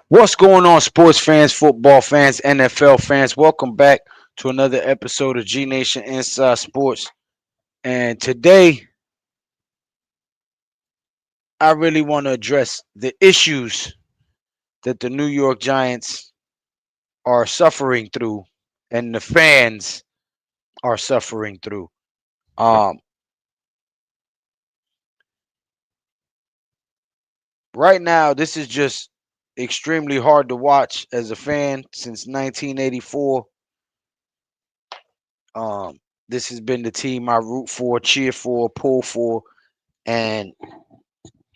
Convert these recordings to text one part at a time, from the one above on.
What's going on, sports fans, football fans, NFL fans? Welcome back to another episode of G Nation Inside Sports. And today, I really want to address the issues that the New York Giants are suffering through and the fans are suffering through. Um, right now, this is just extremely hard to watch as a fan since 1984. This has been the team I root for, cheer for, pull for, and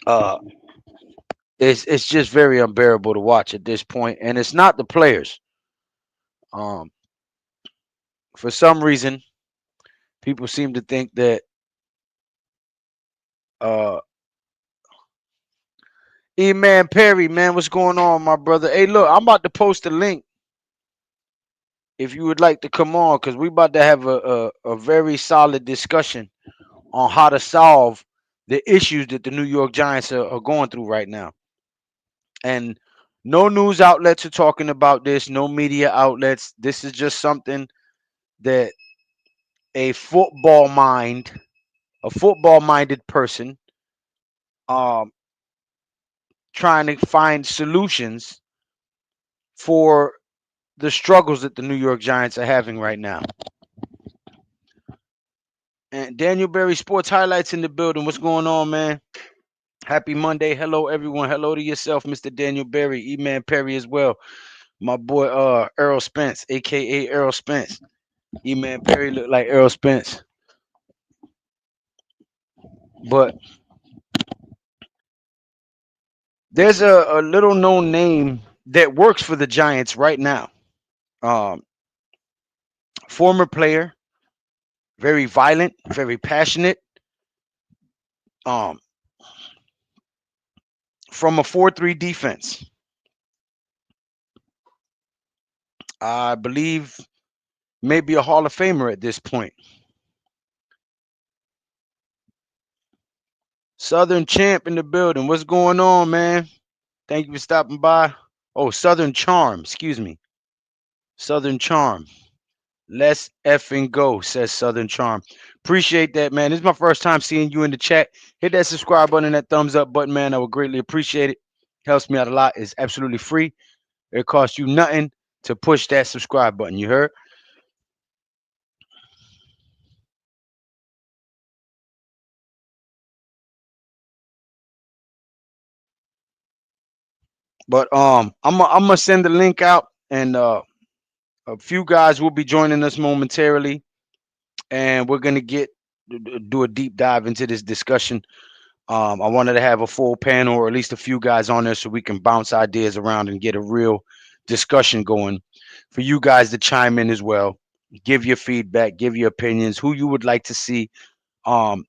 uh, it's just very unbearable to watch at this point. And it's not the players. Um, for some reason, people seem to think that uh, E-Man Perry, man, what's going on, my brother? Hey, look, I'm about to post a link if you would like to come on, because we about to have a very solid discussion on how to solve the issues that the New York Giants are going through right now. And no news outlets are talking about this, no media outlets. This is just something that a football mind, a football minded person, um, trying to find solutions for the struggles that the New York Giants are having right now. And Daniel Berry Sports Highlights in the building. What's going on, man? Happy Monday. Hello, everyone. Hello to yourself, Mr. Daniel Berry, E-Man Perry as well. My boy Earl Spence, aka Earl Spence. E-Man Perry look like Earl Spence. But there's a little known name that works for the Giants right now. Um, Former player, very violent, very passionate. Um, from a 4-3 defense. I believe maybe a Hall of Famer at this point. Southern Champ in the building. What's going on, man? Thank you for stopping by. Oh, Southern Charm, excuse me. Southern Charm. Let's effing go, says Southern Charm. Appreciate that, man. This is my first time seeing you in the chat. Hit that subscribe button and that thumbs up button, man. I would greatly appreciate it. Helps me out a lot. It's absolutely free. It costs you nothing to push that subscribe button. You heard? But I'm gonna send the link out, and a few guys will be joining us momentarily, and we're gonna do a deep dive into this discussion. I wanted to have a full panel or at least a few guys on there so we can bounce ideas around and get a real discussion going for you guys to chime in as well. Give your feedback, give your opinions, who you would like to see um,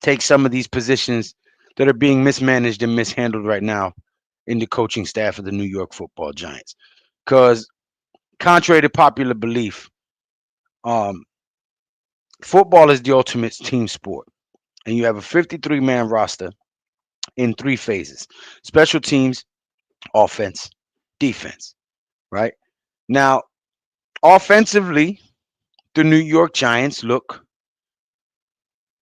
take some of these positions that are being mismanaged and mishandled right now in the coaching staff of the New York Football Giants. Because contrary to popular belief, um, football is the ultimate team sport, and you have a 53-man roster in three phases: special teams, offense, defense. Right now, offensively, the New York Giants look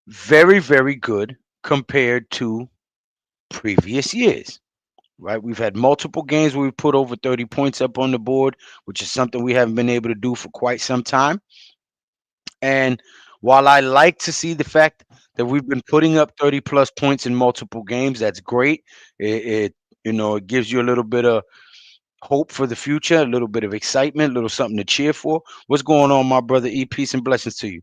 very, very good compared to previous years. Right, we've had multiple games where we've put over 30 points up on the board, which is something we haven't been able to do for quite some time. And while I like to see the fact that we've been putting up 30 plus points in multiple games, that's great. It it gives you a little bit of hope for the future, a little bit of excitement, a little something to cheer for. What's going on, my brother E? Peace and blessings to you.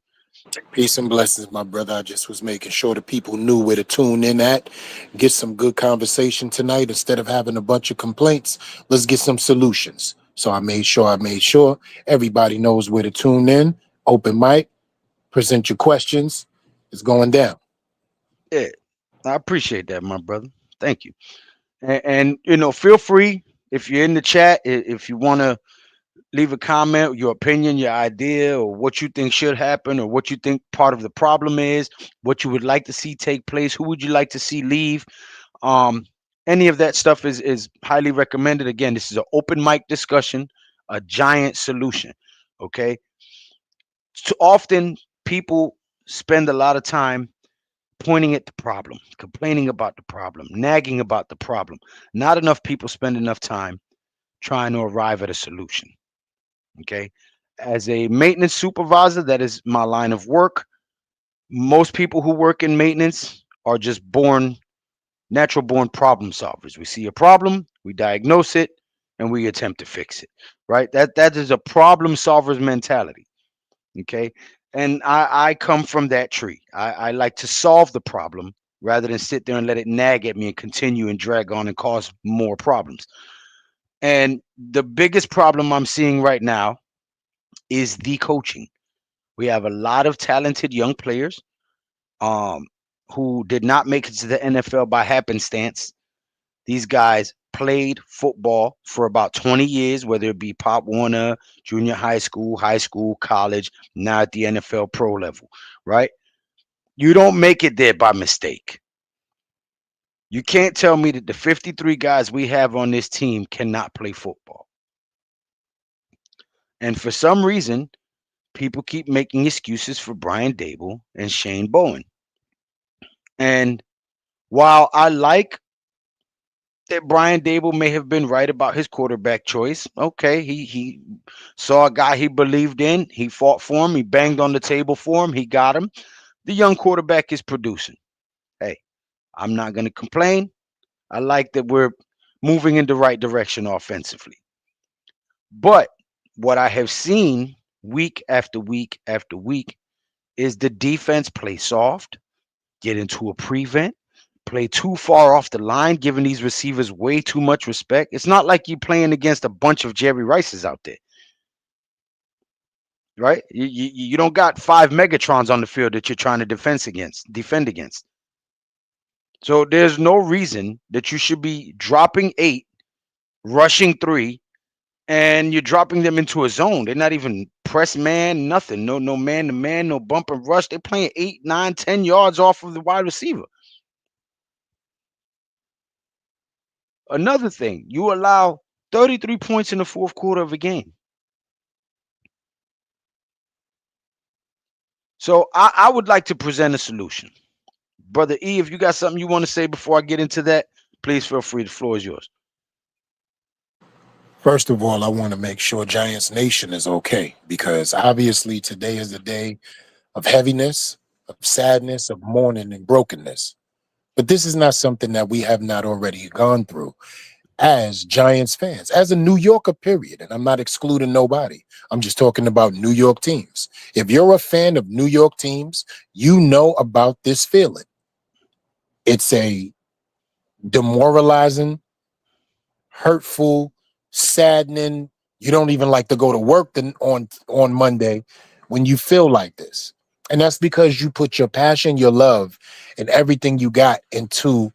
Peace and blessings, my brother. I just was making sure the people knew where to tune in at. Get some good conversation tonight. Instead of having a bunch of complaints, let's get some solutions. So I made sure everybody knows where to tune in. Open mic, present your questions. It's going down. Yeah, I appreciate that, my brother. Thank you. And feel free if you're in the chat, if you want to leave a comment, your opinion, your idea, or what you think should happen, or what you think part of the problem is, what you would like to see take place, who would you like to see leave. Um, Any of that stuff is highly recommended. Again, this is an open mic discussion, a giant solution. Okay. So often people spend a lot of time pointing at the problem, complaining about the problem, nagging about the problem. Not enough people spend enough time trying to arrive at a solution. Okay. As a maintenance supervisor, that is my line of work. Most people who work in maintenance are just natural born problem solvers. We see a problem, we diagnose it, and we attempt to fix it. Right? That is a problem solver's mentality. Okay. And I come from that tree. I like to solve the problem rather than sit there and let it nag at me and continue and drag on and cause more problems. And the biggest problem I'm seeing right now is the coaching. We have a lot of talented young players um, who did not make it to the NFL by happenstance. These guys played football for about 20 years, whether it be Pop Warner, junior high school, college, now at the NFL pro level, right? You don't make it there by mistake. You can't tell me that the 53 guys we have on this team cannot play football. And for some reason, people keep making excuses for Brian Dable and Shane Bowen. And while I like that Brian Dable may have been right about his quarterback choice. Okay, he saw a guy he believed in. He fought for him. He banged on the table for him. He got him. The young quarterback is producing. Hey, I'm not going to complain. I like that we're moving in the right direction offensively. But what I have seen week after week after week is the defense play soft, get into a prevent, play too far off the line, giving these receivers way too much respect. It's not like you're playing against a bunch of Jerry Rices out there, right? You don't got five Megatrons on the field that you're trying to defend against. So there's no reason that you should be dropping 8, rushing 3, and you're dropping them into a zone. They're not even press man, nothing. No man to man, no bump and rush. They're playing 8, 9, 10 yards off of the wide receiver. Another thing, you allow 33 points in the fourth quarter of a game. So I would like to present a solution. Brother E, if you got something you want to say before I get into that, please feel free. The floor is yours. First of all, I want to make sure Giants Nation is okay because obviously today is a day of heaviness, of sadness, of mourning and brokenness. But this is not something that we have not already gone through as Giants fans, as a New Yorker, period. And I'm not excluding nobody. I'm just talking about New York teams. If you're a fan of New York teams, you know about this feeling. It's a demoralizing, hurtful, saddening. You don't even like to go to work on Monday when you feel like this. And that's because you put your passion, your love, and everything you got into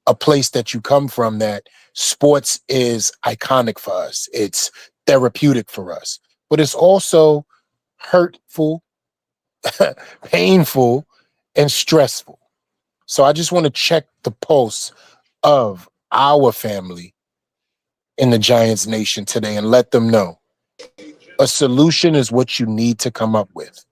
a place that you come from that sports is iconic for us. It's therapeutic for us. But it's also hurtful, painful, and stressful. So I just want to check the pulse of our family in the Giants Nation today and let them know a solution is what you need to come up with.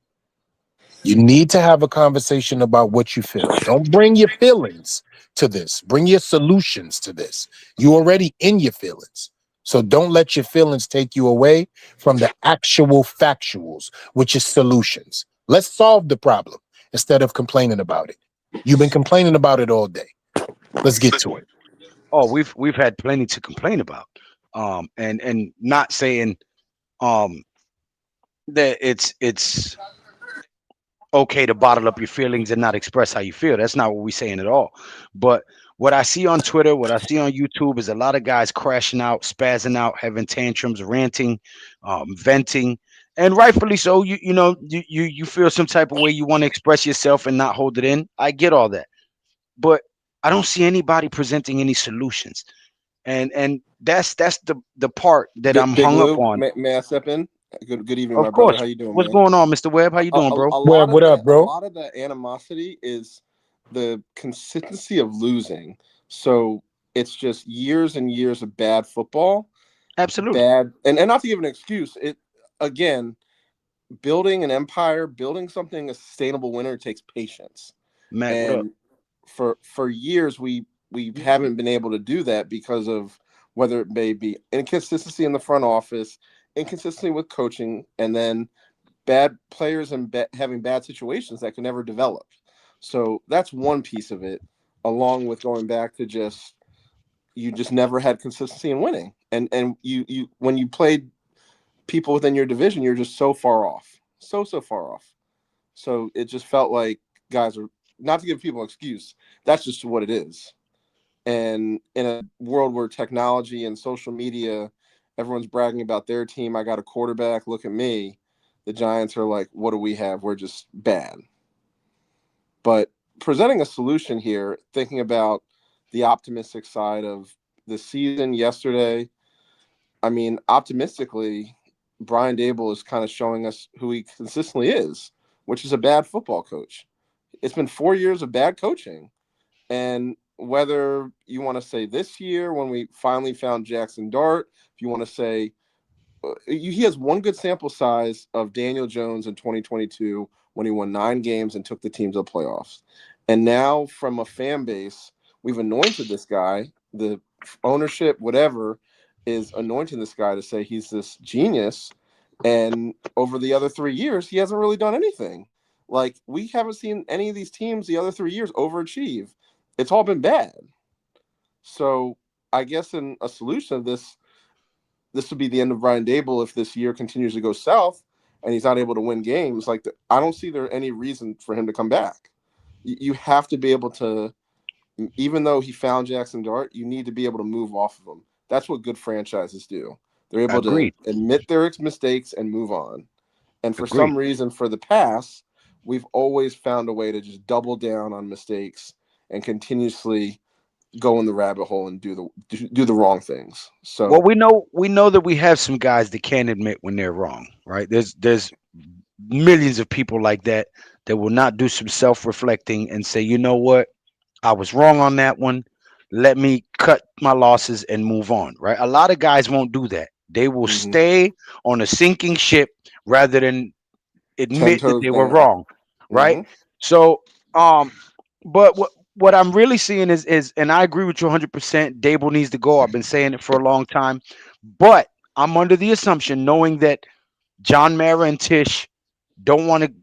You need to have a conversation about what you feel. Don't bring your feelings to this. Bring your solutions to this. You already in your feelings. So don't let your feelings take you away from the actual factuals, which is solutions. Let's solve the problem instead of complaining about it. You've been complaining about it all day. Let's get to it. Oh, we've had plenty to complain about. And not saying um that it's okay to bottle up your feelings and not express how you feel. That's not what we're saying at all. But what I see on Twitter, what I see on YouTube is a lot of guys crashing out, spazzing out, having tantrums, ranting, venting, and rightfully so. You feel some type of way. You want to express yourself and not hold it in. I get all that, but I don't see anybody presenting any solutions, and that's the part that I'm Big hung up Lou, on. may I step in? Good evening, Of my brother. course, How you doing, what's man? going on, Mr. Webb? How you doing, bro? Well, what up, A bro? lot of the animosity is the consistency of losing. So it's just years and years of bad football, Absolutely. bad, and not to give an excuse. It again, building an empire, building something a sustainable winner takes patience, Mac, what up? and for years we haven't been able to do that because of whether it may be inconsistency in the front office, inconsistency with coaching, and then bad players and having bad situations that can never develop. So that's one piece of it, along with going back to just you just never had consistency in winning, and you when you played people within your division, you're just so far off, so far off. So it just felt like guys are, not to give people an excuse, that's just what it is. And in a world where technology and social media, everyone's bragging about their team. I got a quarterback. Look at me. The Giants are like, what do we have? We're just bad. But presenting a solution here, thinking about the optimistic side of the season yesterday, I mean, optimistically, Brian Daboll is kind of showing us who he consistently is, which is a bad football coach. It's been 4 years of bad coaching. And whether you want to say this year when we finally found Jackson Dart, if you want to say he has one good sample size of Daniel Jones in 2022 when he won 9 games and took the team to the playoffs. And now from a fan base, we've anointed this guy, the ownership, whatever, is anointing this guy to say he's this genius. And over the other 3 years, he hasn't really done anything. Like, we haven't seen any of these teams the other 3 years overachieve. It's all been bad. So I guess in a solution of this would be the end of Brian Daboll if this year continues to go south and he's not able to win games. Like, I don't see there any reason for him to come back. You have to be able to, even though he found Jackson Dart, you need to be able to move off of him. That's what good franchises do. They're able to Agreed. admit their mistakes and move on. And for Agreed. some reason, for the past, we've always found a way to just double down on mistakes and continuously go in the rabbit hole and do the wrong things. Well, So, we know that we have some guys that can't admit when they're wrong, right? There's millions of people like that will not do some self-reflecting and say, you know what, I was wrong on that one. Let me cut my losses and move on, right? A lot of guys won't do that. They will mhm, stay on a sinking ship rather than 10 admit that toes they were down. wrong, right? Hmm. So, but what I'm really seeing is, and I agree with you 100%. Dable needs to go. I've been saying it for a long time, but I'm under the assumption, knowing that John Mara and Tish don't want to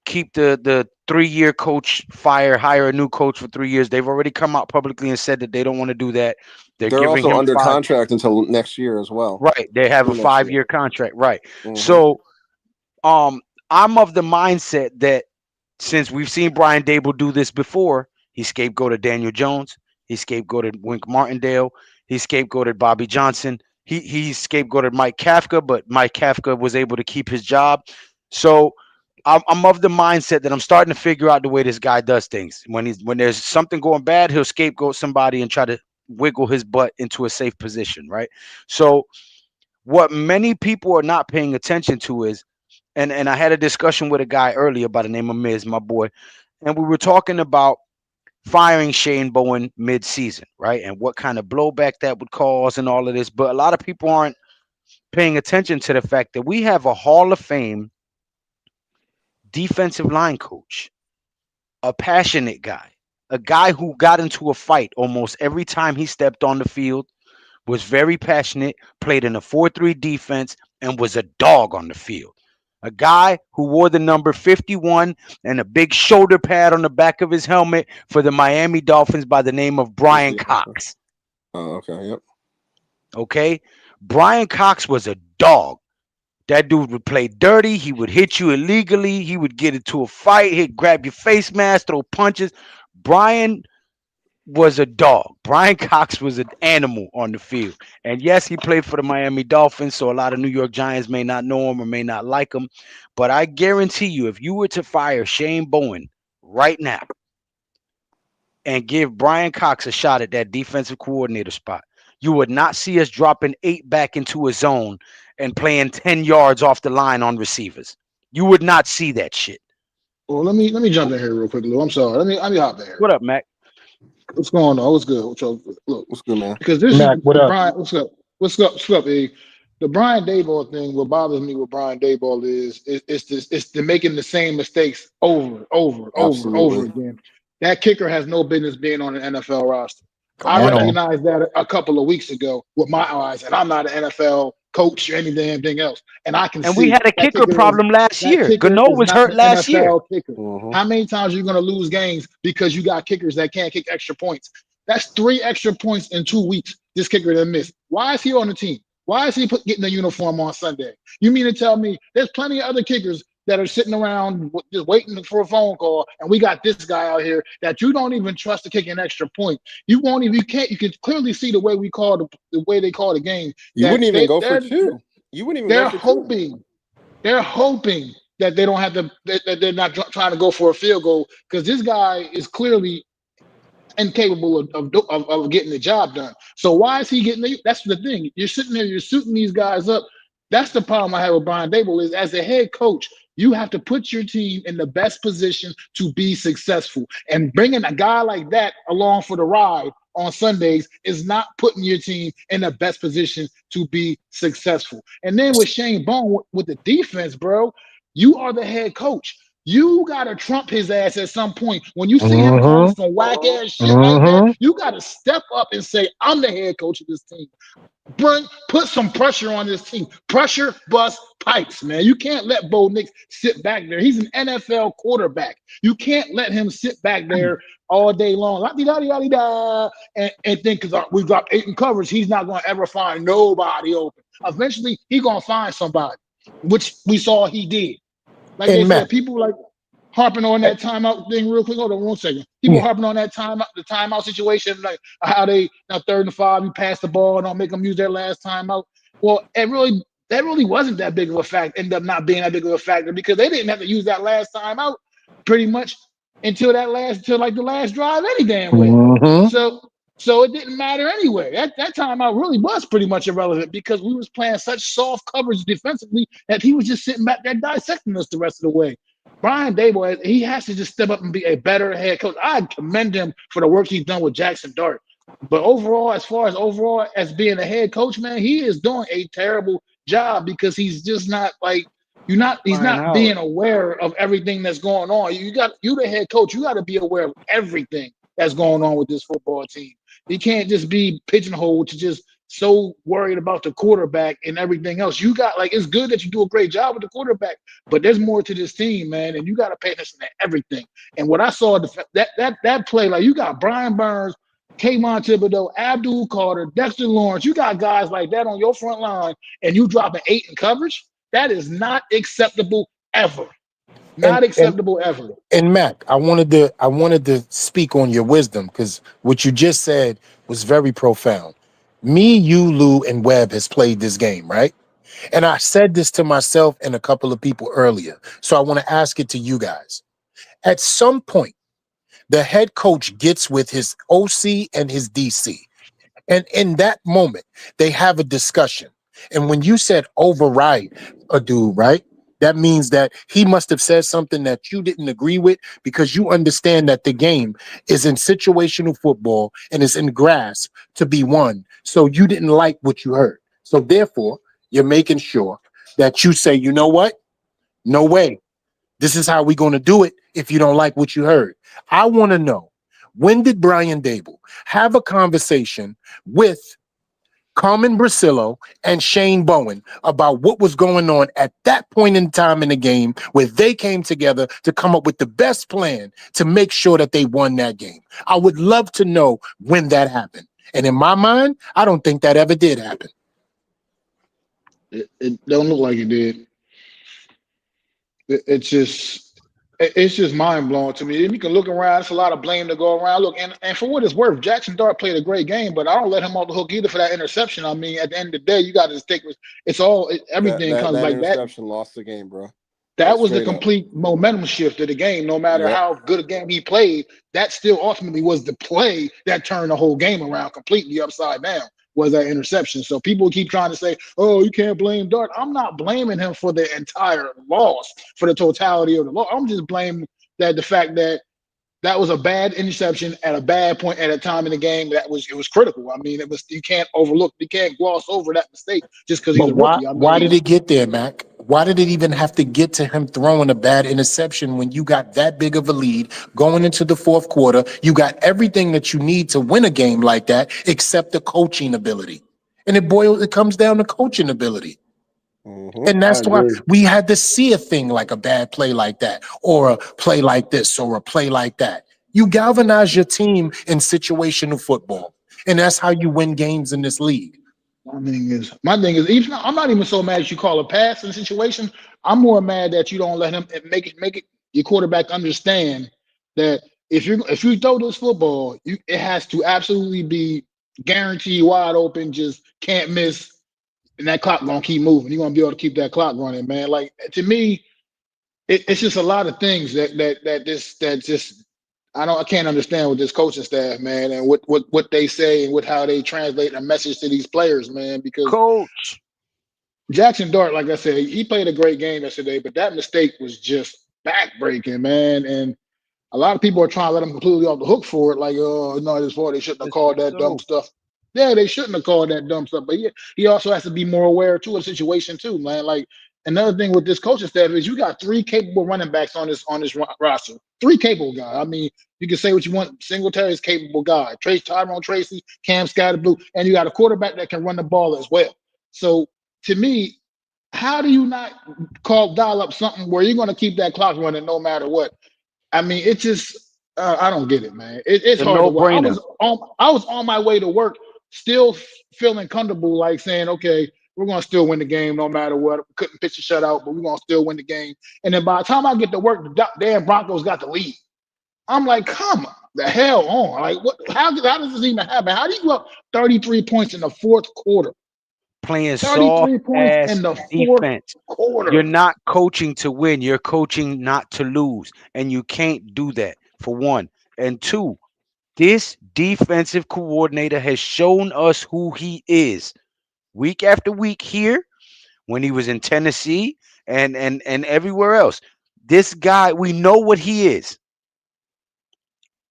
keep the 3 year coach hire a new coach for 3 years. They've already come out publicly and said that they don't want to do that. They're They're giving also him under five. contract until next year as well, Right. They have a through next five year. year contract. Right. Hmm. So um I'm of the mindset that since we've seen Brian Dable do this before, he scapegoated Daniel Jones, he scapegoated Wink Martindale, he scapegoated Bobby Johnson, he scapegoated Mike Kafka, but Mike Kafka was able to keep his job. So I'm of the mindset that I'm starting to figure out the way this guy does things. When there's something going bad, he'll scapegoat somebody and try to wiggle his butt into a safe position, right? So what many people are not paying attention to is, and I had a discussion with a guy earlier by the name of Miz, my boy, and we were talking about firing Shane Bowen mid-season, right? And what kind of blowback that would cause and all of this. But a lot of people aren't paying attention to the fact that we have a Hall of Fame defensive line coach, a passionate guy, a guy who got into a fight almost every time he stepped on the field, was very passionate, played in a 4-3 defense, and was a dog on the field. A guy who wore the number 51 and a big shoulder pad on the back of his helmet for the Miami Dolphins by the name of Who's Brian the answer? Cox. Oh, okay. Yep. Okay? Brian Cox was a dog. That dude would play dirty. He would hit you illegally. He would get into a fight. He'd grab your face mask, throw punches. Brian was a dog. Brian Cox was an animal on the field. And yes, he played for the Miami Dolphins, so a lot of New York Giants may not know him or may not like him. But I guarantee you, if you were to fire Shane Bowen right now and give Brian Cox a shot at that defensive coordinator spot, you would not see us dropping 8 back into a zone and playing 10 yards off the line on receivers. You would not see that shit. Well, let me jump in here real quick, Lou. I'm sorry. Let me hop in here. What up, Mac? What's going on? What's good? Look, What's good, man? because this is Mac, what the up? Brian. What's up? What's up? E? The Brian Daboll thing. What bothers me with Brian Daboll is it's this. It's the making the same mistakes over Absolutely. again. That kicker has no business being on an NFL roster. Come I on now. recognized that a couple of weeks ago with my eyes, and I'm not an NFL coach or anything else, and I can And we see had a that kicker problem last year. kicker Gano is was not hurt an last year. NFL kicker. Mm-hmm. How many times are you going to lose games because you got kickers that can't kick extra points? That's 3 extra points in 2 weeks. This kicker that missed. Why is he on the team? Why is he getting a uniform on Sunday? You mean to tell me there's plenty of other kickers that are sitting around just waiting for a phone call, and we got this guy out here that you don't even trust to kick an extra point. You won't even. You can't. You can clearly see the way we call the way they call the game. You That wouldn't even go for they're two. You wouldn't even go they're for two. hoping they're hoping that they don't have to that they're not trying to go for a field goal because this guy is clearly incapable of getting the job done. So why is he getting that's the thing. You're sitting there, you're suiting these guys up. That's the problem I have with Brian Daboll is as a head coach, you have to put your team in the best position to be successful. And bringing a guy like that along for the ride on Sundays is not putting your team in the best position to be successful. And then with Shane Bone with the defense, bro, you are the head coach. You gotta trump his ass at some point. When you see him calling Mm-hmm. some whack ass shit like that, Mm-hmm. you gotta step up and say, I'm the head coach of this team. Put some pressure on this team. Pressure, bust, pipes, man. You can't let Bo Nix sit back there. He's an NFL quarterback. You can't let him sit back there all day long, and think because we dropped 8 in coverage, he's not going to ever find nobody open. Eventually, he's going to find somebody, which we saw he did. Like they And Mac, said, people like harping on that timeout thing real quick. Hold on 1 second. People yeah. harping on that the timeout situation, like how they now 3rd and 5, you pass the ball and don't make them use their last timeout. Well, that really wasn't that big of a fact. Ended up not being that big of a factor because they didn't have to use that last timeout pretty much until like the last drive any damn way. Mm-hmm. So it didn't matter anyway. That timeout really was pretty much irrelevant because we was playing such soft coverage defensively that he was just sitting back there dissecting us the rest of the way. Brian Daboll, he has to just step up and be a better head coach. I commend him for the work he's done with Jackson Dart. But overall, as far as overall as being a head coach, man, he is doing a terrible job because he's just not like he's Brian not being Howard. aware of everything that's going on. You the head coach, you got to be aware of everything that's going on with this football team. He can't just be pigeonholed to just so worried about the quarterback and everything else. You got like it's good that you do a great job with the quarterback, but there's more to this team, man, and you got to pay attention to everything. And what I saw that play, like you got Brian Burns, Kayvon Thibodeau, Abdul Carter, Dexter Lawrence. You got guys like that on your front line, and you dropping 8 in coverage. That is not acceptable ever. And Not and acceptable ever. and Mac, I wanted to speak on your wisdom because what you just said was very profound. Me, you, Lou, and Webb has played this game, right? And I said this to myself and a couple of people earlier. So I want to ask it to you guys. At some point, the head coach gets with his OC and his DC. And in that moment, they have a discussion. And when you said override a dude, right? That means that he must have said something that you didn't agree with because you understand that the game is in situational football and is in grasp to be won. So you didn't like what you heard. So therefore, you're making sure that you say, you know what? No way. This is how we're going to do it if you don't like what you heard. I want to know, when did Brian Dable have a conversation with Carmen Brasillo and Shane Bowen about what was going on at that point in time in the game where they came together to come up with the best plan to make sure that they won that game? I would love to know when that happened. And in my mind, I don't think that ever did happen. It don't look like it did. It's just mind blowing to me. And you can look around, it's a lot of blame to go around. Look, and for what it's worth, Jackson Dart played a great game, but I don't let him off the hook either for that interception. I mean, at the end of the day, you got to stick with That everything that comes that like that. interception lost the game, bro. Like That was the straight up. complete momentum shift of the game. No matter Yep. how good a game he played, that still ultimately was the play that turned the whole game around completely upside down. Was that interception? So people keep trying to say, "Oh, you can't blame Dart." I'm not blaming him for the entire loss, for the totality of the loss. I'm just blaming the fact that that was a bad interception at a bad point at a time in the game. It was critical. I mean, you can't overlook, you can't gloss over that mistake just because he's But a why rookie. I why did mean, it get there, Mac? Why did it even have to get to him throwing a bad interception when you got that big of a lead going into the fourth quarter? You got everything that you need to win a game like that, except the coaching ability. And it comes down to coaching ability. And I that's why agree. we had to see a thing like a bad play like that, or a play like this, or a play like that. You galvanize your team in situational football. And that's how you win games in this league. my thing is, even I'm not even so mad that you call a pass in the situation. I'm more mad that you don't let him make it your quarterback understand that if you throw this football, it has to absolutely be guaranteed wide open, just can't miss, and that clock gonna keep moving. You're gonna be able to keep that clock running, man. Like to me, it's just a lot of things that just I can't understand with this coaching staff, man, and what they say and how they translate a message to these players, man. Because Coach. Jackson Dart, like I said, he played a great game yesterday, but that mistake was just backbreaking, man. And a lot of people are trying to let him completely off the hook for it. Like, oh no, his fault. They shouldn't have called Rightfully that dumb so. stuff. Yeah, they shouldn't have called that dumb stuff. But yeah, he also has to be more aware too of the situation too, man. Like another thing with this coaching staff is you got three capable running backs on this roster. Three capable guys. I mean, you can say what you want. Singletary is a capable guy. Tyrone Tracy, Cam Scatterblue, and you got a quarterback that can run the ball as well. So to me, how do you not dial up something where you're going to keep that clock running no matter what? I mean, it just I don't get it, man. It's It's a hard to watch. no-brainer. I was on my way to work, still feeling comfortable, like saying, okay, we're gonna still win the game no matter what. We couldn't pitch a shutout, but we're gonna still win the game. And then by the time I get to work, the damn Broncos got the lead. I'm like, come the hell on! Like, what? How does this even happen? How do you go up 33 points in the fourth quarter? Playing 33 soft points in ass the fourth defense. You're quarter. not coaching to win. You're coaching not to lose. And you can't do that, for one. And two, this defensive coordinator has shown us who he is week after week here, when he was in Tennessee and everywhere else. This guy, we know what he is.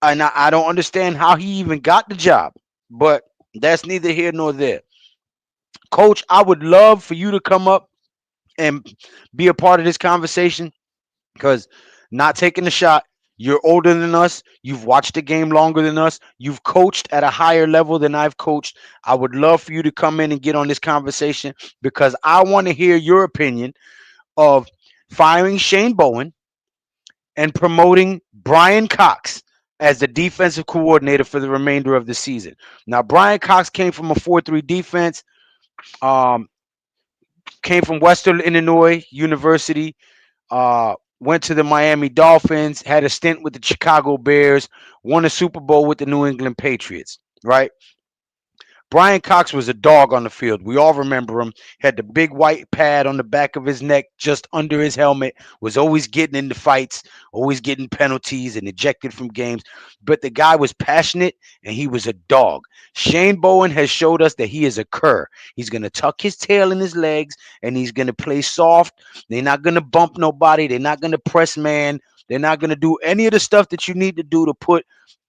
And I don't understand how he even got the job, but that's neither here nor there. Coach, I would love for you to come up and be a part of this conversation, because not taking the shot, you're older than us. You've watched the game longer than us. You've coached at a higher level than I've coached. I would love for you to come in and get on this conversation, because I want to hear your opinion of firing Shane Bowen and promoting Brian Cox as the defensive coordinator for the remainder of the season. Now, Brian Cox came from a 4-3 defense, um, came from Western Illinois University, went to the Miami Dolphins, had a stint with the Chicago Bears, won a Super Bowl with the New England Patriots, right? Brian Cox was a dog on the field. We all remember him. Had the big white pad on the back of his neck, just under his helmet, was always getting into fights, always getting penalties and ejected from games. But the guy was passionate and he was a dog. Shane Bowen has showed us that he is a cur. He's going to tuck his tail in his legs and he's going to play soft. They're not going to bump nobody. They're not going to press man. They're not going to do any of the stuff that you need to do to put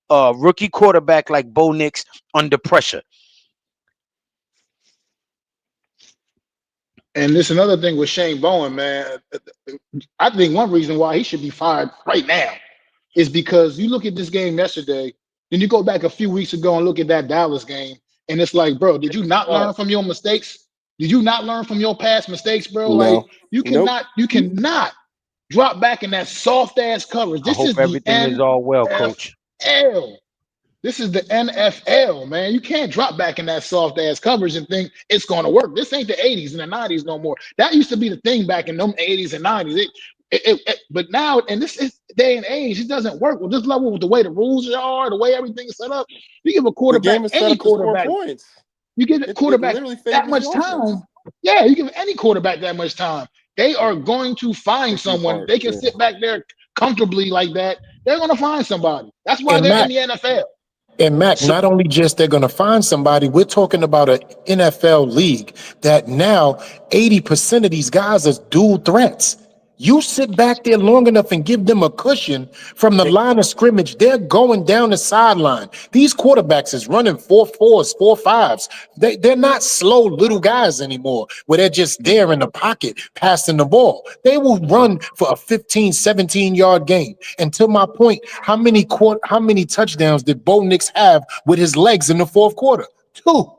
a rookie quarterback like Bo Nix under pressure. And this another thing with Shane Bowen, man. I think one reason why he should be fired right now is because you look at this game yesterday, then you go back a few weeks ago and look at that Dallas game, and it's like, bro, did you not learn from your mistakes? Did you not learn from your past mistakes, bro? Like No. Nope. you cannot drop back in that soft ass coverage. I This hope is the everything is all well, coach. NFL. This is the NFL, man. You can't drop back in that soft ass coverage and think it's going to work. This ain't the 80s and the 90s no more. That used to be the thing back in them 80s and 90s. But now, in this day and age, it doesn't work with this level, with the way the rules are, the way everything is set up. You give a The quarterback, game is set any up to score quarterback, points. you give a It quarterback literally that favors much the offense. time. Yeah, you give any quarterback that much time. They are going to find Pick you someone. apart. They can Yeah. sit back there comfortably like that. They're going to find somebody. That's why And they're in Mac, the NFL. And Mac, So not only just they're going to find somebody, we're talking about an NFL league that now 80% of these guys are dual threats. You sit back there long enough and give them a cushion from the line of scrimmage. They're going down the sideline. These quarterbacks is running 4.4s, 4.5s. They're not slow little guys anymore where they're just there in the pocket passing the ball. They will run for a 15, 17-yard game. And to my point, how many touchdowns did Bo Nix have with his legs in the fourth quarter? 2.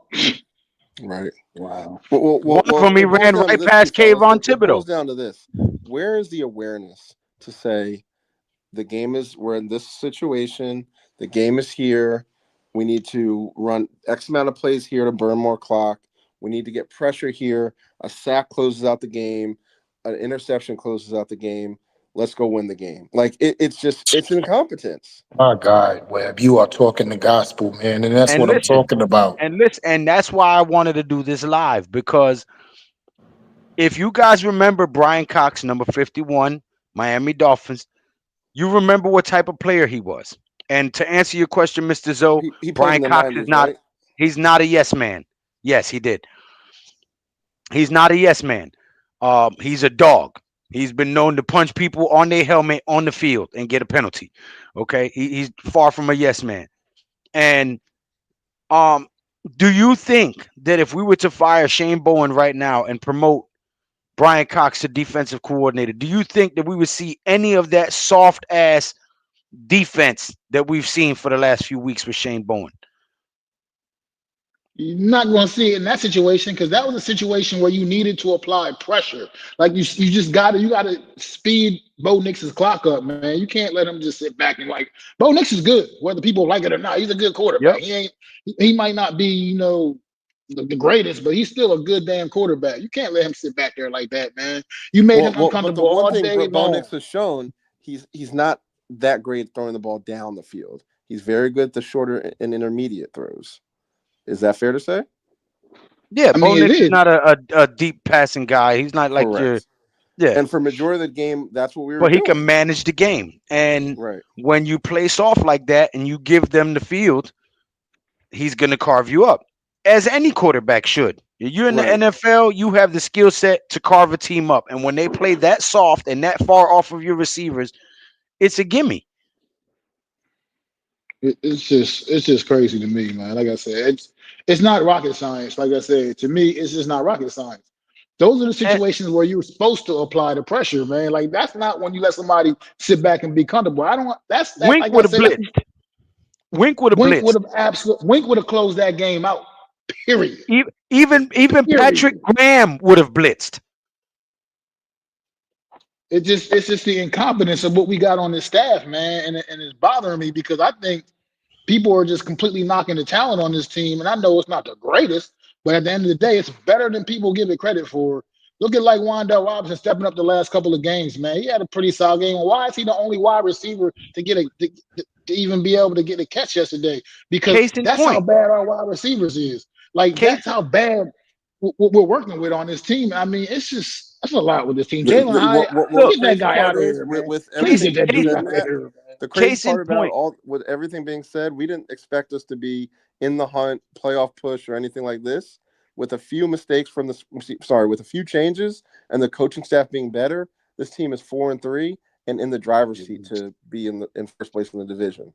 Right. Wow. One of them he It boils ran down to right this, past too, fellas. Kayvon It boils Thibodeau. down to this. Where is the awareness to say we're in this situation, the game is here, we need to run X amount of plays here to burn more clock, we need to get pressure here, a sack closes out the game, an interception closes out the game, let's go win the game. Like it's incompetence. My God, Webb, you are talking the gospel, man, and that's And what I'm listen, talking about. and that's why I wanted to do this live, because if you guys remember Brian Cox, number 51, Miami Dolphins, you remember what type of player he was. And to answer your question, Mr. Zoe, He played in Brian the Cox is 90s, not right? he's not a yes man. Yes, he did. He's not a yes man. He's a dog. He's been known to punch people on their helmet on the field and get a penalty. Okay, he's far from a yes man. And um, do you think that if we were to fire Shane Bowen right now and promote Brian Cox to defensive coordinator, do you think that we would see any of that soft ass defense that we've seen for the last few weeks with Shane Bowen? You're not going to see it in that situation because that was a situation where you needed to apply pressure. Like you just got to speed Bo Nix's clock up, man. You can't let him just sit back and like Bo Nix is good, whether people like it or not. He's a good quarterback. Yep. He might not be the greatest, but he's still a good damn quarterback. You can't let him sit back there like that, man. You made him But the uncomfortable one all thing day Bo long. Nix has shown, he's not that great at throwing the ball down the field. He's very good at the shorter and intermediate throws. Is that fair to say? Yeah, I Bo mean, it Nix is is. not a deep passing guy. He's not like your Correct. yeah, And for majority of the game, that's what we were but he doing. can manage the game. And Right. when you play soft like that and you give them the field, he's gonna carve you up, as any quarterback should. You're in the Right. NFL, you have the skill set to carve a team up, and when they play that soft and that far off of your receivers, it's a gimme. It's just crazy to me, man. Like I said, it's not rocket science. Like I said, to me, it's just not rocket science. Those are the And situations where you're supposed to apply the pressure, man. Like that's not when you let somebody sit back and be comfortable. I don't. That's that. Wink Like I would have said, that's blitzed. Wink would have blitzed. Wink would have closed that game out. Period. Even Patrick Period. Graham would have blitzed. It's just the incompetence of what we got on this staff, man, and it's bothering me because I think people are just completely knocking the talent on this team. And I know it's not the greatest, but at the end of the day, it's better than people give it credit for. Look at like Wandell Robinson stepping up the last couple of games, man. He had a pretty solid game. Why is he the only wide receiver to even be able to get a catch yesterday? Because Case in that's how point. bad our wide receivers is. Like Case that's how bad what we're working with on this team. I mean, that's a lot with this team. The, Jalen the, Hyatt, the look, get that crazy guy part out of is here, man. with Please case everything get that being dude case said, out of Matt. here, man. The crazy case in part about point. with everything being said, we didn't expect us to be in the hunt, playoff push, or anything like this. With a few mistakes with a few changes and the coaching staff being better, this team is 4-3 and in the driver's seat to be in first place in the division.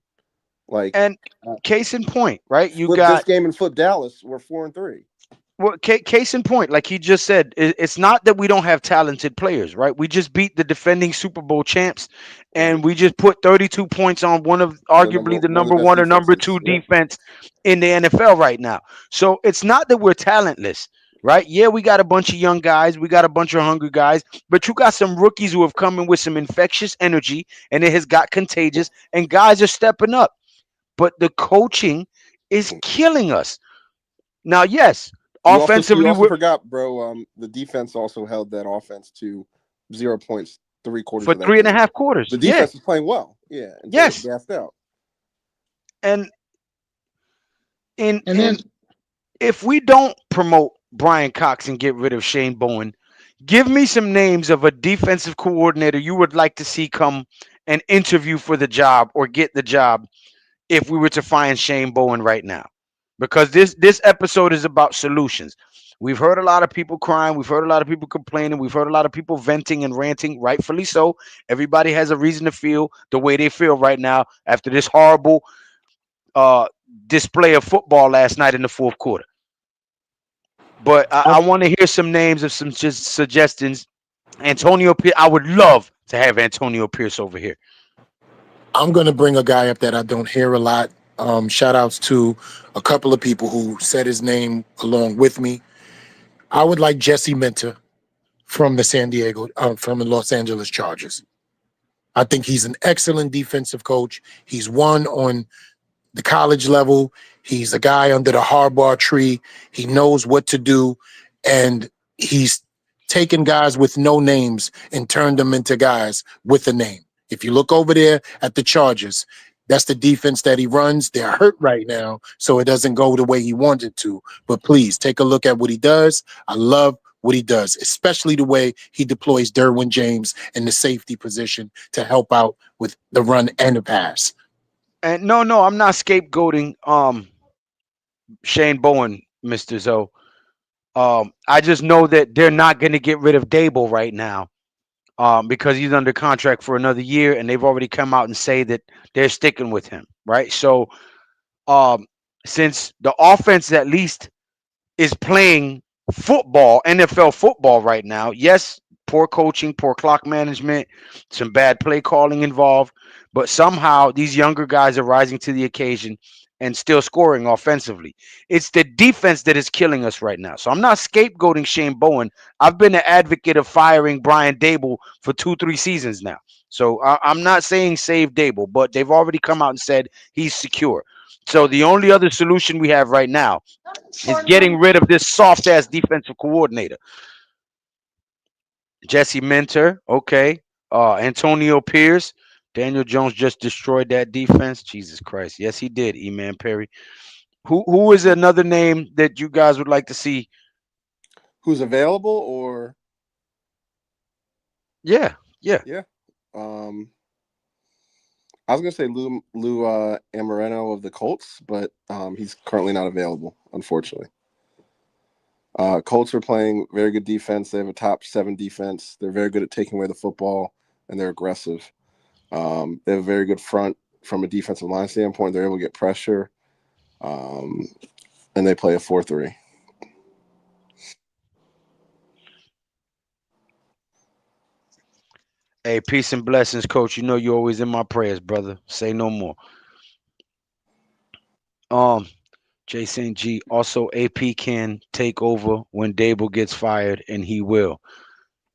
Like And case in point, right? You flip this got game and flip Dallas, we're 4-3. well, case in point, like he just said, it's not that we don't have talented players, right? We just beat the defending Super Bowl champs, Right. and we just put 32 points on one of arguably the One of number the best one or number defenses. two Yep. defense in the NFL right now. So it's not that we're talentless, right? Yeah, we got a bunch of young guys, we got a bunch of hungry guys, but you got some rookies who have come in with some infectious energy, and it has got contagious, and guys are stepping up. But the coaching is killing us. Now, yes, You offensively, also we're forgot, bro. The defense also held that offense to 0 points 3/4 for of that three and a game. half quarters. The Yeah. defense is playing well, yeah, until they get Yes. gassed out. And in And then in if we don't promote Brian Cox and get rid of Shane Bowen, give me some names of a defensive coordinator you would like to see come and interview for the job or get the job if we were to find Shane Bowen right now. Because this episode is about solutions. We've heard a lot of people crying. We've heard a lot of people complaining. We've heard a lot of people venting and ranting, rightfully so. Everybody has a reason to feel the way they feel right now after this horrible uh, display of football last night in the fourth quarter. But I want to hear some names of some just suggestions. Antonio Pierce. I would love to have Antonio Pierce over here. I'm going to bring a guy up that I don't hear a lot. Shout outs to a couple of people who said his name along with me. I would like Jesse Minter from from the Los Angeles Chargers. I think he's an excellent defensive coach. He's won on the college level. He's a guy under the Harbaugh tree. He knows what to do, and he's taken guys with no names and turned them into guys with a name. If you look over there at the Chargers, that's the defense that he runs. They're hurt right now, so it doesn't go the way he wanted to. But please take a look at what he does. I love what he does, especially the way he deploys Derwin James in the safety position to help out with the run and the pass. And no, I'm not scapegoating Shane Bowen, Mr. Zoe. I just know that they're not going to get rid of Daboll right now because he's under contract for another year, and they've already come out and say that they're sticking with him, right? So um, since the offense at least is playing football, NFL football right now, yes, poor coaching, poor clock management, some bad play calling involved, but somehow these younger guys are rising to the occasion and still scoring offensively. It's the defense that is killing us right now. So I'm not scapegoating Shane Bowen. I've been an advocate of firing Brian Daboll for 2-3 seasons now. So I'm not saying save Daboll, but they've already come out and said he's secure. So the only other solution we have right now is getting rid of this soft ass defensive coordinator. Jesse Minter, okay. Antonio Pierce. Daniel Jones just destroyed that defense. Jesus Christ. Yes, he did, E-Man Perry. Who is another name that you guys would like to see? Who's available or Yeah. yeah. I was gonna say Lou Amareno of the Colts, but he's currently not available, unfortunately. Colts are playing very good defense. They have a top 7 defense. They're very good at taking away the football, and they're aggressive. They have a very good front from a defensive line standpoint. They're able to get pressure, and they play a 4-3. Hey, peace and blessings, coach. You know you're always in my prayers, brother. Say no more. Jason G. Also, AP can take over when Dable gets fired, and he will.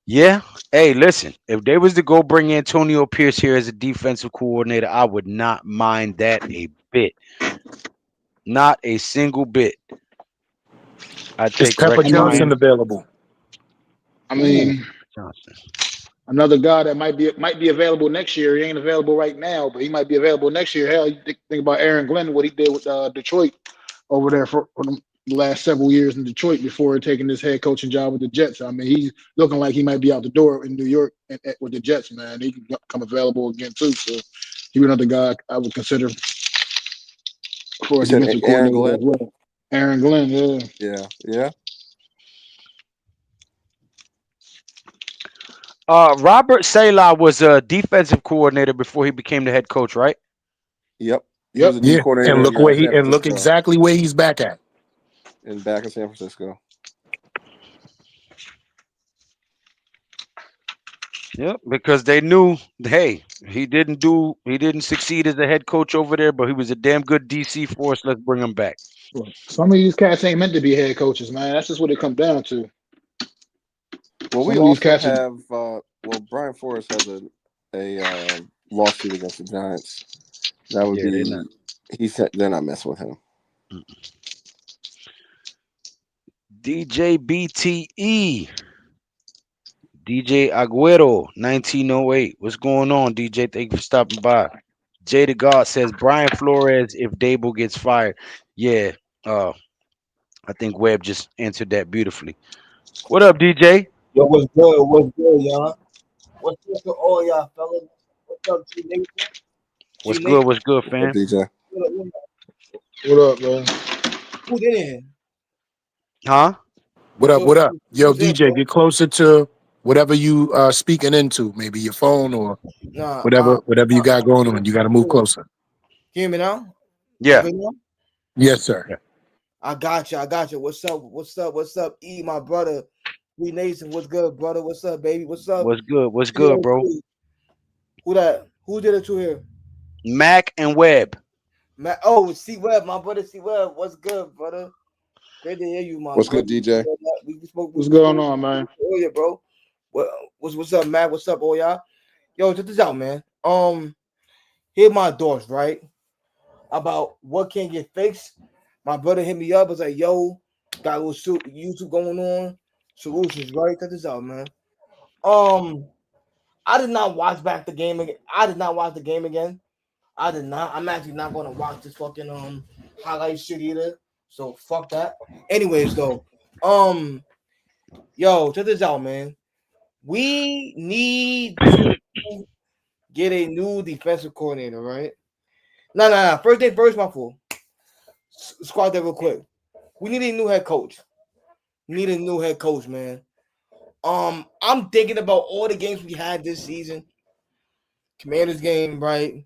Yeah. Hey, listen. If they was to go bring Antonio Pierce here as a defensive coordinator, I would not mind that a bit. Not a single bit. I'd Is take Pepper Rex I mean, Johnson Ryan. available? I Ooh, mean, Johnson. another guy that might be available next year. He ain't available right now, but he might be available next year. Hell, you think about Aaron Glenn, what he did with Detroit over there for the last several years in Detroit before taking this head coaching job with the Jets. I mean, he's looking like he might be out the door in New York with the Jets, man. He can come available again too. So he's another guy I would consider for You a said defensive Aaron coordinator Glenn? as well. Aaron Glenn, yeah. Yeah. Robert Saleh was a defensive coordinator before he became the head coach, right? Yep. He was Yep. a D Yeah, and coordinator look in where San look Francisco. exactly where he's back at. And back in San Francisco. Yep, because they knew, hey, he didn't succeed as a head coach over there, but he was a damn good DC for us. Let's bring him back. Some of these cats ain't meant to be head coaches, man. That's just what it comes down to. Well, we Some of these also cats are have Brian Forrest has a lawsuit against the Giants. That would Yeah, they're not. be he said they're not messing with him. DJ BTE, DJ Aguero, 1908. What's going on, DJ? Thank you for stopping by. Jay the God says Brian Flores if Dable gets fired. Yeah, I think Webb just answered that beautifully. What up, DJ? Yo, what's good? What's good, y'all? What's up to all y'all fellas? What's up, G Nation? What's G good? Nation? What's good, What's up, fam? DJ? What up, what up? what up, man? Who's in here? Huh? What up? What up? Yo, What's good, DJ, bro? get closer to whatever you speaking into, maybe your phone or Nah, whatever you got going on. You got to move can you closer. hear me now? I'm Yeah. good now? Yes, sir. Yeah. I got you. I got you. What's up? What's up? What's up? E, my brother. We Nation. What's good, brother? What's up, baby? What's up? What's good? What's good, bro? Who that? Who did it to here? Mac and Webb. Matt. Oh, C Web, my brother. C Web. What's good, brother? Great to hear you, my What's brother. good, DJ? We spoke. What's going on, man? Earlier, bro. What's up, Matt? What's up, all y'all? Yo, check this out, man. Here my thoughts, right? About what can get fixed. My brother hit me up. Was like, "Yo, got a little YouTube going on. Solutions, right? Check this out, man. Um, I did not watch back the game again. I did not watch the game again. I did not. I'm actually not going to watch this fucking highlight shit either. So fuck that. Anyways, though, yo, check this out, man. We need to get a new defensive coordinator, right? No. First thing first, my fool. Squad that real quick. We need a new head coach. Need a new head coach, man. I'm thinking about all the games we had this season. Commanders game, right?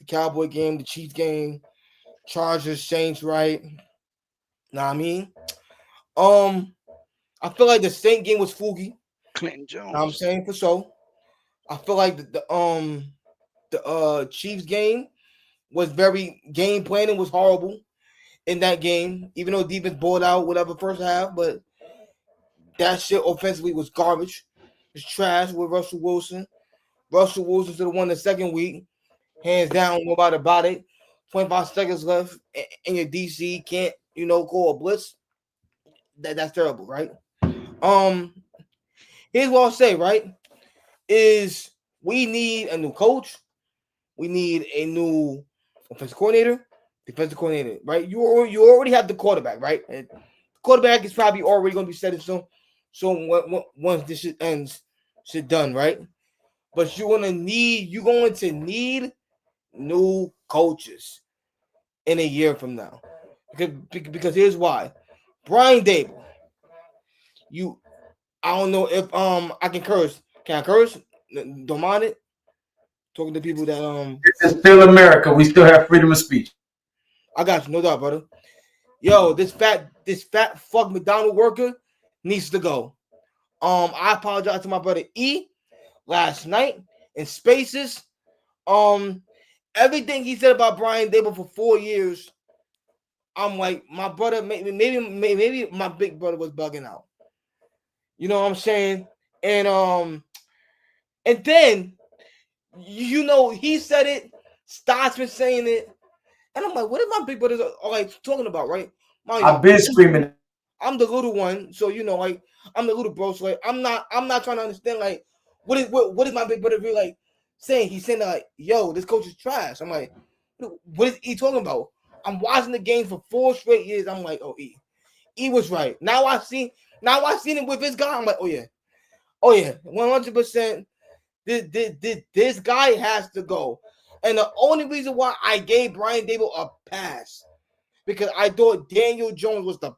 The Cowboy game, the Chiefs game, Chargers, Saints, right? Know what I mean? I feel like the Saint game was fluky. Clinton Know what I'm Jones. saying for sure. I feel like the Chiefs game was very game planning was horrible in that game, even though defense balled out whatever first half, but that shit offensively was garbage. It's trash with Russell Wilson. Russell Wilson should have won the second week. Hands down, nobody about it. 25 seconds left, and your DC can't, call a blitz. That's terrible, right? Um, Here's what I'll say, right? Is we need a new coach. We need a new offensive coordinator, defensive coordinator, right? You already have the quarterback, right? And the quarterback is probably already going to be set in stone. So once this shit ends, shit done, right? But you're going to need new coaches in a year from now. Because here's why. Brian Dable, I don't know if I can curse. Can I curse? Don't mind it. Talking to people that This is still America. We still have freedom of speech. I got you, no doubt, brother. Yo, this fat fuck McDonald worker needs to go. I apologize to my brother E last night in Spaces. Everything he said about Brian Dable for 4 years, I'm like, my brother, maybe my big brother was bugging out. You know what I'm saying? And then he said it. Stott's been saying it, and I'm like, what is my big brothers are like talking about, right? I've been screaming. I'm the little one, so like I'm the little bro. So like I'm not trying to understand like what is my big brother really like saying? He's saying like, yo, this coach is trash. I'm like, what is he talking about? I'm watching the game for 4 straight years. I'm like, oh, E was right. Now I seen him with this guy. I'm like, oh yeah, 100%. This guy has to go. And the only reason why I gave Brian Dable a pass because I thought Daniel Jones was the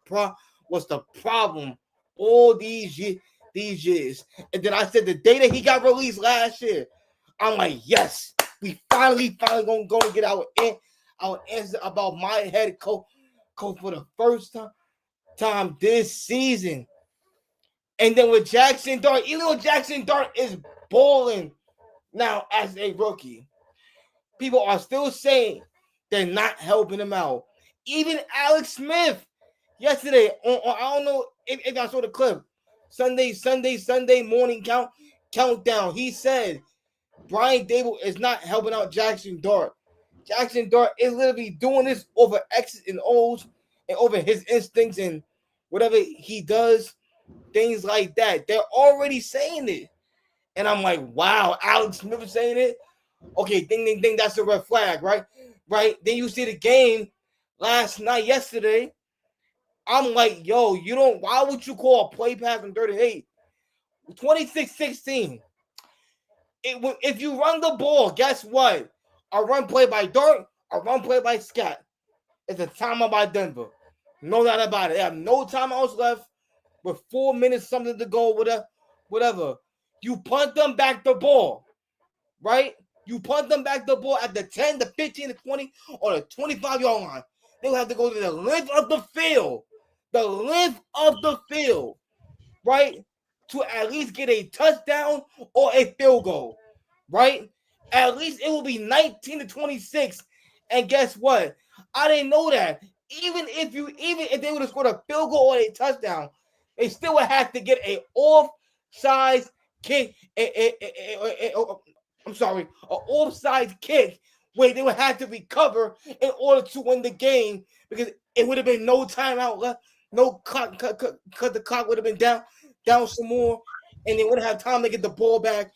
problem all these years. And then I said the day that he got released last year, I'm like, yes, we finally gonna get our answer about my head coach for the first time this season. And then with Jackson Dart, even though Jackson Dart is balling now as a rookie, people are still saying they're not helping him out. Even Alex Smith yesterday on I don't know if I saw the clip. Sunday morning countdown. He said Brian Dable is not helping out Jackson Dart. Jackson Dart is literally doing this over X's and O's and over his instincts and whatever he does, things like that. They're already saying it. And I'm like, wow, Alex Smith is saying it. Okay, ding, that's a red flag, right? Right? Then you see the game yesterday. I'm like, yo, why would you call a play pass on 38? 26-16. If you run the ball, guess what? A run play by Dart, a run play by Scott. It's a timeout by Denver. No doubt about it. They have no timeouts left. with 4 minutes something to go, whatever. You punt them back the ball, right? You punt them back the ball at the 10, the 15, the 20, or the 25-yard line. They will have to go to the length of the field. The length of the field, right? To at least get a touchdown or a field goal, right? At least it will be 19-26. And guess what? I didn't know that. Even if they would have scored a field goal or a touchdown, they still would have to get a offside kick. I'm sorry, an offside kick where they would have to recover in order to win the game because it would have been no timeout left, no clock. Cut the clock would have been down some more, and they wouldn't have time to get the ball back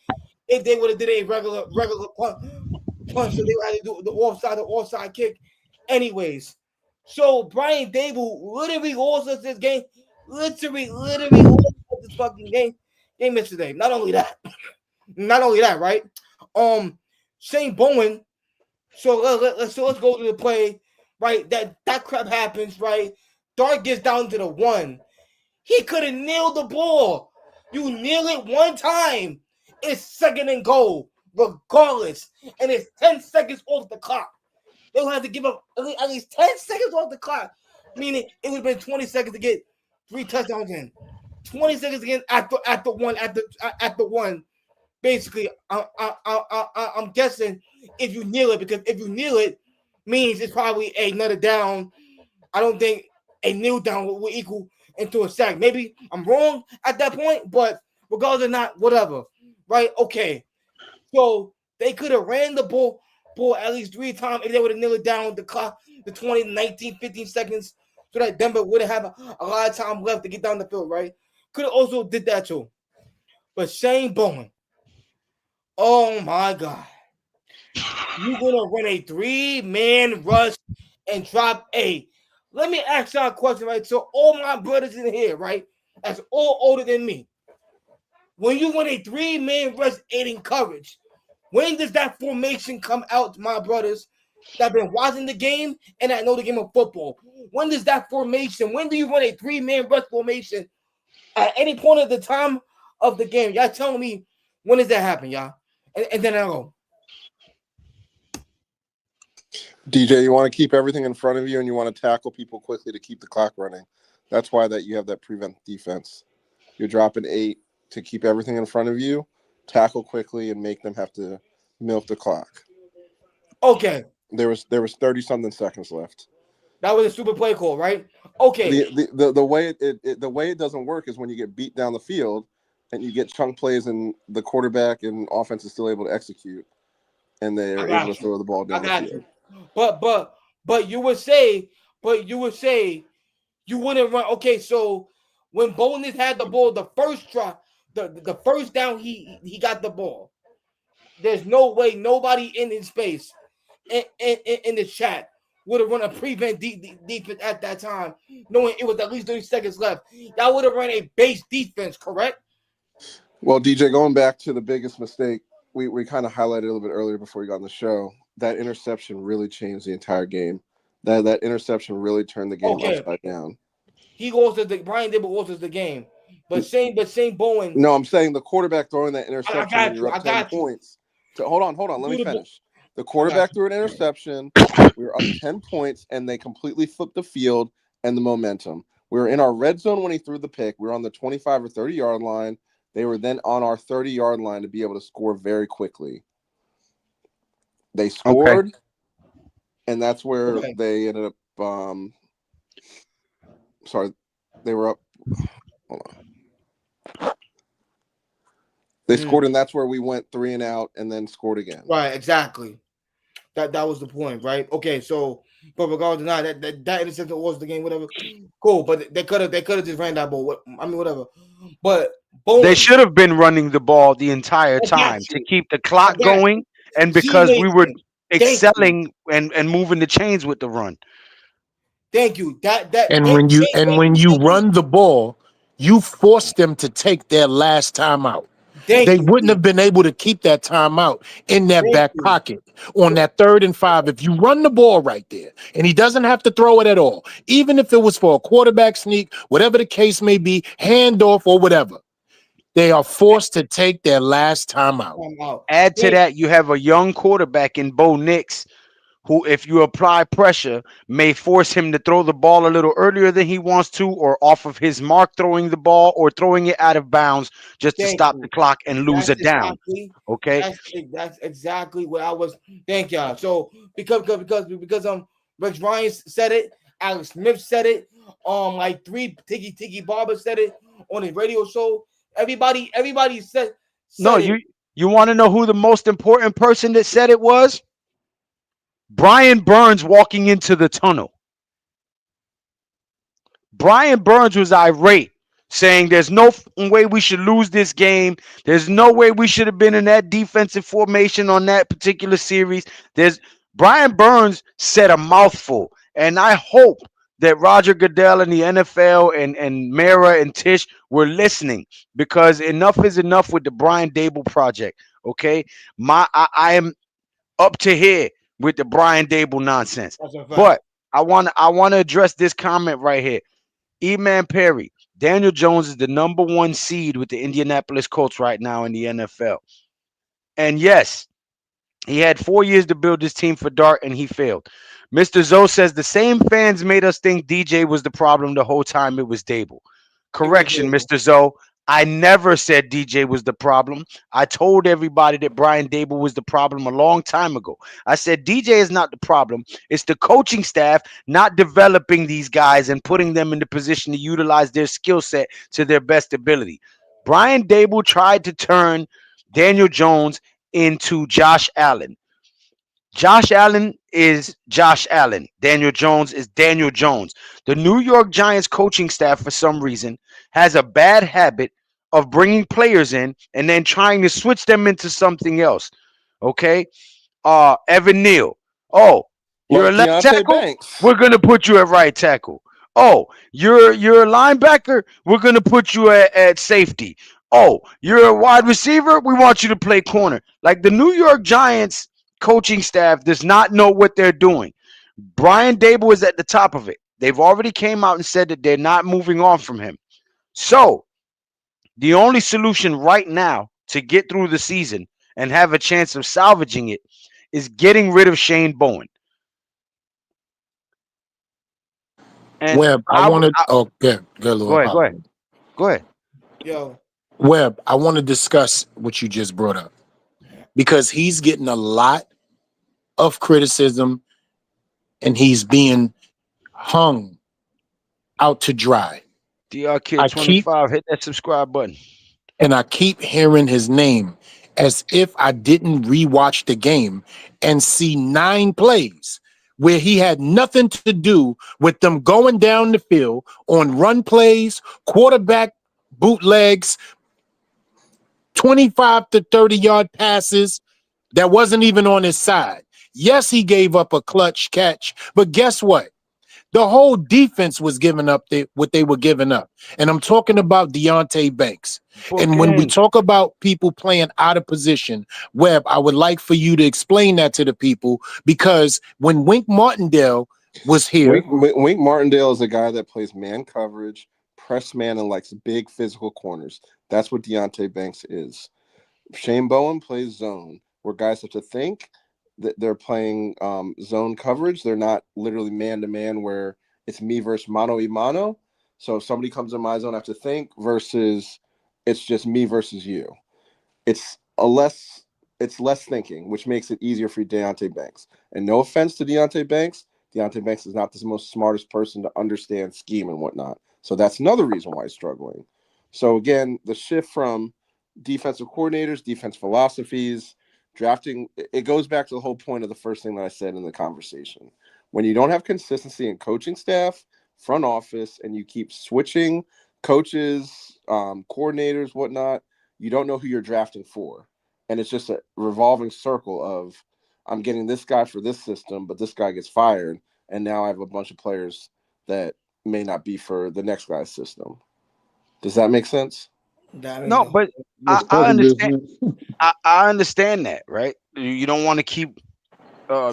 if they would have did a regular punch. So they would have to do the offside kick. Anyways, so Brian Daboll literally lost us this game. Literally lost us this fucking game yesterday. Not only that, right? Shane Bowen. So let's go to the play, right? That crap happens, right? Dart gets down to the 1. He could have nailed the ball. You nail it one time, it's second and goal, regardless. And it's 10 seconds off the clock. They'll have to give up at least 10 seconds off the clock, meaning it would have been 20 seconds to get 3 touchdowns in. 20 seconds again at the 1. Basically, I'm guessing if you kneel it, because if you kneel it, means it's probably another down. I don't think a kneel down will equal into a sack. Maybe I'm wrong at that point, but regardless or not, whatever. Right? Okay. So they could have ran the ball at least 3 times if they would have kneeled down the clock, the 20, 19, 15 seconds, so that Denver would have a lot of time left to get down the field, right? Could have also did that too. But Shane Bowen, oh my God. You're going to run a 3-man rush and drop a. Let me ask y'all a question, right? So all my brothers in here, right? That's all older than me. When you run a 3-man rush aiding coverage, when does that formation come out, my brothers that have been watching the game and that know the game of football? When does that formation, when do you run a 3-man rush formation at any point of the time of the game? Y'all tell me, when does that happen, y'all? And then I'll go. DJ, you want to keep everything in front of you and you want to tackle people quickly to keep the clock running. That's why that you have that prevent defense. You're dropping 8 to keep everything in front of you, tackle quickly, and make them have to milk the clock. Okay. There was 30-something seconds left. That was a stupid play call, right? Okay. The way it doesn't work is when you get beat down the field and you get chunk plays and the quarterback and offense is still able to execute and they're able to throw the ball down the field. But you would say you wouldn't run. Okay, so when Bonus had the ball, the first drop, the first down, he got the ball. There's no way nobody in his space in the chat would have run a prevent defense at that time, knowing it was at least 30 seconds left. Y'all would have run a base defense, correct? Well, DJ, going back to the biggest mistake, we kind of highlighted a little bit earlier before we got on the show. That interception really changed the entire game. That interception really turned the game upside down. He goes to Brian Daboll loses the game, but Shane Bowen. No, I'm saying the quarterback throwing that interception when you're up 10 points. So hold on. Let me finish. The quarterback threw an interception. We were up 10 points, and they completely flipped the field and the momentum. We were in our red zone when he threw the pick. We were on the 25 or 30-yard line. They were then on our 30-yard line to be able to score very quickly. They scored, and that's where they ended up they were up. Hold on. They scored, and that's where we went 3 and out and then scored again. Right, exactly. That was the point, right? Okay, so but regardless of that interception was the game, whatever. Cool, but they could have just ran that ball. I mean, whatever. But they should have been running the ball the entire time to keep the clock going, and because we were excelling and moving the chains with the run. Thank you. When you run the ball, you force them to take their last time out. They wouldn't have been able to keep that timeout in their Thank back you. pocket on that 3rd and 5. If you run the ball right there, and he doesn't have to throw it at all, even if it was for a quarterback sneak, whatever the case may be, handoff or whatever, they are forced to take their last timeout. Add to that, you have a young quarterback in Bo Nix, who, if you apply pressure, may force him to throw the ball a little earlier than he wants to, or off of his mark throwing the ball, or throwing it out of bounds just to Thank stop the you. clock and lose That's a down. exactly Okay. that's exactly what I was. Thank y'all. So because Rex Ryan said it, Alex Smith said it, like Tiki Barber said it on his radio show. Everybody No, said it. you want to know who the most important person that said it was? Brian Burns walking into the tunnel. Brian Burns was irate, saying there's no way we should lose this game. There's no way we should have been in that defensive formation on that particular series. There's Brian Burns said a mouthful, and I hope that Roger Goodell and the NFL and Mara and Tish were listening, because enough is enough with the Brian Dable project. Okay, I am up to here with the Brian Dable nonsense, That's a fact. but I want to address this comment right here. E-Man Perry, Daniel Jones is the number 1 seed with the Indianapolis Colts right now in the NFL. And yes, he had 4 years to build this team for Dart, and he failed. Mr. Zoe says the same fans made us think DJ was the problem the whole time it was Dable. It was Correction, Dable. Mr. Zoe. I never said DJ was the problem. I told everybody that Brian Dable was the problem a long time ago. I said DJ is not the problem. It's the coaching staff not developing these guys and putting them in the position to utilize their skill set to their best ability. Brian Dable tried to turn Daniel Jones into Josh Allen. Josh Allen is Josh Allen. Daniel Jones is Daniel Jones. The New York Giants coaching staff, for some reason, has a bad habit of bringing players in and then trying to switch them into something else. Okay? Evan Neal. Oh, you're a Like left Deontay tackle? Banks. We're gonna put you at right tackle. Oh, you're a linebacker? We're gonna put you at safety. Oh, you're a wide receiver? We want you to play corner. Like, the New York Giants coaching staff does not know what they're doing. Brian Dable is at the top of it. They've already came out and said that they're not moving on from him. So the only solution right now to get through the season and have a chance of salvaging it is getting rid of Shane Bowen. And Webb, I wanted. Oh, good Lord, go ahead, go ahead, apologize. go ahead. Yo, Webb, I want to discuss what you just brought up because he's getting a lot of criticism and he's being hung out to dry. DR Kid I keep 25, hit that subscribe button. I keep hearing his name as if I didn't rewatch the game and see 9 plays where he had nothing to do with them going down the field on run plays, quarterback bootlegs, 25 to 30-yard passes that wasn't even on his side. Yes, he gave up a clutch catch, but guess what? The whole defense was giving up what they were giving up. And I'm talking about Deontay Banks. And when we Bookends. talk about people playing out of position, Webb, I would like for you to explain that to the people, because when Wink Martindale was here, Wink Martindale is a guy that plays man coverage, press man, and likes big physical corners. That's what Deontay Banks is. Shane Bowen plays zone, where guys have to think that they're playing zone coverage. They're not literally man to man, where it's me versus mano y mano. So if somebody comes in my zone, I have to think, versus it's just me versus you. It's less thinking, which makes it easier for Deontay Banks. And no offense to Deontay Banks is not the most smartest person to understand scheme and whatnot. So that's another reason why he's struggling. So again, the shift from defensive coordinators, defense philosophies, drafting, it goes back to the whole point of the first thing that I said in the conversation. When you don't have consistency in coaching staff, front office, and you keep switching coaches, coordinators, whatnot, you don't know who you're drafting for. And it's just a revolving circle of, I'm getting this guy for this system, but this guy gets fired. And now I have a bunch of players that may not be for the next guy's system. Does that make sense? That means No, but It's I fucking understand. business. I understand that, right? You don't want to keep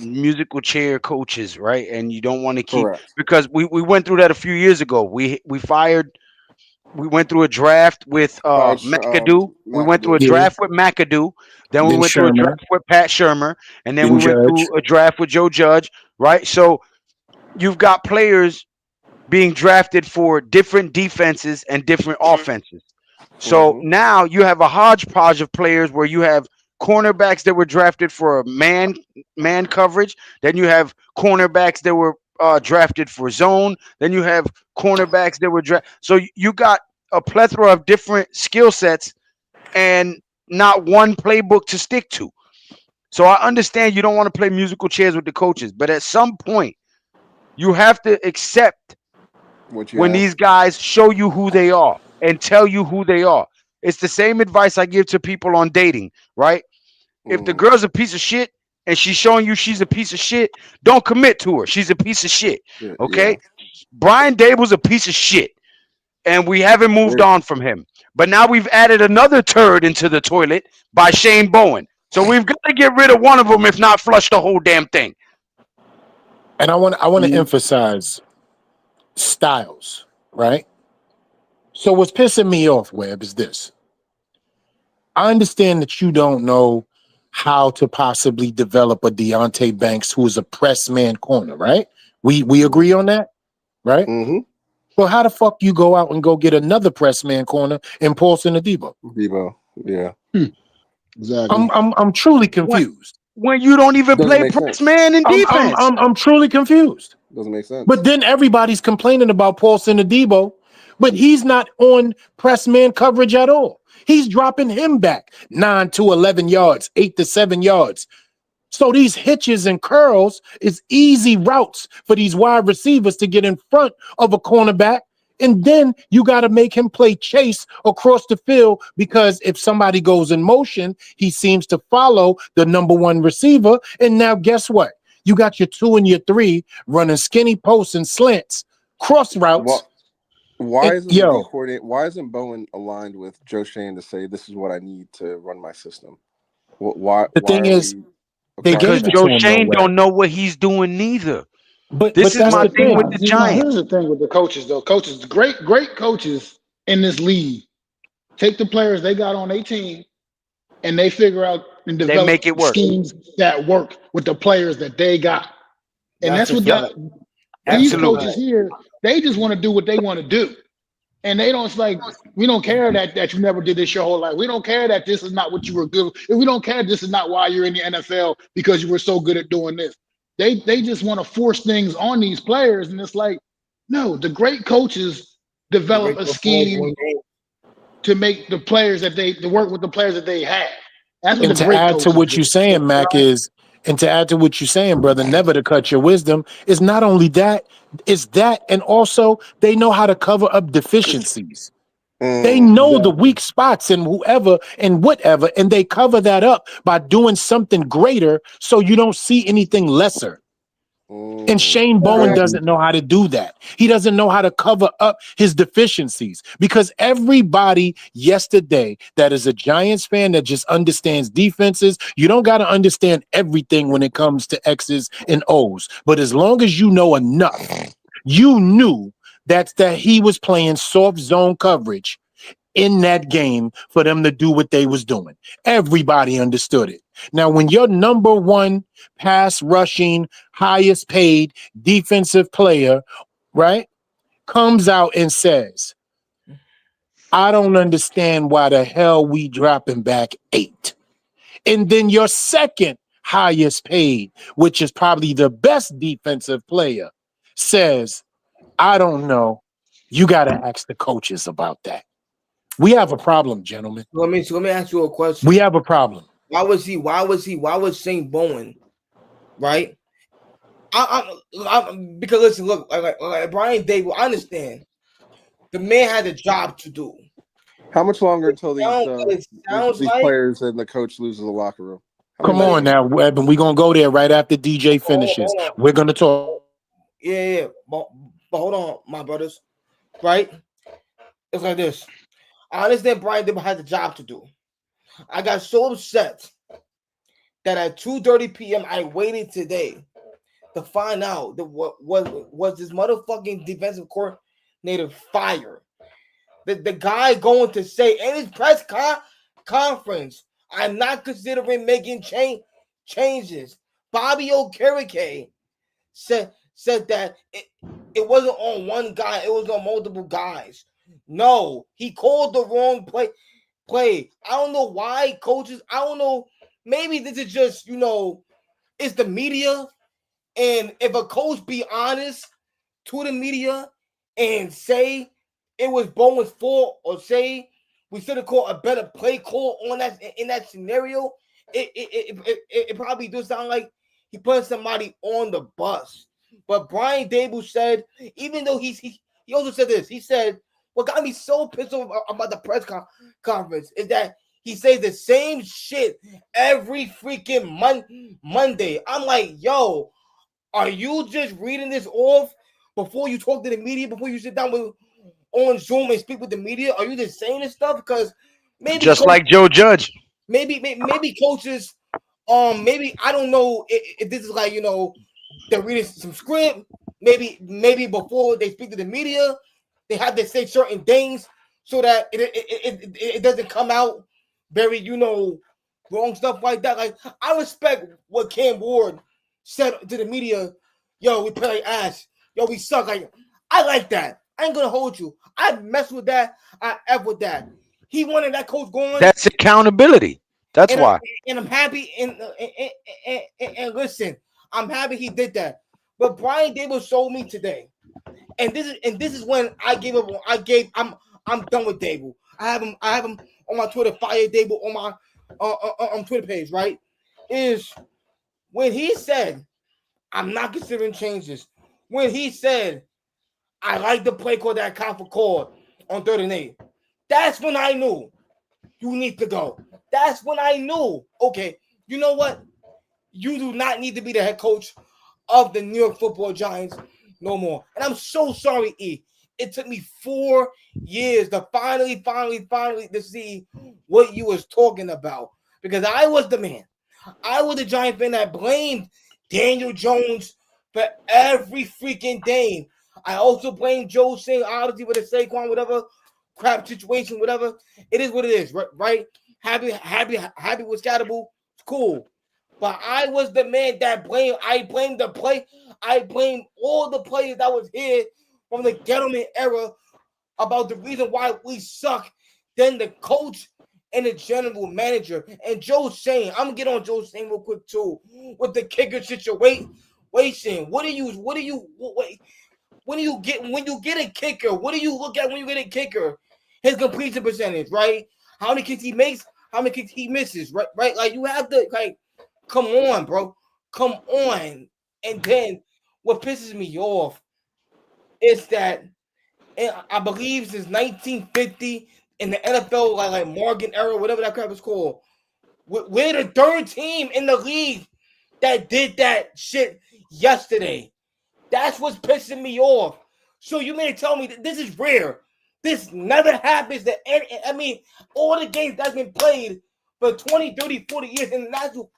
musical chair coaches, right? And you don't want to keep Correct. because we went through that a few years ago. We went through a draft with Fired McAdoo. We went through a McAdoo. Yeah. draft with McAdoo. Then we Then went through a Shermer, draft with Pat Shermer, and then then we went Judge. through a draft with Joe Judge, right? So you've got players being drafted for different defenses and different offenses. So Mm-hmm. now you have a hodgepodge of players where you have cornerbacks that were drafted for a man coverage. Then you have cornerbacks that were drafted for zone. Then you have cornerbacks that were drafted. So you got a plethora of different skill sets and not one playbook to stick to. So I understand you don't want to play musical chairs with the coaches, but at some point you have to accept What you when have. these guys show you who they are and tell you who they are. It's the same advice I give to people on dating, right? If the Mm-hmm. girl's a piece of shit and she's showing you she's a piece of shit, don't commit to her. She's a piece of shit. Yeah. Okay? Brian Dable's a piece of shit. And we haven't moved Agree. on from him. But now we've added another turd into the toilet by Shane Bowen. So we've got to get rid of one of them, if not flush the whole damn thing. And I want to Mhm. emphasize styles, right? So what's pissing me off, Webb, is this. I understand that you don't know how to possibly develop a Deontay Banks who is a press man corner, right? We agree on that, right? Mm-hmm. Well, how the fuck you go out and go get another press man corner in Paulson Adebo? Debo. Yeah. Exactly. I'm truly When, confused. when you don't even Doesn't play make press sense. man in I'm I'm defense. I'm I'm truly confused. Doesn't make But sense. then everybody's complaining about Paulson Adebo, but he's not on press man coverage at all. He's dropping him back 9 to 11 yards, 8 to 7 yards. So these hitches and curls is easy routes for these wide receivers to get in front of a cornerback. And then you got to make him play chase across the field because if somebody goes in motion, he seems to follow the number one receiver. And now guess what? You got your 2 and your 3 running skinny posts and slants, cross routes. What? Why And isn't the D yo, coordinator? Why isn't Bowen aligned with Joe Shane to say this is what I need to run my system? Why? the Why thing are is, we they acquiring Because gave it talent? Joe to him, no Shane way. don't know what he's doing neither. This But is that's my the But thing with thing. the here's Giants. the thing with the coaches though. Coaches, great coaches in this league take the players they got on their team and they figure out and They develop make it work. schemes that work with the players that they got. And That's that's a what Yep, fact. That's these a absolutely. coaches fact. here, they just want to do what they want to do. And they don't, it's like, we don't care that you never did this your whole life. We don't care that this is not what you were good. We don't care this is not why you're in the NFL because you were so good at doing this. They just want to force things on these players. And it's like, no, the great coaches The develop great a performance scheme one day. to make the players that they to work with the players that they have. That's what the And to great add to coaches what do. you're saying, Mac, is and to add to what you're saying, brother, never to cut your wisdom, is not only that, it's that, and also they know how to cover up deficiencies. They Mm, know the Exactly. weak spots and whoever and whatever, and they cover that up by doing something greater so you don't see anything lesser. And mm. Shane Bowen Correct. Exactly. doesn't know how to do that. He doesn't know how to cover up his deficiencies because everybody yesterday that is a Giants fan that just understands defenses, you don't got to understand everything when it comes to X's and O's. But as long as you know enough, you knew that he was playing soft zone coverage in that game for them to do what they was doing. Everybody understood it. Now, when your number one pass rushing, highest paid defensive player, right, comes out and says, I don't understand why the hell we dropping back 8. And then your second highest paid, which is probably the best defensive player, says, I don't know. You got to ask the coaches about that. We have a problem, gentlemen. So let me ask you a We question. have a problem. Why was Shane Bowen, right? Because listen, look, like Brian Dable, I understand the man had a job to do. How much longer until It sounds these like players and the coach loses the locker room? How many Come more on games? now, Webb, and we're gonna go there right after DJ finishes. hold on. We're gonna talk. Yeah. But hold on, my brothers. Right? It's like this. I understand Brian Dibble had the job to do. I got so upset that at 2:30 p.m. I waited today to find out that what was this motherfucking defensive coordinator fired. The guy going to say in his press conference, I'm not considering making changes. Bobby Okereke said that it wasn't on one guy, it was on multiple guys. No, he called the wrong play. I don't know why coaches, I don't know, maybe this is just, it's the media. And if a coach be honest to the media and say it was Bowen's fault, or say we should have called a better play call on that in that scenario, it probably does sound like he put somebody on the bus. But Brian Dable said, even though he also said this, he said, what got me so pissed off about the press conference is that he says the same shit every freaking Monday. I'm like, yo, are you just reading this off before you talk to the media, before you sit down on Zoom and speak with the media? Are you just saying this stuff? Because maybe Just like Joe Judge. maybe coaches, maybe I don't know if this is like, they're reading some script. Maybe before they speak to the media, they have to say certain things so that it doesn't come out very, wrong stuff like that. Like, I respect what Cam Ward said to the media. Yo, we play ass. Yo, we suck. I like that. I ain't gonna hold you. I mess with that. I F with that. He wanted that coach going. That's accountability. That's and why. I'm happy. And listen, I'm happy he did that. But Brian Dable showed me today, and this is when I gave up. I'm done with Dable. I have him on my Twitter. Fire Dable on my on Twitter page. Right, is when he said, I'm not considering changes. When he said, I like the play call that Confer called on 3rd and 8. That's when I knew you need to go. That's when I knew, okay, you know what? You do not need to be the head coach of the New York Football Giants no more. And I'm so sorry, E. It took me 4 years to finally to see what you was talking about. Because I was the man. I was the Giant fan that blamed Daniel Jones for every freaking thing. I also blame Joe Singh, obviously, with the Saquon, whatever crap situation, whatever. It is what it is, right? Happy with Scatterable. It's cool. But I was the man that I blamed the play. I blamed all the players that was here from the Gettleman era about the reason why we suck. Then the coach and the general manager and Joe Shane. I'm gonna get on Joe Shane real quick too with the kicker situation. What do you when you get a kicker? What do you look at when you get a kicker? His completion percentage, right? How many kicks he makes? How many kicks he misses? Right? Like, you have to, like, come on, bro, come on. And then what pisses me off is that I believe since 1950 in the NFL, like Morgan era, whatever that crap is called, we're the 3rd team in the league that did that shit yesterday. That's what's pissing me off. So you mean to tell me that this is rare? This never happens. I mean, all the games that's been played for 20, 30, 40 years in the National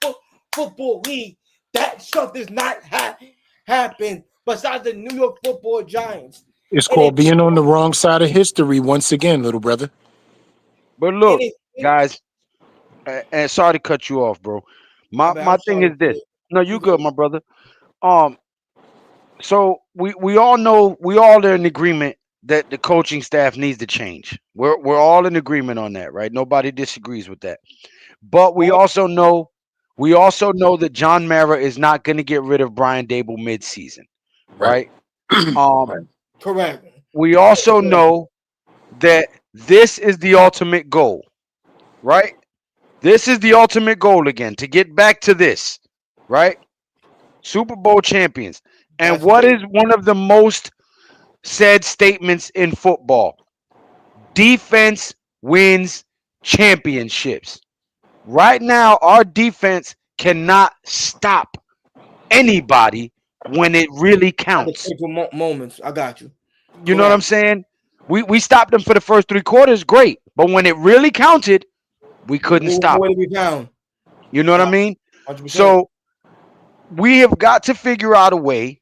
Football League, that stuff does not happen besides the New York Football Giants. It's And called being on the wrong side of history once again, little brother. But look, guys, and sorry to cut you off, bro. my My bad, my I'm thing is sorry. this. No, you You good, good. my brother. Um, so we all know, we all are in agreement that the coaching staff needs to change. We're all in agreement on that, right? Nobody disagrees with that. But we also know that John Mara is not going to get rid of Brian Dable mid-season, Right. right? Um, Right. Correct. we also know that this is the ultimate goal, right? This is the ultimate goal again, to get back to this, right? Super Bowl champions. And That's what cool. is one of the most said statements in football? Defense wins championships. Right now, our defense cannot stop anybody when it really At the counts. critical moments, I got you. You know what I'm Correct. saying? We stopped them for the first 3 quarters, great. But when it really counted, we couldn't stop Nowhere them. to be found. You know what I mean? 100%. So we have got to figure out a way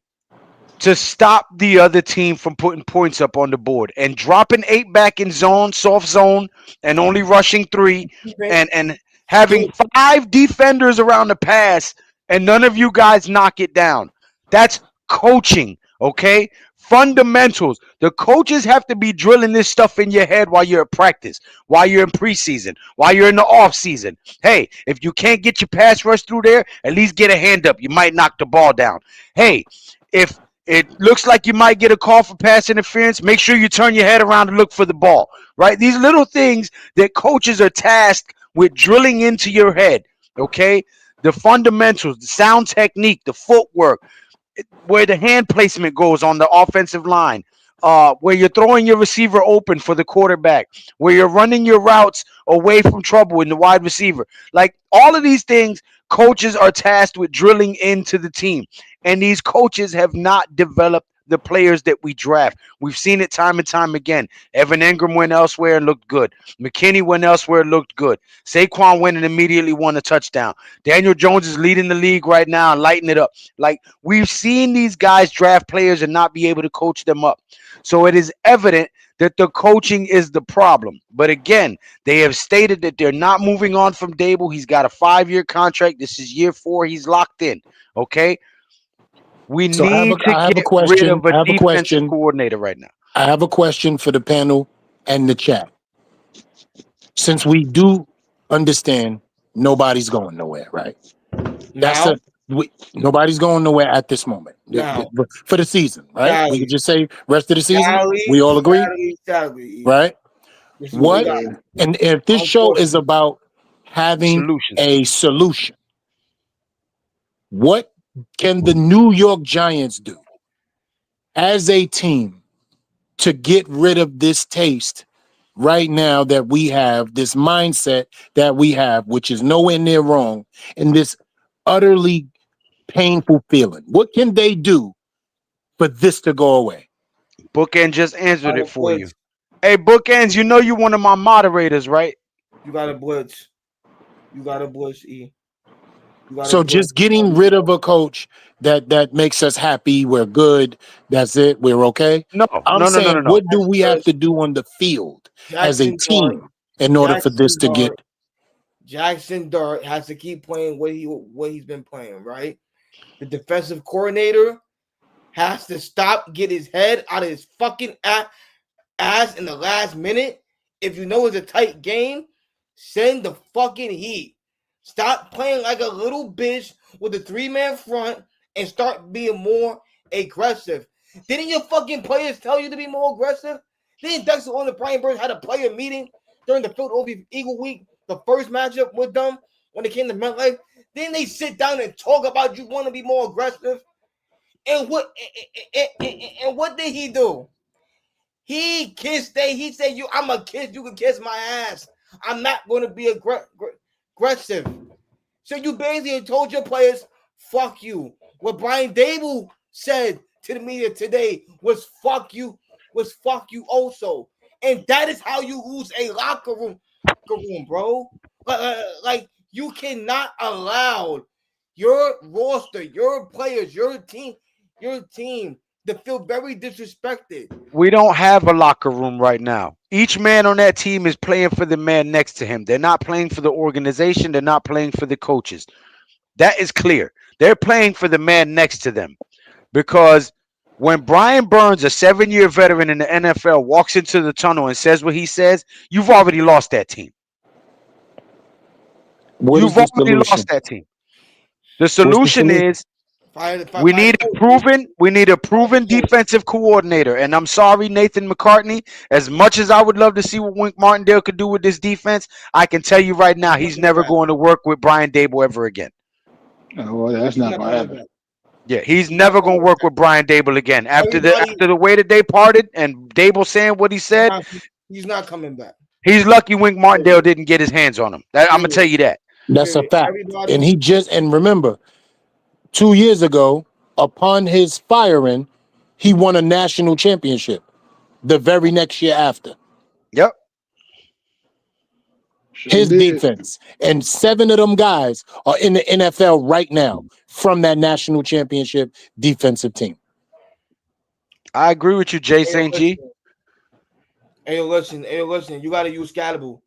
to stop the other team from putting points up on the board and dropping 8 back in zone, soft zone, and only rushing 3, and having 5 defenders around the pass, and none of you guys knock it down. That's coaching, okay? Fundamentals. The coaches have to be drilling this stuff in your head while you're at practice, while you're in preseason, while you're in the off season. Hey, if you can't get your pass rush through there, at least get a hand up. You might knock the ball down. Hey, if it looks like you might get a call for pass interference, make sure you turn your head around and look for the ball, right? These little things that coaches are tasked with drilling into your head, okay? The fundamentals, the sound technique, the footwork, where the hand placement goes on the offensive line, where you're throwing your receiver open for the quarterback, where you're running your routes away from trouble in the wide receiver. Like all of these things, coaches are tasked with drilling into the team. And these coaches have not developed the players that we draft. We've seen it time and time again. Evan Ingram went elsewhere and looked good. McKinney went elsewhere and looked good. Saquon went and immediately won a touchdown. Daniel Jones is leading the league right now and lighting it up. Like we've seen these guys draft players and not be able to coach them up. So it is evident that the coaching is the problem. But again, they have stated that they're not moving on from Daboll. He's got a 5-year contract. This is year 4. He's locked in. Okay. We So need to I have a get rid question. of a I have a defensive question. coordinator right now. I have a question for the panel and the chat. Since we do understand nobody's going nowhere, right? That's Now, nobody's going nowhere at this moment now, for the season, right? We sadly, could just say rest of the season. sadly, We all agree, sadly, right? this is what we What? got. And if this show is Unfortunately, about having Solutions. a solution, what can the New York Giants do as a team to get rid of this taste right now that we have, this mindset that we have, which is nowhere near wrong, and this utterly painful feeling? What can they do for this to go away? Bookend just answered it for you. blitz. Hey, Bookends, you know you one of my moderators, right? You got to blitz. You got to blitz. E. You got to So blitz. just getting rid of a coach that makes us happy, we're good, that's it, we're okay. No, I'm no, no, no, no, saying, no. what do we have to do on the field as a Jackson Dart. team in order for this to get? Jackson Dart has to keep playing what he's been playing, right? The defensive coordinator has to stop, get his head out of his fucking ass in the last minute. If you know it's a tight game, send the fucking heat. Stop playing like a little bitch with a 3-man front and start being more aggressive. Didn't your fucking players tell you to be more aggressive? Didn't Dexter on the Brian Burns had a player meeting during the Philadelphia Eagle week, the first matchup with them when they came to MetLife? Didn't they sit down and talk about you want to be more aggressive? And what did he do? He kissed they. He said, "You, I'm a kiss. You can kiss my ass. I'm not going to be aggressive." So you basically told your players, "Fuck you." What Brian Daboll said to the media today was "fuck you," also, and that is how you lose a locker room, bro. Like you cannot allow your roster, your players, your team to feel very disrespected. We don't have a locker room right now. Each man on that team is playing for the man next to him. They're not playing for the organization. They're not playing for the coaches. That is clear. They're playing for the man next to them. Because when Brian Burns, a 7-year veteran in the NFL, walks into the tunnel and says what he says, you've already lost that team. You've already lost that team. The solution is we need a proven defensive coordinator. And I'm sorry, Nathan McCartney, as much as I would love to see what Wink Martindale could do with this defense, I can tell you right now, he's never going to work with Brian Daboll ever again. Oh, well, that's not going to happen. Yeah, he's never going to work with Brian Daboll again. After the way that they parted and Daboll saying what he said, he's not coming back. He's lucky Wink Martindale didn't get his hands on him. I'm going to tell you that. That's a fact. And remember, 2 years ago, upon his firing, he won a national championship. the very next year after. Yep. Sure His did. defense. And 7 of them guys are in the NFL right now from that national championship defensive team. I agree with you, Jay St. G. Hey, listen. You gotta use Scalable.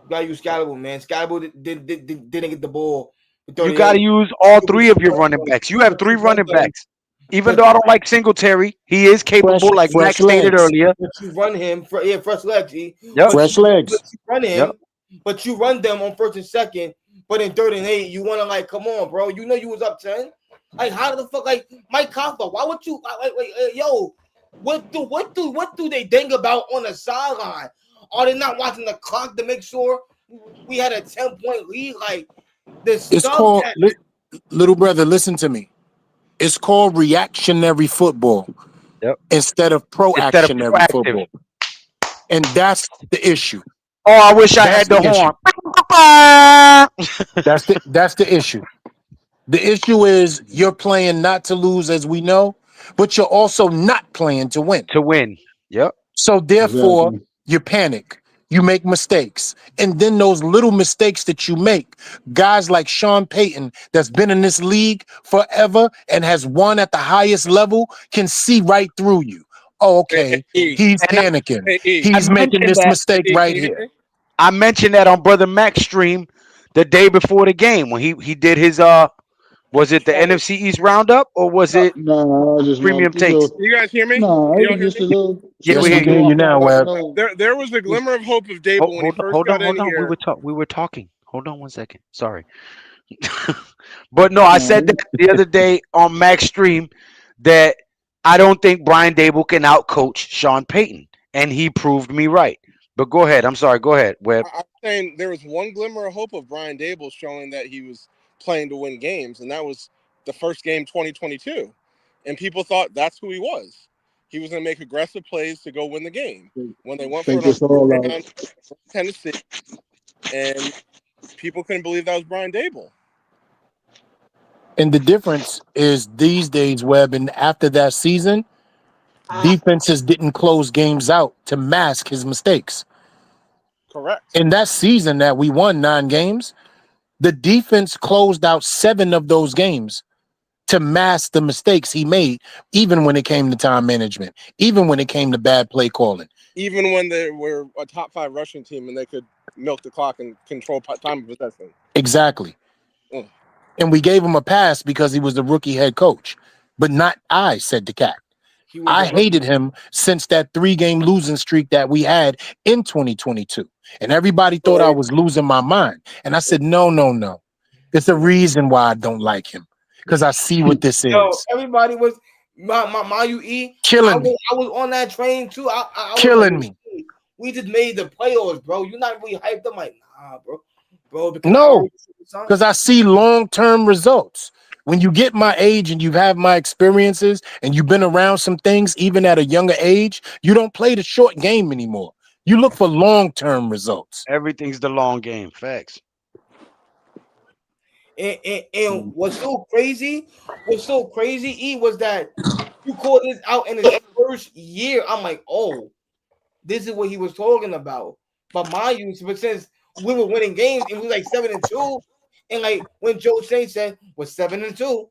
You gotta use Scalable, man. Scalable didn't get the ball for You got to 38. use all But 3 you of your run running them. backs. You have But 3 you run running them. backs. Even But though I don't like Singletary, he is capable, like Mac Fresh stated legs. earlier. but you run him for fresh legs. Yep. Fresh legs. You run Yep. him, but you run them on first and second. But in third and 8, you want to like, come on, bro. You know you was up 10. Like, how the fuck, like Mike Kafka? Why would you, yo? What do they think about on the sideline? Are they not watching the clock to make sure we had a 10-point lead? Like the It's stuff called, that little brother, listen to me. It's called reactionary football Yep. instead of Instead of proactionary proactive. football. And that's the issue. Oh, I wish I That's had the the issue. horn. That's the issue. The issue is you're playing not to lose, as we know, but you're also not playing to win. To win. Yep. So therefore, Exactly. you panic, you make mistakes, and then those little mistakes that you make, guys like Sean Payton, that's been in this league forever and has won at the highest level, can see right through you. Oh, okay, he's And panicking. I He's making mentioned this that. mistake right here. I mentioned that on Brother Mac's stream the day before the game when he did his was it the NFC East roundup or was it No, I just want premium this takes? little. You guys hear me? No, Can it y'all was hear just a me? little. Yeah, Yes, we Just we hear to you. hear go you off now, my Web. no. There was a glimmer of hope of Dable when he first Hold on, got in hold on. here. We were talking. Hold on 1 second. Sorry. But no, I said No, that the other day on Mac's stream that I don't think Brian Dable can outcoach Sean Payton, and he proved me right. But go ahead. I'm sorry. Go ahead, Webb. I'm saying there was one glimmer of hope of Brian Dable showing that he was playing to win games, and that was the first game 2022. And people thought that's who he was. He was going to make aggressive plays to go win the game. When they went for take it on this all third out. down, Tennessee, and people couldn't believe that was Brian Dable. And the difference is these days, Webb, and after that season, defenses didn't close games out to mask his mistakes. Correct. In that season that we won 9 games, the defense closed out 7 of those games to mask the mistakes he made, even when it came to time management, even when it came to bad play calling. Even when they were a top 5 rushing team and they could milk the clock and control time of possession. Exactly. Mm. And we gave him a pass because he was the rookie head coach, but not I, said the cat. he was I a rookie. hated him since that 3-game losing streak that we had in 2022. And everybody thought I was losing my mind. And I said, no. There's a reason why I don't like him. Because I see what this Yo, is. everybody was my UE. Killing me. I was on that train too. I was Killing like, me. We just made the playoffs, bro. You're not really hyped. I'm like, nah, bro. Because No, because I see long-term results. When you get my age and you have my experiences and you've been around some things, even at a younger age, you don't play the short game anymore. You look for long-term results. Everything's the long game. Facts. and what's so crazy, E, was that you called this out in his first year. I'm like, oh, this is what he was talking about. But mind you, but since we were winning games and we were like 7-2, and like when Joe Shane said we're 7-2,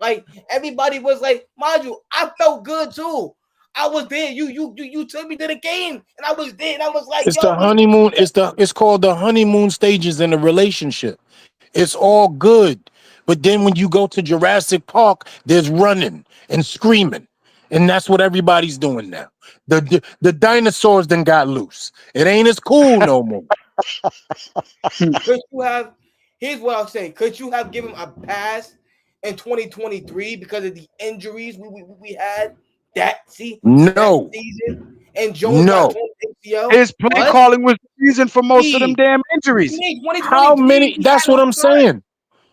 like everybody was like, mind you, I felt good too. I was there. You took me to the game, and I was there, and I was like, It's yo, the honeymoon. It's called the honeymoon stages in a relationship. It's all good. But then when you go to Jurassic Park, there's running and screaming. And that's what everybody's doing now. The dinosaurs then got loose. It ain't as cool no more. could you have? Here's what I'll say: could you have given him a pass in 2023 because of the injuries we had that No. season? And Jones got No. torn ACL. His play But calling was the reason for most of them E, damn you injuries. mean How 2023? many? That's what I'm saying.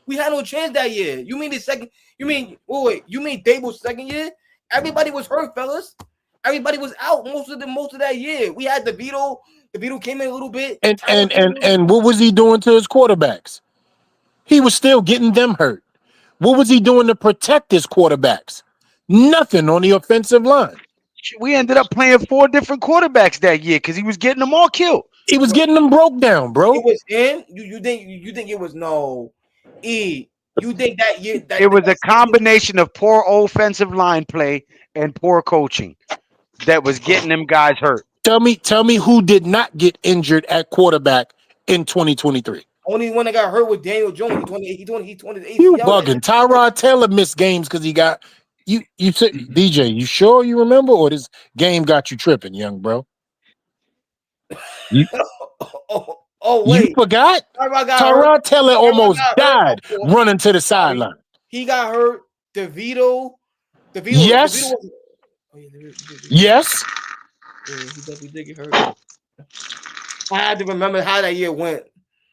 We had no chance that year. You mean the second? You mean wait? You mean Dable's second year? Everybody was hurt, fellas. Everybody was out most of that year. We had DeVito. DeVito came in a little bit. And what was he doing to his quarterbacks? He was still getting them hurt. What was he doing to protect his quarterbacks? Nothing on the offensive line. We ended up playing 4 different quarterbacks that year because he was getting them all killed. He was getting them broke down, It bro. was him. You think it was no E. You think that year It was a that season, combination of poor offensive line play and poor coaching that was getting them guys hurt. Tell me who did not get injured at quarterback in 2023. only one that got hurt was Daniel Jones. He tore his You ACL. bugging. Tyrod Taylor missed games because he got you said DJ, you sure you remember, or this game got you tripping, young bro? You Oh you wait, forgot? Tyrod got hurt. Tyrod Taylor Tyrod almost got hurt. died Of course, running to the sorry. sideline. He got hurt. DeVito Yes. was. Oh yeah, Yes. yeah, he definitely did get hurt. I had to remember how that year went.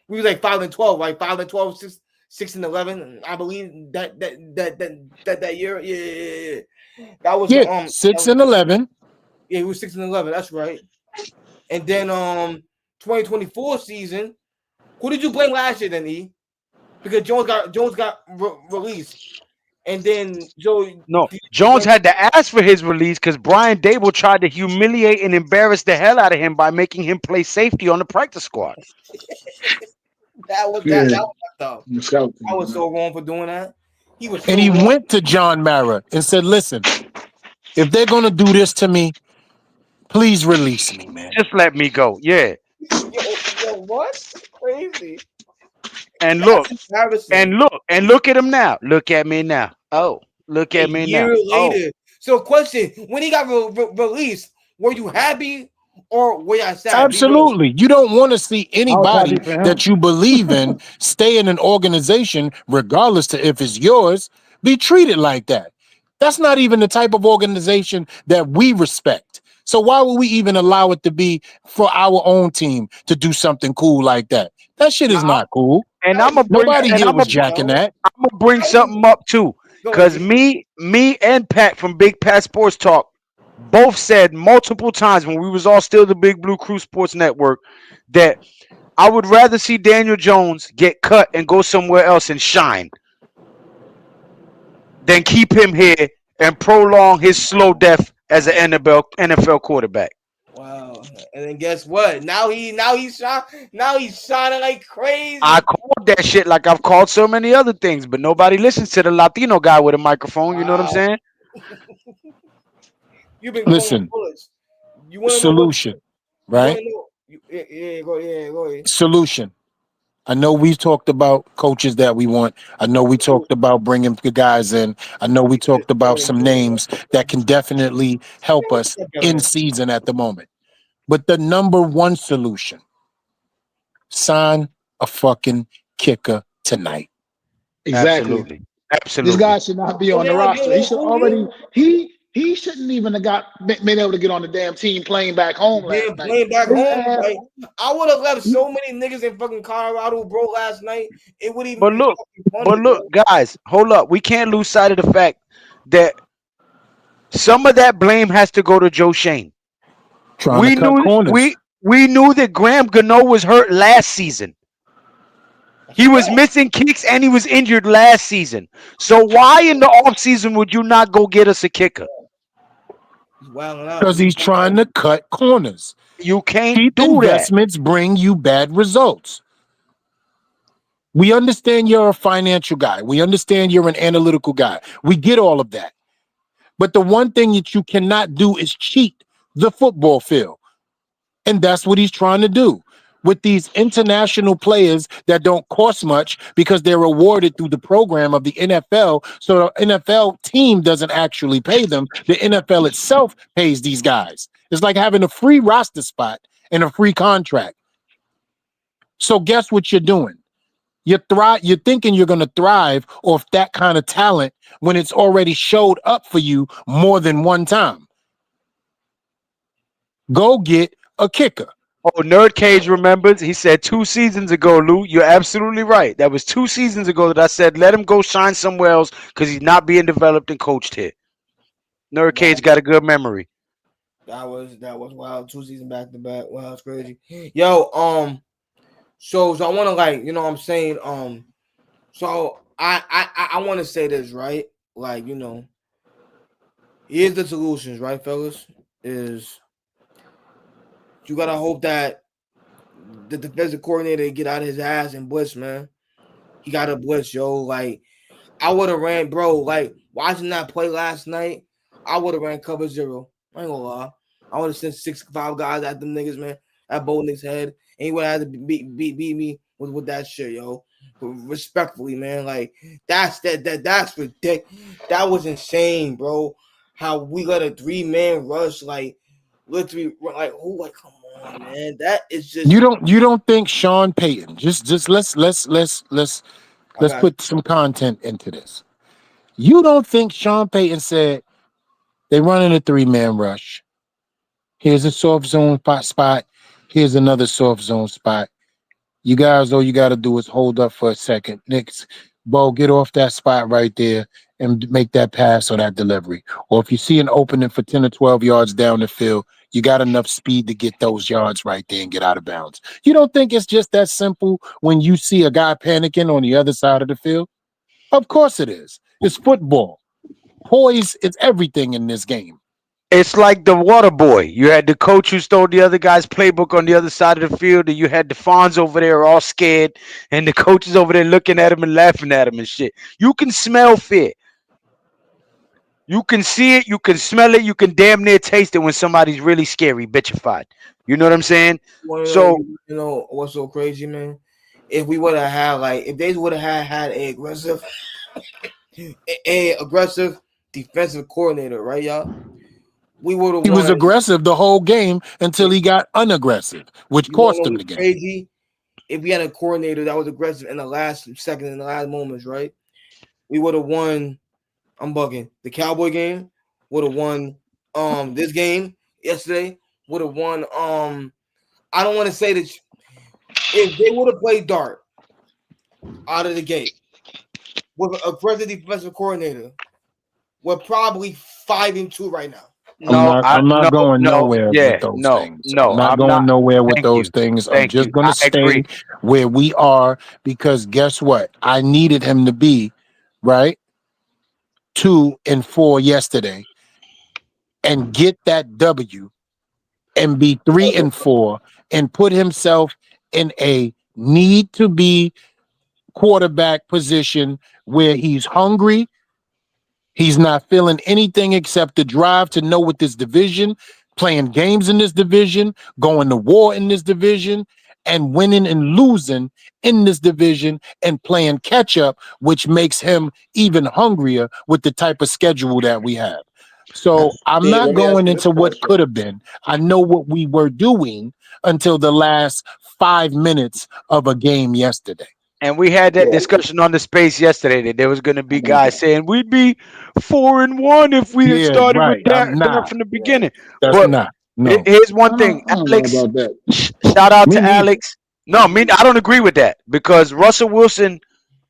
We was like 5-12, right? 5-12, 6-11. I believe that year. Yeah. That was Yeah, that 6 was, and 11. yeah, he was 6-11. That's right. And then 2024 season. Who did you blame last year then, E? Because Jones got released, and then No, Jones had to ask for his release because Brian Dable tried to humiliate and embarrass the hell out of him by making him play safety on the practice squad. that was Yeah. that was tough. I was so wrong for doing that. He was so And he wrong. went to John Mara and said, "Listen, if they're gonna do this to me, please release me, man." Just let me go. Yeah. Yo, what? Crazy. And That's look, embarrassing. and look at him now. Look at me now. Oh, look A at me now. year Oh, later. So, question: when he got released, were you happy or were you sad? Be real. Absolutely. You don't want to see I was anybody happy for him. that you believe in stay in an organization, regardless to if it's yours, be treated like that. That's not even the type of organization that we respect. So why would we even allow it to be for our own team to do something cool like that? That shit is not cool. and I'm gonna bring Nobody and here I'm was gonna jacking that. bring something up too, Go because ahead. me and Pat from Big Pat Sports Talk both said multiple times when we was all still the Big Blue Crew Sports Network that I would rather see Daniel Jones get cut and go somewhere else and shine than keep him here and prolong his slow death as an NFL quarterback. Wow. And then guess what? Now he's shining like crazy. I called that shit like I've called so many other things, but nobody listens to the Latino guy with a microphone. You know what I'm Wow. saying? You've been calling Listen, bullets. You want to know what? solution, You want right? to know? Go ahead. Solution. I know we've talked about coaches that we want. I know we talked about bringing the guys in. I know we talked about some names that can definitely help us in season at the moment. But the number one solution, sign a fucking kicker tonight. Exactly. Absolutely. This Absolutely. guy should not be Oh, on the yeah, roster. He should who already he shouldn't even have been able to get on the damn team playing back home yeah, last night. playing back His home. ass, Like I would have left so many niggas in fucking Colorado, bro, last night. It would even But be look, fucking funny, guys, hold up. We can't lose sight of the fact that some of that blame has to go to Joe Shane. Trying to We cut knew corners. we knew that Graham Gano was hurt last season. He was missing kicks and he was injured last season. So why in the offseason would you not go get us a kicker? He's wilding out. Because he's trying to cut corners. You can't Cheap do that. investments bring you bad results. We understand you're a financial guy. We understand you're an analytical guy. We get all of that. But the one thing that you cannot do is cheat the football field. And that's what he's trying to do with these international players that don't cost much because they're awarded through the program of the NFL. So the NFL team doesn't actually pay them. The NFL itself pays these guys. It's like having a free roster spot and a free contract. So guess what you're doing? You're thinking you're going to thrive off that kind of talent when it's already showed up for you more than one time. Go get a kicker. Oh, Nerd Cage remembers. He said 2 seasons ago, Lou, you're absolutely right. That was 2 seasons ago that I said let him go shine somewhere else because he's not being developed and coached here. Nerd Cage got a good memory. That was wild. 2 seasons back to back. Wow, it's crazy. Yo, so I want to, like, you know what I'm saying, so I want to say this, right? Like, here's the solutions, right, fellas? is you gotta hope that the defensive coordinator get out of his ass and blitz, man. He got to blitz, yo. Like I would have ran, bro. Like watching that play last night, I would have ran cover zero. I ain't gonna lie. I would have sent 6 5 guys at them niggas, man. At Bo Nick's head, and he would have had to beat me with that shit, yo. But respectfully, man. Like that's ridiculous. That was insane, bro. How we let a 3-man rush, like literally, like who, like come on, man. That is just. You don't think Sean Payton? Just I let's got put some content into this. You don't think Sean Payton said they running a 3-man rush? Here's a soft zone spot. Here's another soft zone spot. You guys, all you got to do is hold up for a second. Nick's Bo, get off that spot right there and make that pass or that delivery. Or if you see an opening for 10 or 12 yards down the field, you got enough speed to get those yards right there and get out of bounds. You don't think it's just that simple when you see a guy panicking on the other side of the field? Of course it is. It's football. Poise is everything in this game. It's like the water boy. You had the coach who stole the other guy's playbook on the other side of the field, and you had the fawns over there all scared, and the coaches over there looking at him and laughing at him and shit. You can smell fear. You can see it, you can smell it, you can damn near taste it when somebody's really scary, bitchified. You know what I'm saying? So You know what's so crazy, man? If we would have had like, if they would have had a aggressive defensive coordinator, right, y'all? We would have He was won. aggressive the whole game until he got unaggressive, which You want to cost know him the what's game. crazy? If we had a coordinator that was aggressive in the last second, in the last moments, right? We would have won. I'm bugging. The Cowboy game would have won. This game yesterday would have won. I don't want to say that if they would have played Dart out of the gate with a aggressive defensive coordinator, we're probably 5-2 right now. no, I'm not no, going no, nowhere with yeah, those no, things. I'm no, not I'm going not. nowhere with Thank those you. things. I'm Thank just you. going I to stay agree. where we are because guess what? I needed him to be right 2-4 yesterday and get that W and be 3-4 and put himself in a need to be quarterback position where he's hungry. He's not feeling anything except the drive to know what this division, playing games in this division, going to war in this division, and winning and losing in this division and playing catch up, which makes him even hungrier with the type of schedule that we have. So I'm Hey, not let me ask going you this into what question. could have been. I know what we were doing until the last 5 minutes of a game yesterday. And we had that Yeah. discussion on the space yesterday that there was going to be guys saying we'd be 4-1 if we had Yeah, started with right. that, I'm that not. from the Right. beginning. That's But not. No. here's one thing, I don't know Alex. about that. Shout out Me to neither. Alex. No, I don't agree with that because Russell Wilson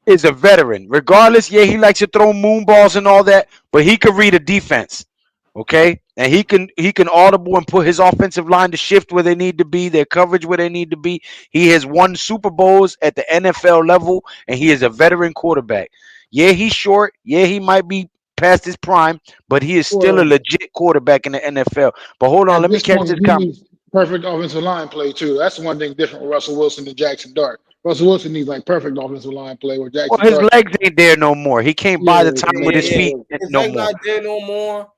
is a veteran. Regardless, yeah, he likes to throw moon balls and all that, but he could read a defense. Okay? And he can audible and put his offensive line to shift where they need to be, their coverage where they need to be. He has won Super Bowls at the NFL level, and he is a veteran quarterback. Yeah, he's short. Yeah, he might be past his prime, but he is still a Well, legit quarterback in the NFL. But hold on, at let me this catch point, this he comment. needs perfect offensive line play too. That's one thing different with Russell Wilson and Jackson Dart. Russell Wilson needs like perfect offensive line play, where Well, Jackson his Dart, legs ain't there no more. He can't buy the yeah, time with his Yeah. feet yeah. His no leg more. not there no more.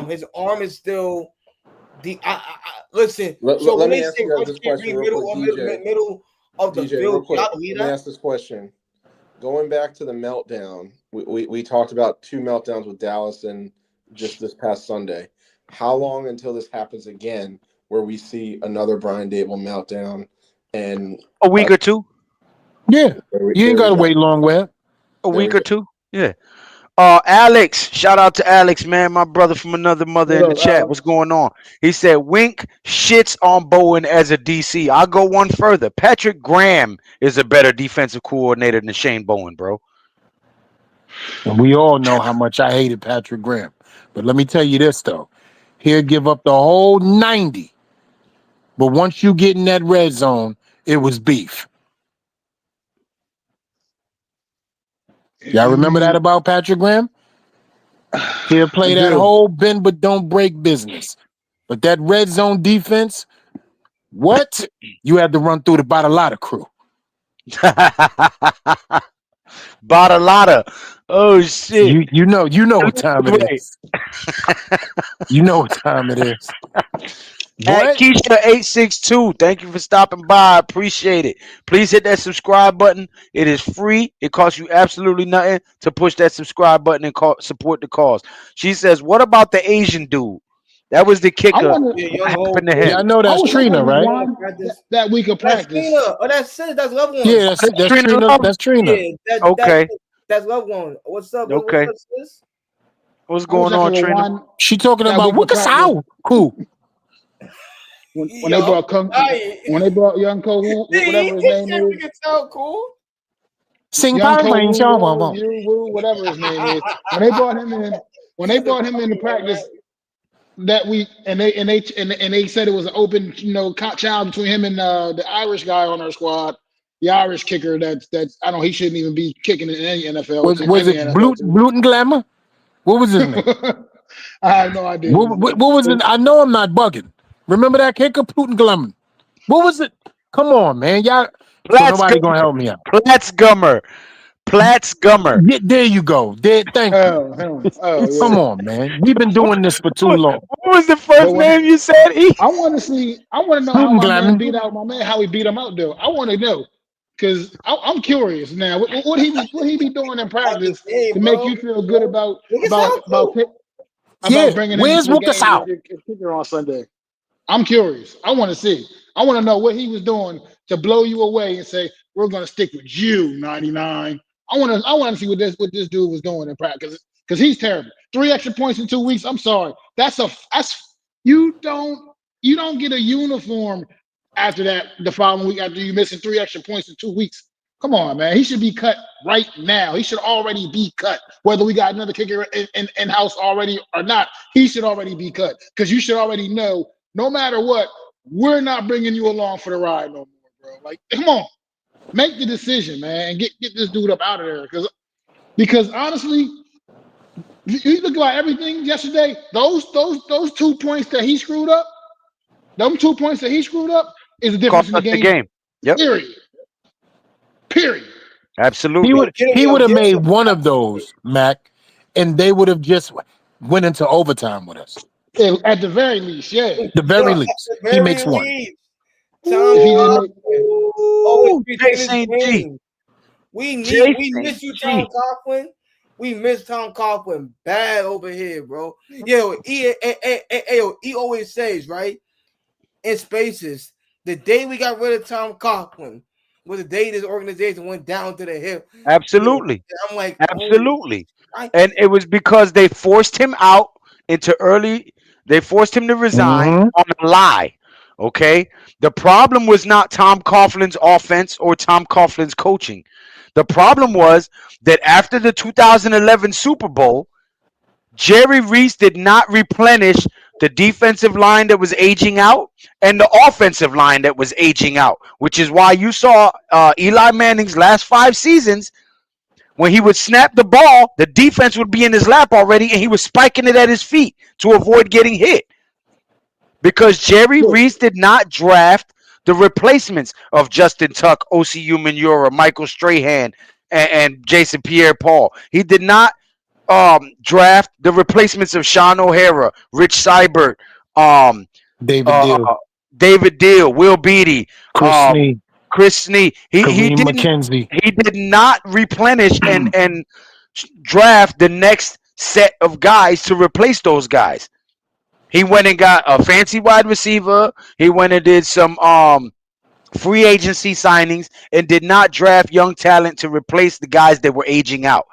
His arm is still the. Listen. So Let when me they ask say you guys rush this can't question be real quick, DJ. middle of the DJ, real field, quick. y'all believe Let me that? ask this question. Going back to the meltdown, we talked about 2 meltdowns with Dallas and just this past Sunday. How long until this happens again, where we see another Brian Dable meltdown? And A week or two. Yeah. You ain't there we got to go. wait long, Web. A There week we or go. two. Yeah. Alex, shout out to Alex, man, my brother from another mother What in the up, chat. What's Alex? going on? He said Wink shits on Bowen as a DC. I'll go one further. Patrick Graham is a better defensive coordinator than Shane Bowen, bro. And we all know how much I hated Patrick Graham. But let me tell you this, though. He'll give up the whole 90. But once you get in that red zone, it was beef. Yeah, Y'all I remember that mean, about Patrick Graham? He'll I play that do. whole bend but don't break business. But that red zone defense, what? You had to run through the Bottolotta crew. Bottolotta. Oh shit. You know what time it Wait. is. You know what time it is. At What? Keisha862, thank you for stopping by. I appreciate it. Please hit that subscribe button. It is free. It costs you absolutely nothing to push that subscribe button and support the cause. She says, "What about the Asian dude? That was the I kicker. wonder. Yeah, What young Ho, happened to Yeah, him?" I know I that's was Trina, wondering, right? Rewind, practice. that week of That's practice. Trina. Oh, that's Sid. That's loved Yeah, ones. that's Trina Trina. Love? That's Trina. Yeah, Okay. that's loved one. What's up? What's Okay. up, sis? What's I wish going I on, could Trina? rewind She talking that about week of practice Wukasau. Cool. when they Yo, brought I when they brought young Cole, he whatever his name said we is, can tell cool. Sing young Pang Cole Wang Xiao Wang Wang. whatever his name is. When they brought him in the practice that week, and they said it was an open, challenge between him and the Irish guy on our squad, the Irish kicker. That's I don't know. He shouldn't even be kicking in any NFL team, Was any it NFL team. Gluten Glamour? What was his name? I have no idea. What was it? I know I'm not bugging. Remember that kicker, Gluten Glamour? What was it? Come on, man, y'all. So nobody gonna help me out. Platzgummer. Platzgummer. Yeah, there you go. There, thank you. Oh Come yeah. on, man. We've been doing this for too long. What was the But first when name you said? I want to see, I want to know how Gluten my man Glamour. beat out my man, how he beat him out though. I want to know because I'm curious now. What he be doing in That's the practice game, to make bro. you feel good about Look at about how about cool. pick- about Yeah, bringing him where's into the game Wukasau? as kicker on Sunday? I'm curious. I want to see. I want to know what he was doing to blow you away and say we're going to stick with you, 99. I want to see what this dude was doing in practice because he's terrible. 3 extra points in 2 weeks. I'm sorry. That's you don't get a uniform after that the following week after you missing 3 extra points in 2 weeks. Come on, man. He should be cut right now. He should already be cut. Whether we got another kicker in house already or not, he should already be cut because you should already know no matter what, we're not bringing you along for the ride no more, bro. Like, come on, make the decision, man. Get this dude up out of there because honestly, you look at everything yesterday. Those 2 points that he screwed up, them 2 points that he screwed up is the difference Cost in the us the game. game. Yep. Period. Period. He Absolutely. would he Yo, would have get made him. one of those, Mac, and they would have just went into overtime with us. At the very least, yeah. The Yo, very at least, the he very makes one. least. Tom If he didn't make, Coughlin. Oh, Ooh, wait, David Jason G. James. We Jason miss you, Tom G. Coughlin. We miss Tom Coughlin bad over here, bro. He always says, right, in spaces, the day we got rid of Tom Coughlin was the day this organization went down to the hill. Yeah, Absolutely. I'm like, holy, Absolutely. I, And it was because they forced him out into early, they forced him to resign Mm-hmm. on a lie. Okay. The problem was not Tom Coughlin's offense or Tom Coughlin's coaching. The problem was that after the 2011 Super Bowl, Jerry Reese did not replenish the defensive line that was aging out and the offensive line that was aging out, which is why you saw Eli Manning's last 5 seasons. When he would snap the ball, the defense would be in his lap already, and he was spiking it at his feet to avoid getting hit. Because Jerry look, Reese did not draft the replacements of Justin Tuck, OCU Manura, Michael Strahan, and Jason Pierre-Paul. He did not draft the replacements of Sean O'Hara, Rich Seibert, um, David uh, Deal, David Deal, Will Beatty, Chris um, Snee, Chris Snee. He Kareem didn't McKenzie. he did not replenish and draft the next set of guys to replace those guys. He went and got a fancy wide receiver. He went and did some free agency signings and did not draft young talent to replace the guys that were aging out.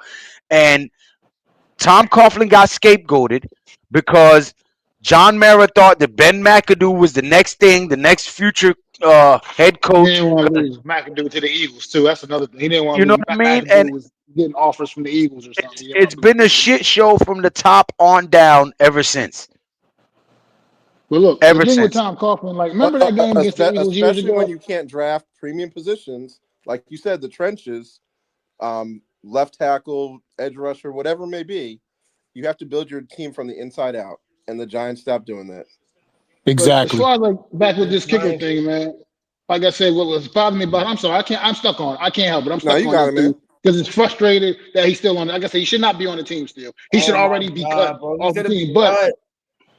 And Tom Coughlin got scapegoated because John Mara thought that Ben McAdoo was the next thing, the next future head he coach. didn't want to lose McAdoo to the Eagles too. That's another thing. He didn't want You to know lose. what I mean? And McAdoo was getting offers from the Eagles or something. He didn't it's want to lose been a to the Eagles. shit show from the top on down ever since. But look, the Ever thing with since. Tom Coughlin, like, remember that game against the Eagles years Especially when ago? you can't draft premium positions, like you said, the trenches, left tackle, edge rusher, whatever it may be. You have to build your team from the inside out, and the Giants stopped doing that. But as Exactly. far as like back with The this kicker Giants. thing, man, like I said, what was bothering me about, I'm sorry, I can't, I'm stuck on, I can't help it. I'm No, stuck you on got this it, man. dude because it's frustrated that he's still on. Like I said, he should not be on the team still. He should Oh my already be cut God, bro! He off the said it team. be But cut.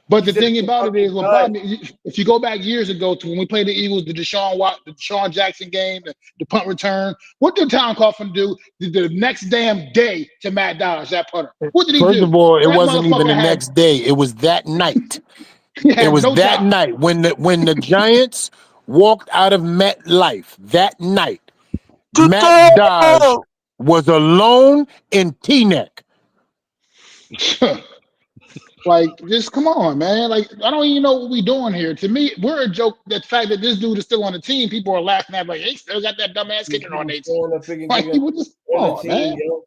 But He the said it thing be about it fucking is, what cut. bothered me, if you go back years ago to when we played the Eagles, the Deshaun Jackson game, the punt return, what did Tom Coughlin do the next damn day to Matt Dodge, that punter? What did he First of do? all, it That wasn't even motherfucker the had next day. It was that night. he It had was no that time. night when the Giants walked out of MetLife. That night, Matt Dodge was alone in Teaneck. Like, just come on, man. Like, I don't even know what we doing here. To me, we're a joke. The fact that this dude is still on the team, people are laughing at like, they still got that dumbass kicker on People their team. still on the freaking Like, kicking you would just come on the on, team, man. yo.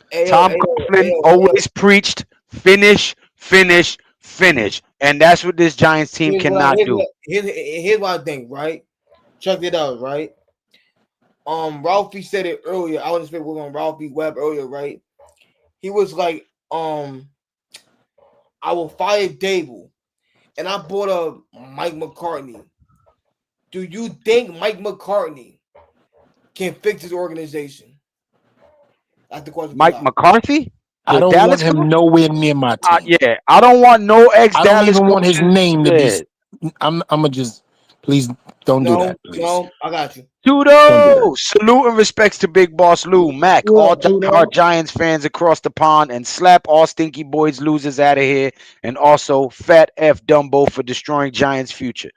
Hey yo, Tom hey yo, hey Coughlin yo, hey yo. always preached finish, finish, finish, and that's what this Giants team Here's what I cannot do. here's what I think, right? Check it out, right? Ralphie said it earlier. I was speaking with Ralphie Webb earlier, right? He was like, I will fire Dable, and I brought up Mike McCartney. Do you think Mike McCartney can fix his organization? That's the question we Mike got. McCarthy, I the don't want Dallas him coach. nowhere near my team. Yeah, I don't want no ex I don't Dallas even want his coaches. name to be. Yeah. I'm gonna just please don't do No, that, please. no, I got you. Don't do that. Tudo, salute and respects to Big Boss Lou, Mac, What all up, diehard Tudo? Giants fans across the pond, and slap all stinky boys losers out of here, and also Fat F Dumbo for destroying Giants' future.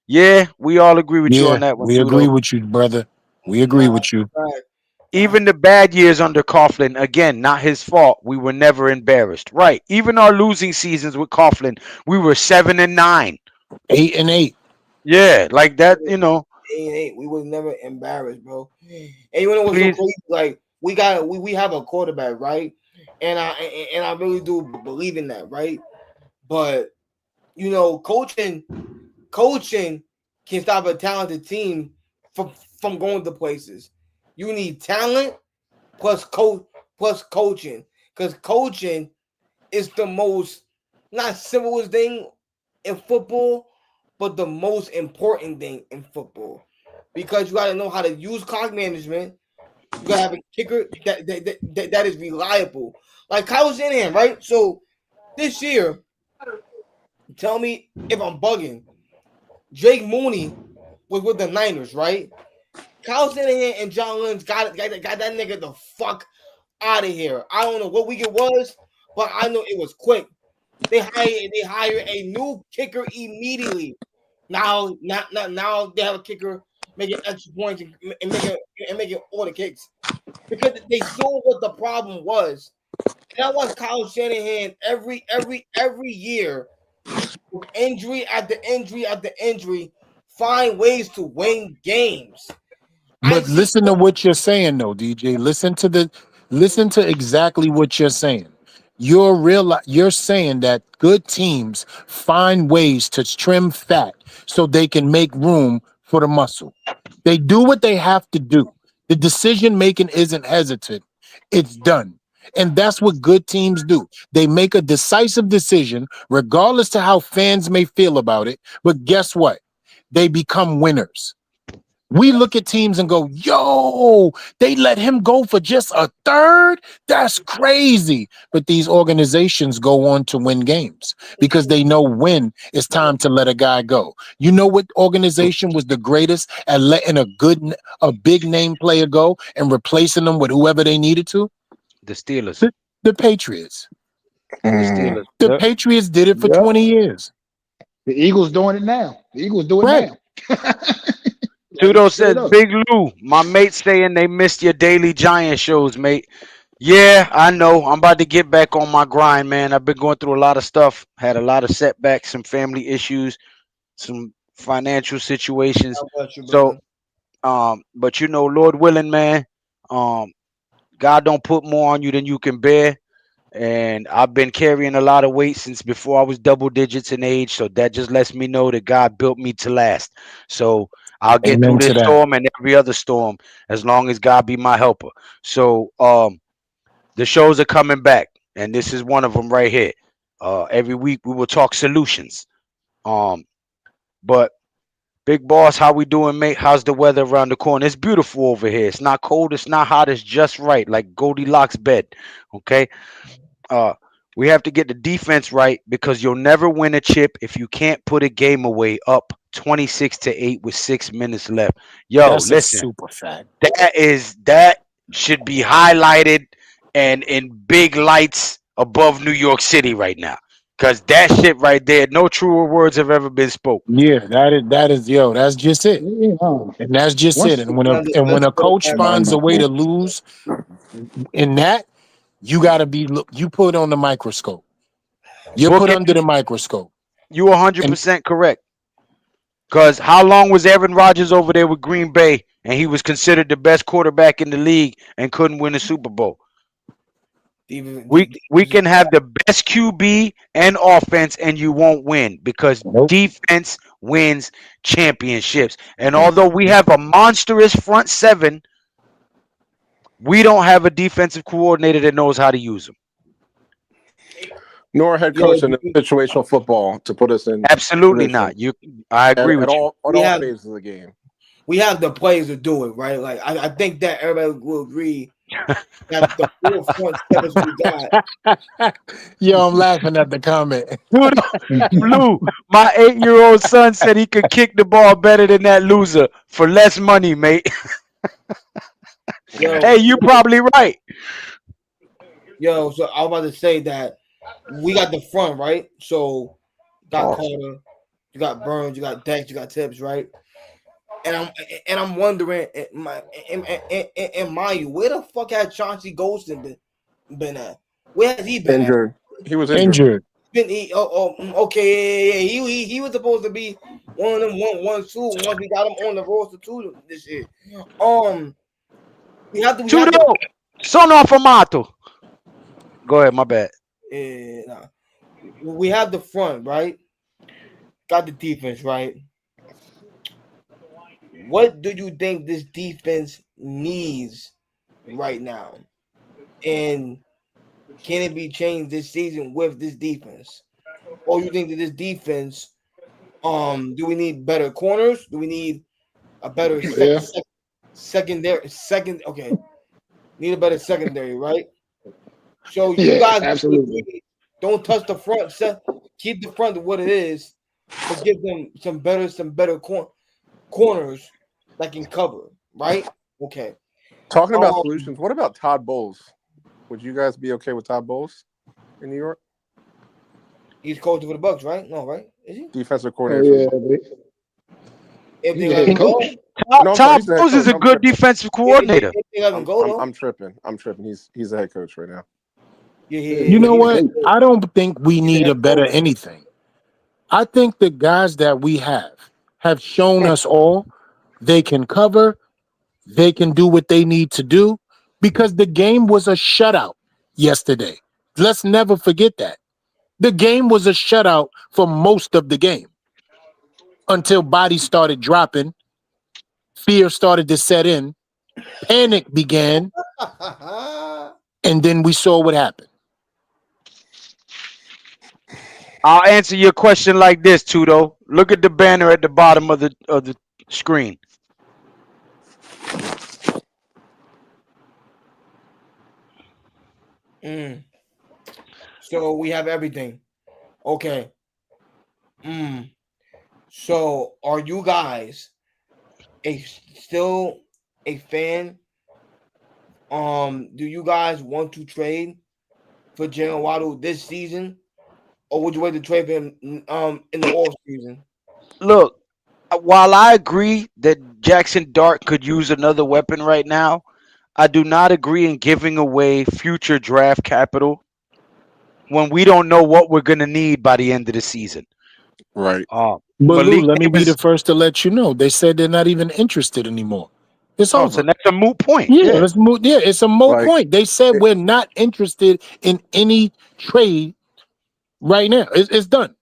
Yeah, we all agree with you on Yeah, that one, we agree Tudo. with you, brother. We agree Nah, with you. fact, fact. Even the bad years under Coughlin, again, not his fault. We were never embarrassed. Right. Even our losing seasons with Coughlin, we were 7-9. 8-8. Yeah, like that. We was never embarrassed, bro. And you know what's so Please. crazy? Like we have a quarterback, right? And I really do believe in that, right? But coaching can stop a talented team from going to places. You need talent plus coaching, because coaching is the most not simplest thing in football, but the most important thing in football, because you got to know how to use clock management. You got to have a kicker that is reliable, like Kyle Shanahan, right? So this year, tell me if I'm bugging. Drake Mooney was with the Niners, right? Kyle Shanahan and John Lynch got that nigga the fuck out of here. I don't know what week it was, but I know it was quick. They hired a new kicker immediately. Now they have a kicker making extra points and making all the kicks, because they saw what the problem was. And I watch Kyle Shanahan every year, injury after injury after injury, find ways to win games. I But see. listen to what you're saying, though, DJ. Listen to exactly what you're saying. You're saying that good teams find ways to trim fat so they can make room for the muscle. They do what they have to do. The decision making isn't hesitant. It's done. And that's what good teams do. They make a decisive decision, regardless to how fans may feel about it. But guess what? They become winners. We look at teams and go, yo, they let him go for just a third? That's crazy. But these organizations go on to win games because they know when it's time to let a guy go. You know what organization was the greatest at letting a big name player go and replacing them with whoever they needed to? The Steelers. The, the Patriots. The Mm. Steelers. The Yep. Patriots did it for Yep. 20 years. The Eagles doing it now. The Eagles do it Right. now. Like Tudo straight says, up. Big Lou, my mate saying they missed your daily Giant shows, mate. Yeah, I know. I'm about to get back on my grind, man. I've been going through a lot of stuff, had a lot of setbacks, some family issues, some financial situations. God bless you, So, brother. but Lord willing, man, um, God don't put more on you than you can bear. And I've been carrying a lot of weight since before I was double digits in age. So that just lets me know that God built me to last. So I'll get through Amen this to that. storm and every other storm as long as God be my helper. So the shows are coming back, and this is one of them right here. Every week we will talk solutions. Um, But big boss, how we doing, mate? How's the weather around the corner? It's beautiful over here. It's not cold. It's not hot. It's just right, like Goldilocks bed. Okay. Uh, we have to get the defense right because you'll never win a chip if you can't put a game away up 26-8 with 6 minutes left. Yo, That's a listen, super fact. that should be highlighted and in big lights above New York City right now. Cause that shit right there, no truer words have ever been spoken. Yeah, that is yo. That's just it, Yeah, and that's just it. once And when a coach finds a way to lose in that, you got to be you put on the microscope. You're Book put it. under the microscope. You And 100% correct. Cause how long was Aaron Rodgers over there with Green Bay, and he was considered the best quarterback in the league and couldn't win a Super Bowl? We can have the best QB and offense, and you won't win because nope. defense wins championships. And although we have a monstrous front seven, we don't have a defensive coordinator that knows how to use them. Nor a head coach in situational football to put us in Absolutely position not. I agree with you. at all phases of the game. We have the players to do it, right? Like I think that everybody will agree that the four front sevens we got. Yo, I'm laughing at the comment. Dude, Lou, my 8-year-old son said he could kick the ball better than that loser for less money, mate. Yo, Hey, you probably right. yo, so I was about to say that we got the front, right? So got Carter, you got Burns, you got Dex, you got Tibbs, right? And I'm wondering, in my where the fuck has Chauncey Golston been at? Where has he been Injured. He was injured. Injured. Okay, yeah, he was supposed to be one of them one two. Once we got him on the roster too this year. We have to Sono afamato. Go ahead, my bad. nah. We have the front, right? Got the defense, right? What do you think this defense needs right now? And can it be changed this season with this defense? Or you think that this defense, do we need better corners? Do we need a better secondary? Okay, need a better secondary, right? So you guys absolutely. don't touch the front. Keep the front to what it is, but give them some better corners that can cover, right? Okay. Talking about solutions, what about Todd Bowles? Would you guys be okay with Todd Bowles in New York? He's coaching for the Bucks, right? No, right? Is he? Defensive coordinator. If they let him go, Todd Bowles is a good defensive coordinator. If they let him go, I'm tripping. He's a head coach right now. You know what? I don't think we need a better anything. I think the guys that we have shown us all they can cover, they can do what they need to do because the game was a shutout yesterday. Let's never forget that. The game was a shutout for most of the game until bodies started dropping, fear started to set in, panic began, and then we saw what happened. I'll answer your question like this, Tudo. Look at the banner at the bottom of the screen. So we have everything. Okay. So are you guys still a fan? Do you guys want to trade for Jalen Waddle this season? Or would you wait to trade for him in the off season? Look, while I agree that Jackson Dart could use another weapon right now, I do not agree in giving away future draft capital when we don't know what we're going to need by the end of the season. Right. But Lou, let me be the first to let you know. They said they're not even interested anymore. It's over. So that's a moot point. Yeah, it's a moot point. They said we're not interested in any trade right now. It's done.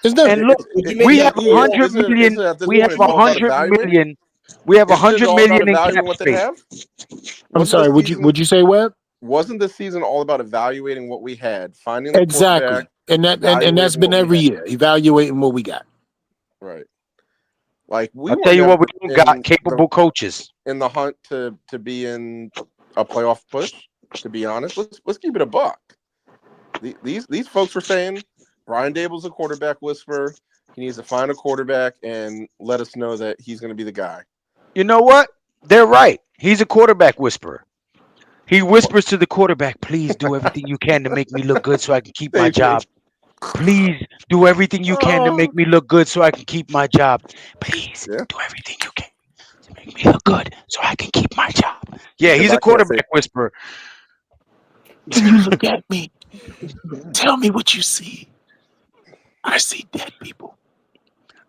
It's done. And look, we have 100 million. We have 100 million. We have 100 million in cap space. I'm sorry. Would you say Webb? Wasn't the season all about evaluating what we had, finding exactly, and that's been every year, evaluating what we got. Right. Like we I'll were tell you what, never we don't got capable coaches. in the hunt to be in a playoff push. To be honest, let's keep it a buck. These folks were saying Brian Dable's a quarterback whisperer. He needs to find a quarterback and let us know that he's going to be the guy. You know what? They're right. He's a quarterback whisperer. He whispers to the quarterback, please do everything you can to make me look good so I can keep my AJ. job. Please do everything you can to make me look good so I can keep my job. Please Yeah, do everything you can to make me look good so I can keep my job. Yeah, because he's a I can't say quarterback whisperer. When you look at me, tell me what you see. I see dead people.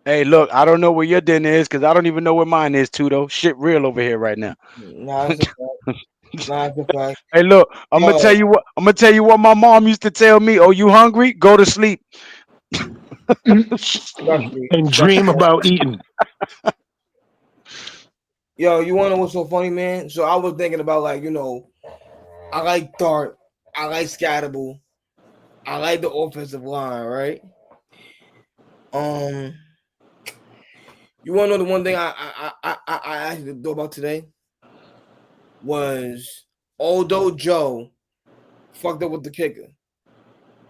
Hey, look, I don't know where your dinner is because I don't even know where mine is too, though. Shit real over here right now. Nah, it's a fact. Nah, it's a fact. Hey, look, I'm gonna tell But you what. I'm gonna tell you what my mom used to tell me. Oh, you hungry? Go to sleep. trust me, And trust dream me. about eating. Yo, you wanna know what's so funny, man? So I was thinking about like, I like Dart, I like Scatterable, I like the offensive line, right? Um, you wanna know the one thing I actually thought about today was although Joe fucked up with the kicker,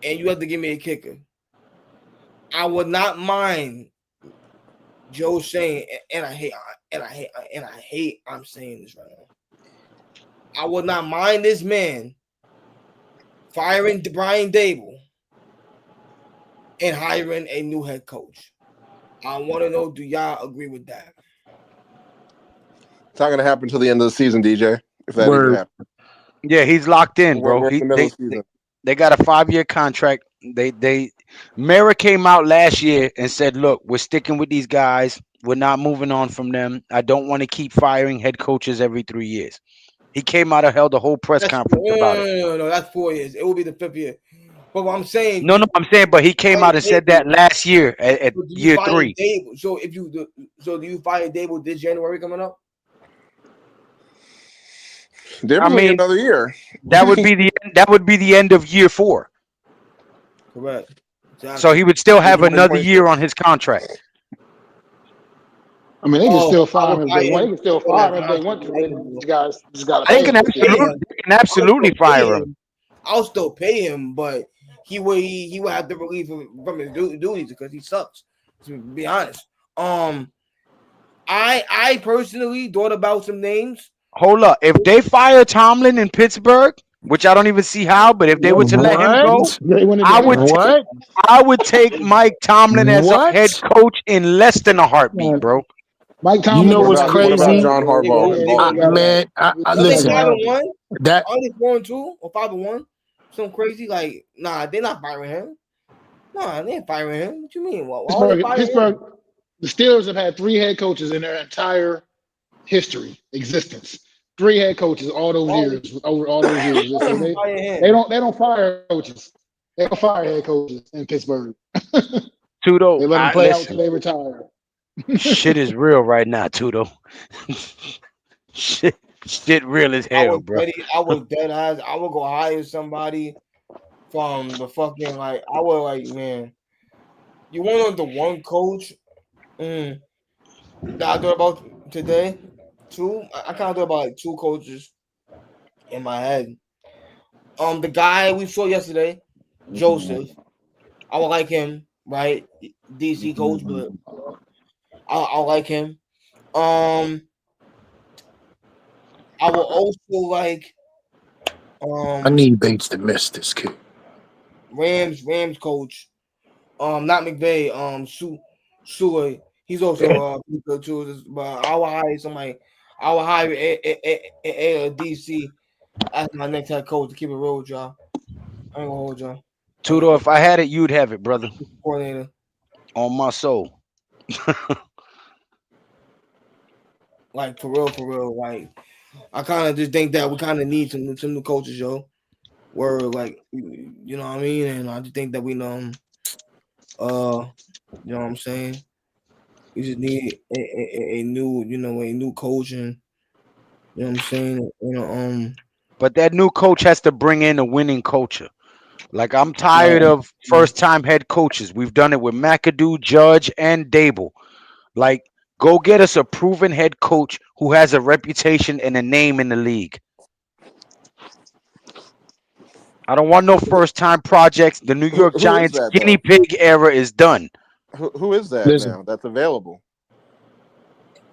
and you have to give me a kicker, I would not mind Joe saying, and I hate I'm saying this right now. I would not mind this man firing Brian Dable and hiring a new head coach. I want to know, do y'all agree with that? it's not going to happen until the end of the season, DJ. If that even Word. happens, Yeah, he's locked in, bro. we're in He the middle of the season. they got a 5-year contract. Mara came out last year and said, "Look, we're sticking with these guys. We're not moving on from them. I don't want to keep firing head coaches every 3 years." He came out and held a whole press That's conference about it. no, that's 4 years. It will be the 5th year. But what I'm saying, No, no, I'm saying, but he came fire out and said that Dable. last year at So do you year fire 3. Dable? So do you fire Dable this January coming up? I Davis gonna get mean, another year. that would be the end of year 4. Correct. So Exactly. he would still In have another year 2026. on his contract. I mean, they can Oh, still I fire will him if they fire want. They him can still for that fire him if they want to. contract. They just gotta They pay can him to do it. absolutely fire him. I'll still pay him, but he would have to relieve him from his duties because he sucks. To be honest, I personally thought about some names. Hold up. If they fire Tomlin in Pittsburgh, which I don't even see how, but if they were to let him go, What? They wouldn't I do would it. take What? I would take Mike Tomlin as a head What? coach in less than a heartbeat, bro. Mike You Tomlin know can What what's about he what ain't about gotta crazy? John happen. Harbaugh? They He ain't gotta Man, Are they listen. happen. 5-1? That Are they 4-2 or 5-1? Something crazy like they're not firing him. Nah, they ain't firing him. What you mean? Why would they fire him? Pittsburgh, the Steelers have had 3 head coaches in their entire history, existence. 3 head coaches all those Why would years, over all those years. So they fire they him? don't fire coaches. They don't fire head coaches in Pittsburgh. Tudo, They let them I play out till listen. they retire. Shit is real right now, Tudo. shit, shit real as hell, bro. I was dead eyes. I would go hire somebody from the fucking I would man. You want the one coach that I thought about today? Two. I kind of thought about 2 coaches in my head. The guy we saw yesterday, Joseph. I would like him, right? DC coach, but I like him. Um, I will also like I um need Bates to miss this kid. Rams coach. Not McVay. Sue. He's also pretty good too. But I will hire somebody. I will hire a DC as my next head coach to keep it real with y'all. I ain't gonna hold y'all. Like Tudo, if I had it, you'd have it, brother. coordinator. On my soul. Like for real. Like I kind of just think that we kind of need some new coaches, yo. Where like you know what I mean, and I just think that we you know what I'm saying. We just need a new a new coach and you know what I'm saying. But that new coach has to bring in a winning culture. Like I'm tired of first-time head coaches. We've done it with McAdoo, Judge, and Dable. Like, go get us a proven head coach who has a reputation and a name in the league. I don't want no first-time projects. The New York Who is Giants that guinea though? pig era is done. Who is that Listen, now that's available?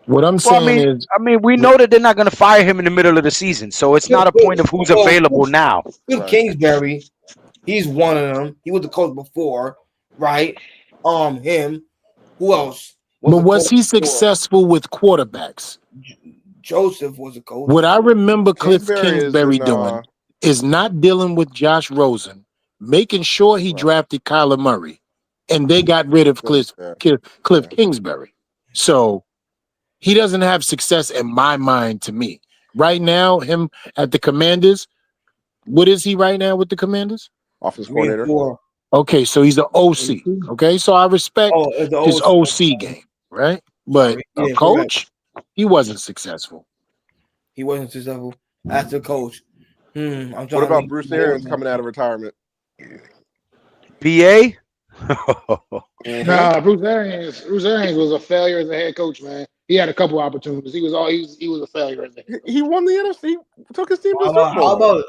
what I'm Well, saying is, I mean, we know that they're not going to fire him in the middle of the season, so it's not a point of who's available now. Cliff Right. Kingsbury, he's one of them. He was the coach before, right? Him. Who else was but the was coach he before? successful with quarterbacks? Joseph was a coach. What I remember Cliff Kingsbury is Kingsbury in. doing is not dealing with Josh Rosen, making sure he Right. drafted Kyler Murray, and they got rid of Cliff Yeah. Kingsbury. So he doesn't have success in my mind. To me, right now, him at the Commanders. What is he right now with the Commanders? Offense 3 and coordinator. 4. Okay, so he's an OC. Okay, so I respect Oh, it's the his OC. OC game, right? But Sorry. a Yeah, coach, he wasn't successful. He wasn't successful as a coach. I'm trying What to about think. Bruce Arians coming out of retirement? BA? Mhm. Nah, Bruce Arians was a failure as a head coach, man. He had a couple opportunities. He was a failure as a head coach. He won the NFC. Took his team to How the Super about Bowl.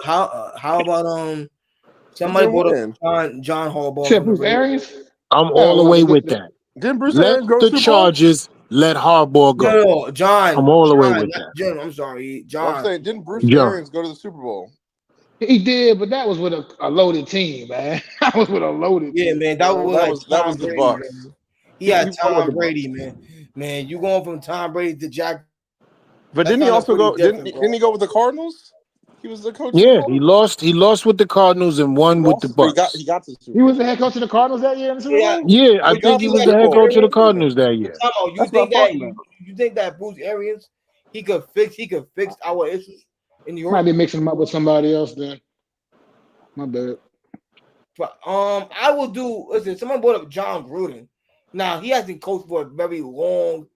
how about somebody Didn't brought win. up John Harbaugh Shit, from the Bruce Raiders. Arians? I'm Yeah, all the was way a good with fit. that. Didn't Bruce Let Arians go the to the Super Bowl? Chargers let Harbaugh go. No, John. I'm all the way with not that. Jim. I'm sorry, Well, I'm John. saying, didn't Bruce Yeah. Arians go to the Super Bowl? He did, but that was with a loaded team, man. That was with a loaded Yeah, team. man, that was That like was Tom the Brady. Bucks. Man. He had He won with Tom the Brady, man. Man, you going from Tom Brady to Jack? But That's didn't he kinda also pretty go? different, Didn't he go with the Cardinals? He was the coach. Yeah, of the he Cardinals? lost with the Cardinals and won with the But he Bucks. got to the Super He was Bowl. the head coach of the Cardinals that year in the Super Yeah. Bowl? Yeah, I But think you he was got the head Bruce coach of the Arians? Cardinals that year. Come on, you That's what think I'm that talking you, about. you think that Bruce Arians he could fix our issues in New Might York? be mixing him up with somebody else then. My bad. But I will do. Listen, someone brought up John Gruden. Now he hasn't coached for a very long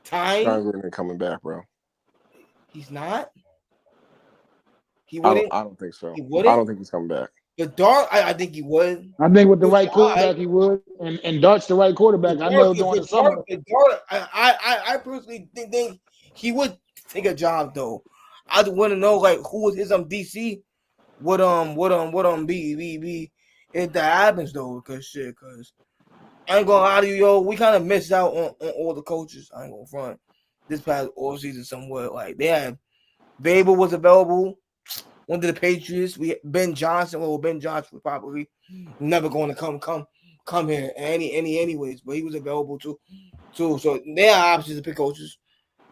time. John Gruden ain't coming back, bro. He's not. He I wouldn't. don't think so. He I wouldn't. don't think he's coming back. The Dart, I think he would. I think with the He'll right try. quarterback, he would. And Dart's the right quarterback. I know during the summer. I personally think he would take a job though. I just want to know like who was his DC. What be if that happens though, cause I ain't gonna lie to you, yo. We kind of missed out on all the coaches. I ain't gonna front this past offseason somewhat. Like they had Babel was available. Went to the Patriots. We Ben Johnson. Well, Ben Johnson was probably never going to come here anyways. But he was available too. So there are options to pick coaches.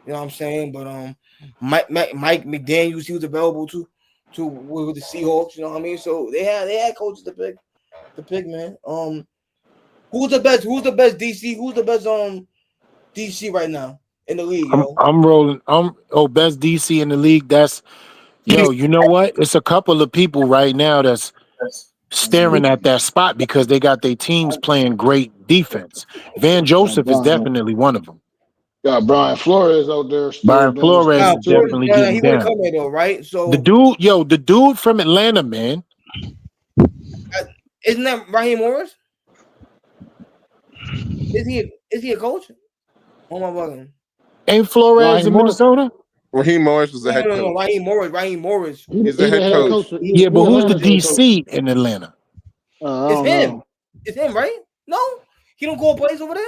You know what I'm saying? But Mike McDaniels, he was available to with the Seahawks. You know what I mean? So they had coaches to pick, man. Who's the best DC? Who's the best DC right now in the league, yo? I'm rolling. Best DC in the league. That's you know what? It's a couple of people right now that's staring at that spot because they got their teams playing great defense. Van Joseph is definitely one of them. Got Brian Flores out there still Brian doing his Flores Now, is thing too. definitely getting he wouldn't down. come here though, right? So The dude from Atlanta, man. isn't that Raheem Morris? Is he a coach? Oh my god! Ain't Flores Raheem in Morris. Minnesota? Raheem Morris was the head No, coach. Raheem Morris. He's the head coach. Yeah, but who's the Atlanta's head coach. DC in Atlanta? I It's don't him. know. It's him, right? No, he don't call plays over there.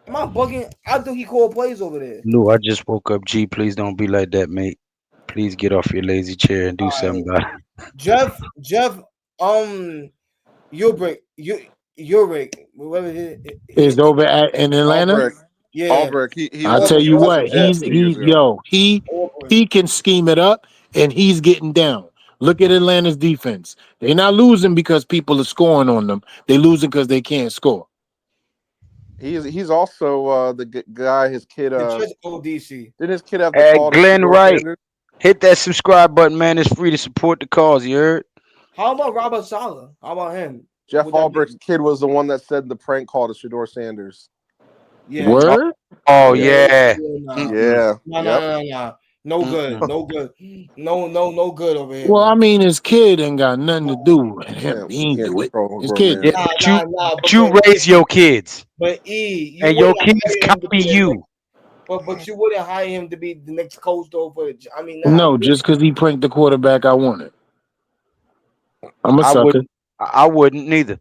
Am I bugging? I think he called plays over there. Lou, I just woke up. G, please don't be like that, mate. Please get off your lazy chair and do something about it. Jeff, Ulbrich, whoever it Is over in Atlanta? Albrecht. yeah. Albrecht. He I'll was tell you with the what, Jets 2 years ago. he can scheme it up and he's getting down. Look at Atlanta's defense. They're not losing because people are scoring on them. They're losing because they can't score. He's also the guy. His kid. DC. Didn't his kid have the Hey, call to Glenn Shedeur Wright. Sanders? Hit that subscribe button, man. It's free to support the cause. You heard? How about Robert Saleh? How about him? Jeff Would that Albrecht's kid was the one that said the prank call to Shedeur Sanders. Yeah. Word? Oh Yeah. yeah. Nah. Mm-mm. Yeah. No, Yep. No good. No good. No good over here. Well, I Man. mean, his kid ain't got nothing to do with him. Yeah, He ain't can't do it. control a His grown kid man. did Yeah, it. but you raise your kids, But you and your wouldn't kids hire him to copy be the next, you. but you wouldn't hire him to be the next coach though. I mean, nah. No, just because he pranked the quarterback I wanted. I'm a I sucker. wouldn't. I wouldn't neither.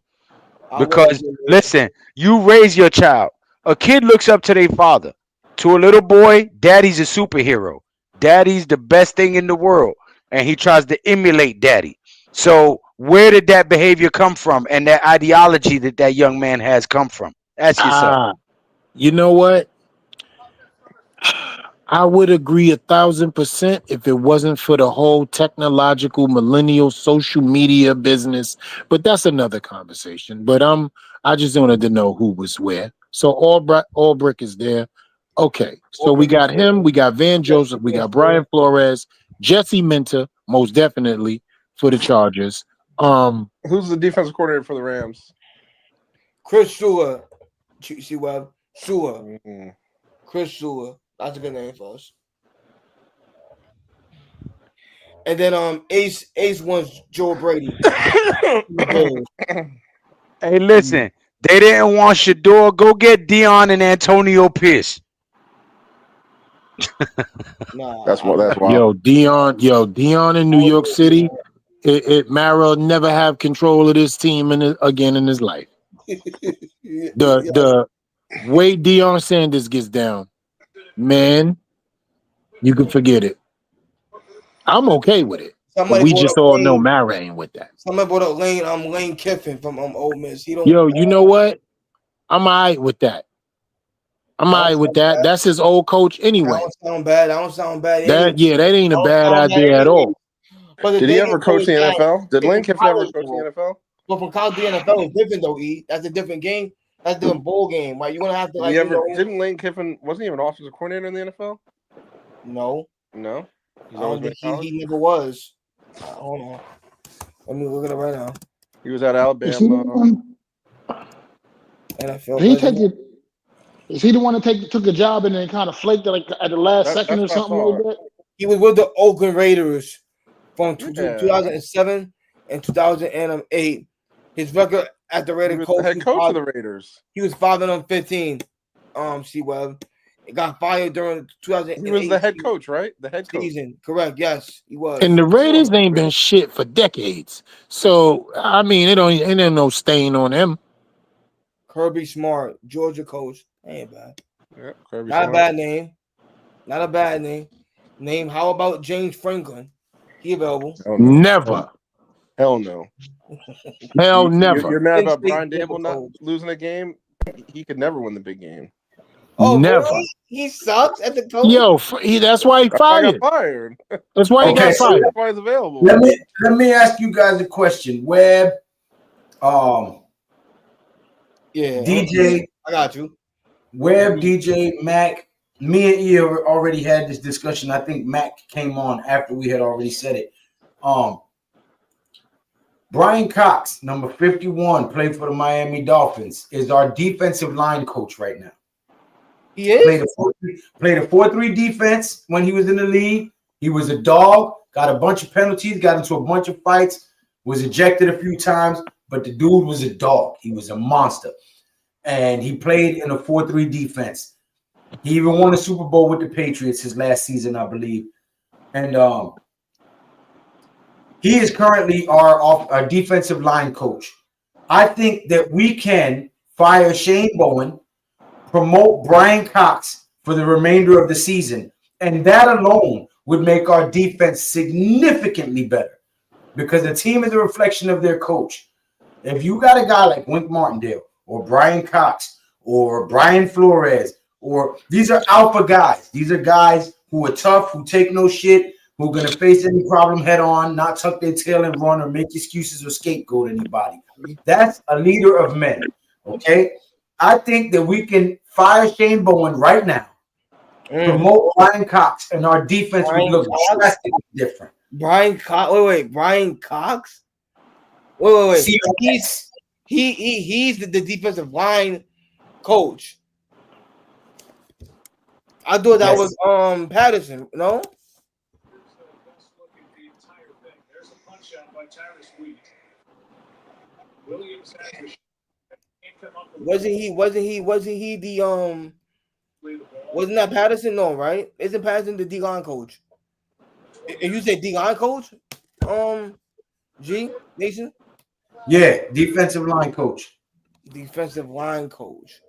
I wouldn't. Because listen, you raise your child. A kid looks up to their father. To a little boy, daddy's a superhero. Daddy's the best thing in the world, and he tries to emulate daddy. So where did that behavior come from, and that ideology that that young man has come from? Ask yourself. Ah, you know what? I would agree 1,000% if it wasn't for the whole technological millennial social media business. But that's another conversation. But I just wanted to know who was where. So Albrick is there. Okay. So we got him, we got Van Joseph, we got Brian Flores, Jesse Minter, most definitely for the Chargers. Who's the defensive coordinator for the Rams? Chris Shula. See Webb. Shula. Mm. Chris Shula. That's a good name for us. And then Ace wants Joe Brady. Hey, listen, they didn't want Shador. Go get Dion and Antonio Pierce. Nah, That's wild. Dion in New York City. Mara never have control of this team again in his life. The way Deion Sanders gets down, man, you can forget it. I'm okay with it. But we just all know Mara ain't with that. Somebody brought up Lane Kiffin from Ole Miss. He don't. Yo, you know what? I'm all right with that. I'm all right with that. That's his old coach anyway. That don't sound bad. Anyway. That ain't a bad idea at all. But Did he ever coach the NFL? Did Lane Kiffin ever coach the NFL? But from college to the NFL is different though. That's a different game. That's a different bowl game. Right? You're gonna have to like. Didn't Lane Kiffin wasn't he an offensive coordinator in the NFL? No. He's I don't think he never was. Hold on. Let me look at it right now. He was at Alabama. NFL. Is he the one that took a job and then kind of flaked it like at the last second or something like that? He was with the Oakland Raiders from 2007 and 2008. His record at the Raiders coach. Head coach of the Raiders. He was 5-15. C Webb. He got fired during 2008. He was the head coach, right? The head coach. Season. Correct. Yes, he was. And the Raiders ain't been shit for decades. So I mean, it ain't no stain on him. Kirby Smart, Georgia coach. Ain't bad. Yeah, Kirby Not Smart. a bad name. Not a bad name. How about James Franklin? He available? Never. Hell no. Hell never. You're mad about Brian Daboll not losing a game? He could never win the big game. Oh, never. Really? He sucks at the coach. Yo, that's why he fired. That's why he got fired. That's why he's available. Let me ask you guys a question. Webb, DJ, I got you. Webb, DJ, Mac. Me and E already had this discussion. I think Mac came on after we had already said it. Brian Cox, number 51, played for the Miami Dolphins, is our defensive line coach right now. He is? Played a 4-3 defense when he was in the league. He was a dog, got a bunch of penalties, got into a bunch of fights, was ejected a few times, but the dude was a dog. He was a monster. And he played in a 4-3 defense. He even won a Super Bowl with the Patriots his last season, I believe. And he is currently our defensive line coach. I think that we can fire Shane Bowen, promote Brian Cox for the remainder of the season, and that alone would make our defense significantly better because the team is a reflection of their coach. If you got a guy like Wink Martindale or Brian Cox or Brian Flores, or these are alpha guys. These are guys who are tough, who take no shit, who are going to face any problem head on, not tuck their tail and run or make excuses or scapegoat anybody. That's a leader of men, okay? I think that we can fire Shane Bowen right now, promote Brian Cox, and our defense would look drastically different. Brian Cox? Wait. Brian Cox? Wait. He's the defensive line coach. I thought that was Patterson, no? Wasn't he the wasn't that Patterson? No, right? Isn't Patterson the D line coach? And you said D line coach? G Nation Yeah, defensive line coach. defensive line coach.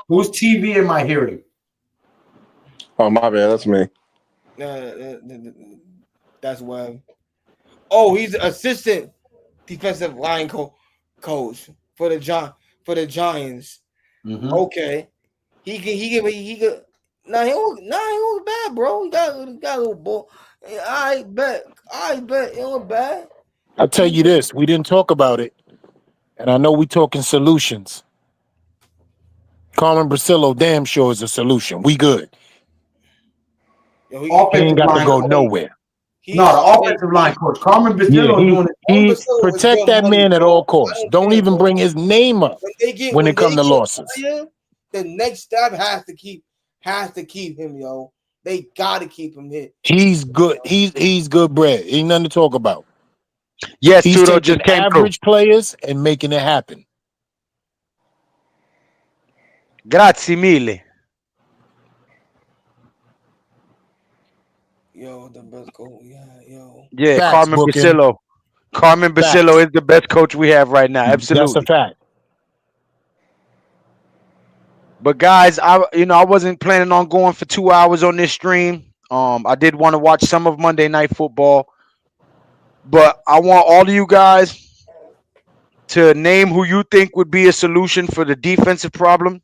Whose TV am I hearing? Oh my bad, that's me. That's why. Oh, he's the assistant defensive line coach for the Giants. Mm-hmm. Okay, he can. Nah, he don't look bad, bro. He got a little ball. I bet it don't look bad. I'll tell you this: we didn't talk about it, and I know we talking solutions. Carmen Brasillo damn sure is a solution. We good. Yo, He Offensive ain't got to line go coach. nowhere. No, the offensive line coach. Carmen Yeah, Basillo doing it. he Is protect good that money, man at bro. all I costs. don't Don't care, even bro. bring his name up when it come to losses. Fire, the next step has to keep him, yo. They gotta keep him here. He's good. He's good bread. Ain't nothing to talk about. Yes, He's Tudo taking just came through. average players and making it happen. Grazie mille. Yo, the best goal, yeah, yo. Yeah, Facts, Carmen booking. Basillo. Carmen Basillo Facts. is the best coach we have right now. That's a Absolutely. fact. But guys, I wasn't planning on going for 2 hours on this stream. I did want to watch some of Monday Night Football, but I want all of you guys to name who you think would be a solution for the defensive problem,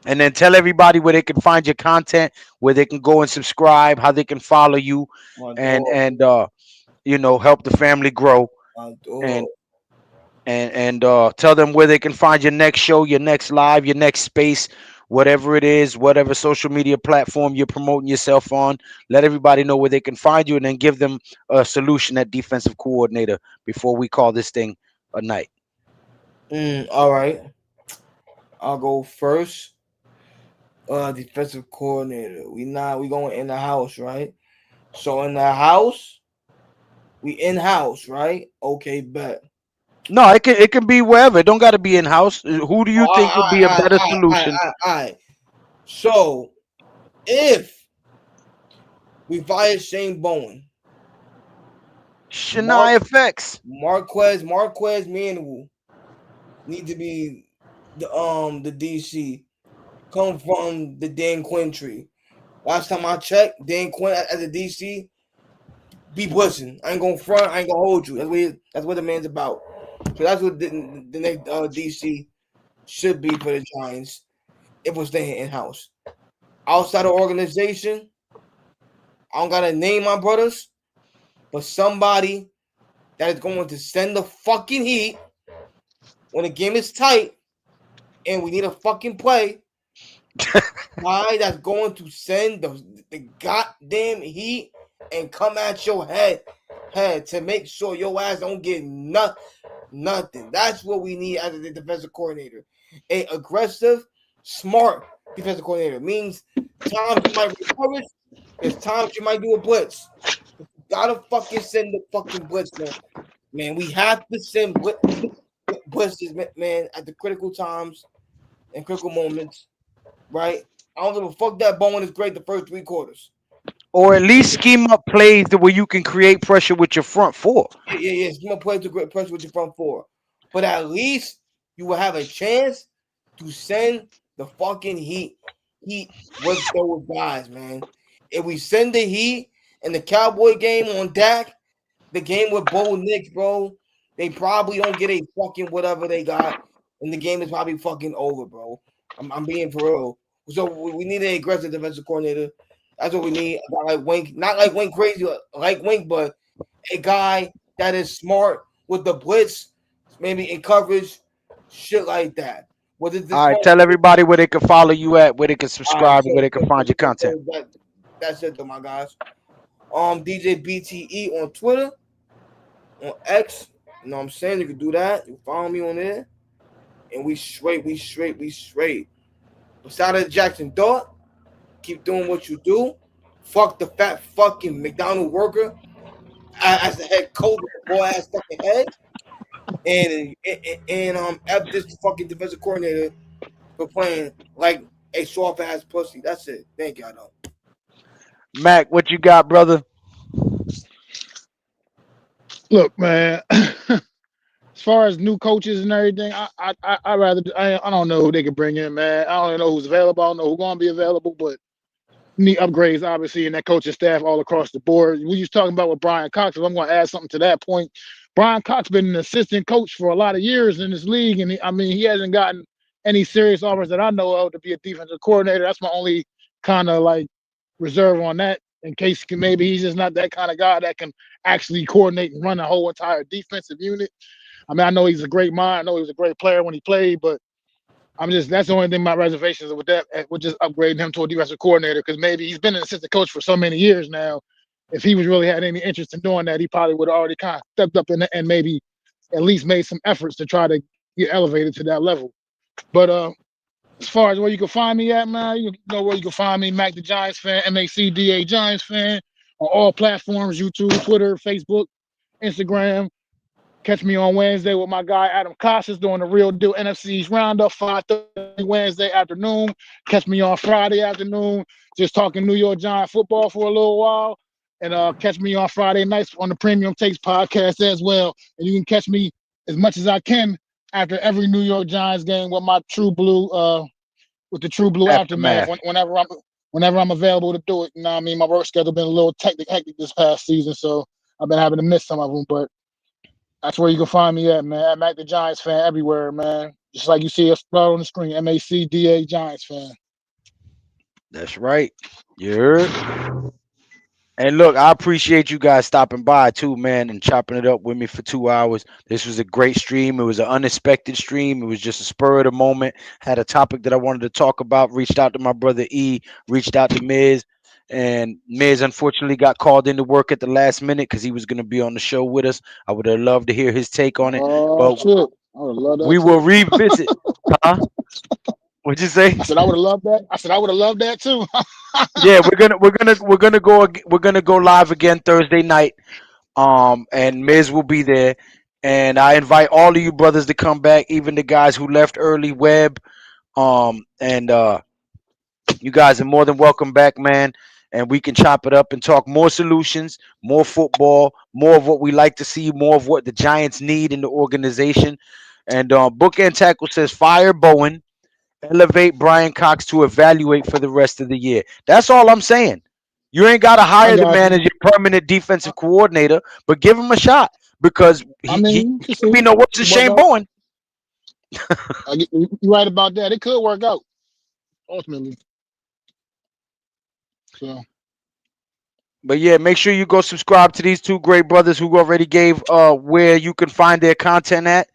and then tell everybody where they can find your content, where they can go and subscribe, how they can follow you, My and dog, help the family grow. my And dog. tell them where they can find your next show, your next live, your next space, whatever it is, whatever social media platform you're promoting yourself on. Let everybody know where they can find you, and then give them a solution at defensive coordinator before we call this thing a night. All right. I'll go first. Defensive coordinator. We going in the house, right? So in the house, we in house, right? Okay, bet. No, it can be wherever. It don't got to be in house. Who do you All think would be a right, better all right, solution? all right. So if we fire Shane Bowen, Mark Shania effects. Marquez Manuel need to be the DC. Come from the Dan Quinn tree. Last time I checked, Dan Quinn as a DC be blitzing. I ain't gonna front. I ain't gonna hold you. That's what the man's about. So that's what the next DC should be for the Giants if we're staying in house. Outside of organization, I don't gotta name my brothers, but somebody that is going to send the fucking heat when the game is tight and we need a fucking play. Guy that's going to send the goddamn heat and come at your head to make sure your ass don't get nothing. That's what we need as a defensive coordinator. A aggressive, smart defensive coordinator means times you might recover. There's times you might do a blitz. You gotta fucking send the fucking blitz, man. Man, we have to send blitzes, man, at the critical times and critical moments, right? I don't give a fuck that Bowen is great the first 3 quarters. Or at least scheme up plays the way you can create pressure with your front four. Yeah. You're gonna play to great pressure with your front four, but at least you will have a chance to send the fucking heat with those guys, man. If we send the heat in the Cowboy game on Dak, the game with Bo Nix, bro, they probably don't get a fucking whatever they got, and the game is probably fucking over, bro. I'm being for real. So we need an aggressive defensive coordinator. That's what we need. A guy like Wink, not like Wink crazy, like Wink, but a guy that is smart with the blitz, maybe in coverage, shit like that. What is this All right, phone? tell everybody where they can follow you at, where they can All right, subscribe, and where they can find your content. that's it, though, my guys. DJ BTE on Twitter, on X. You know what I'm saying? You can do that. You follow me on there, and we straight. Besides Jackson Dart, keep doing what you do. fuck the fat fucking McDonald worker as the head coach with the ball ass fucking head, and F this fucking defensive coordinator for playing like a soft ass pussy. That's it. Thank y'all though. Mac, what you got, brother? Look, man. As far as new coaches and everything, I rather I don't know who they could bring in, man. I don't know who's available. I don't know who's going to be available, but need upgrades obviously in that coaching staff all across the board. We was talking about with Brian Cox. If I'm going to add something to that point, Brian Cox been an assistant coach for a lot of years in this league, and I mean he hasn't gotten any serious offers that I know of to be a defensive coordinator. That's my only kind of like reserve on that. In case maybe he's just not that kind of guy that can actually coordinate and run a whole entire defensive unit. I mean, I know he's a great mind. I know he was a great player when he played, but that's the only thing my reservations with that, with just upgrading him to a defensive coordinator, because maybe he's been an assistant coach for so many years now. If he was really had any interest in doing that, he probably would have already kind of stepped up and maybe at least made some efforts to try to get elevated to that level. But as far as where you can find me at, man, you know where you can find me, Mac the Giants fan, MACDA Giants fan, on all platforms, YouTube, Twitter, Facebook, Instagram. Catch me on Wednesday with my guy Adam Costas doing the Real Deal NFC's Roundup, 5:30 Wednesday afternoon. Catch me on Friday afternoon, just talking New York Giant football for a little while. And catch me on Friday nights on the Premium Takes podcast as well. And you can catch me as much as I can after every New York Giants game with my True Blue, with the True Blue Aftermath, Aftermath. whenever I'm available to do it. You know what I mean? My work schedule been a little hectic this past season, so I've been having to miss some of them, but that's where you can find me at, man. I'm at the Giants fan everywhere, man. Just like you see us right on the screen, MACDA Giants fan. That's right. You heard? And look, I appreciate you guys stopping by too, man, and chopping it up with me for 2 hours. This was a great stream. It was an unexpected stream. It was just a spur of the moment. Had a topic that I wanted to talk about. Reached out to my brother E. Reached out to Miz, and Miz unfortunately got called into work at the last minute because he was going to be on the show with us. I would have loved to hear his take on it, Oh but shit. I would love that we will too. revisit. Huh? What'd you say? I said I would have loved that. I said I would have loved that too. Yeah, we're gonna go live again Thursday night. And Miz will be there. And I invite all of you brothers to come back, even the guys who left early, Webb. And you guys are more than welcome back, man. And we can chop it up and talk more solutions, more football, more of what we like to see, more of what the Giants need in the organization. And Bookend Tackle says, fire Bowen, elevate Brian Cox to evaluate for the rest of the year. That's all I'm saying. You ain't got to I hire the got man as you. your permanent defensive coordinator, but give him a shot because I he mean, you can't be see, no worse than work Shane out. Bowen. You're right about that. It could work out ultimately. So But yeah, make sure you go subscribe to these two great brothers who already gave where you can find their content at.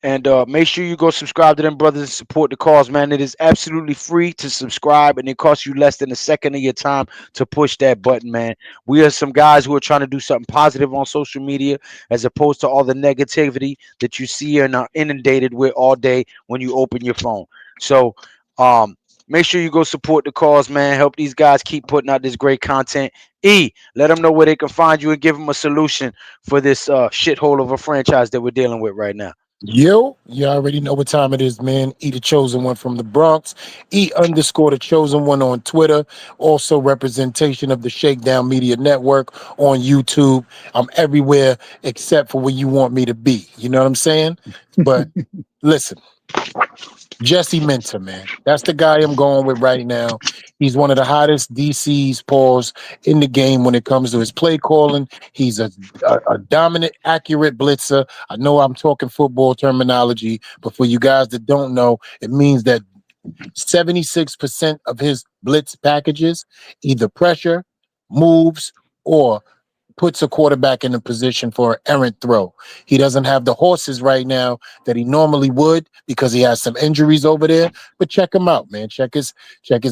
And make sure you go subscribe to them brothers and support the cause, man. It is absolutely free to subscribe, and it costs you less than a second of your time to push that button, man. We are some guys who are trying to do something positive on social media as opposed to all the negativity that you see and are inundated with all day when you open your phone. So make sure you go support the cause, man. Help these guys keep putting out this great content. E, let them know where they can find you and give them a solution for this shithole of a franchise that we're dealing with right now. Yo, you already know what time it is, man. E the chosen one from the Bronx. E_the chosen one on Twitter. Also representation of the Shakedown Media Network on YouTube. I'm everywhere except for where you want me to be. You know what I'm saying? But listen, Jesse Minter, man. That's the guy I'm going with right now. He's one of the hottest DC's paws in the game when it comes to his play calling. He's a dominant, accurate blitzer. I know I'm talking football terminology, but for you guys that don't know, it means that 76% of his blitz packages either pressure, moves, or puts a quarterback in a position for an errant throw. He doesn't have the horses right now that he normally would because he has some injuries over there. But check him out, man. Check his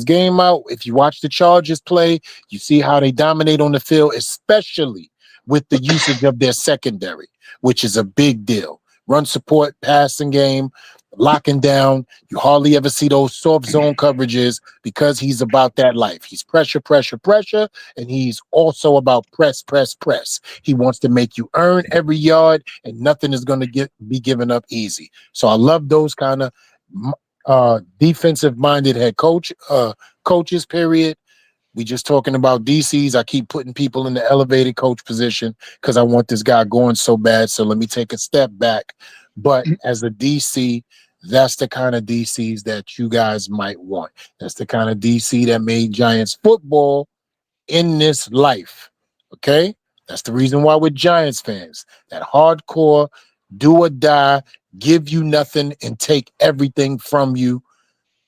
game out. If you watch the Chargers play, you see how they dominate on the field, especially with the usage of their secondary, which is a big deal. run support, passing game, locking down. You hardly ever see those soft zone coverages because he's about that life. He's pressure, pressure, pressure, and he's also about press, press, press. He wants to make you earn every yard, and nothing is going to be given up easy. So I love those kind of defensive minded head coaches, period. We just talking about DCs. I keep putting people in the elevated coach position because I want this guy going so bad. So let me take a step back. But as a DC, that's the kind of DCs that you guys might want. That's the kind of DC that made Giants football in this life. Okay? That's the reason why we're Giants fans. That hardcore, do or die, give you nothing and take everything from you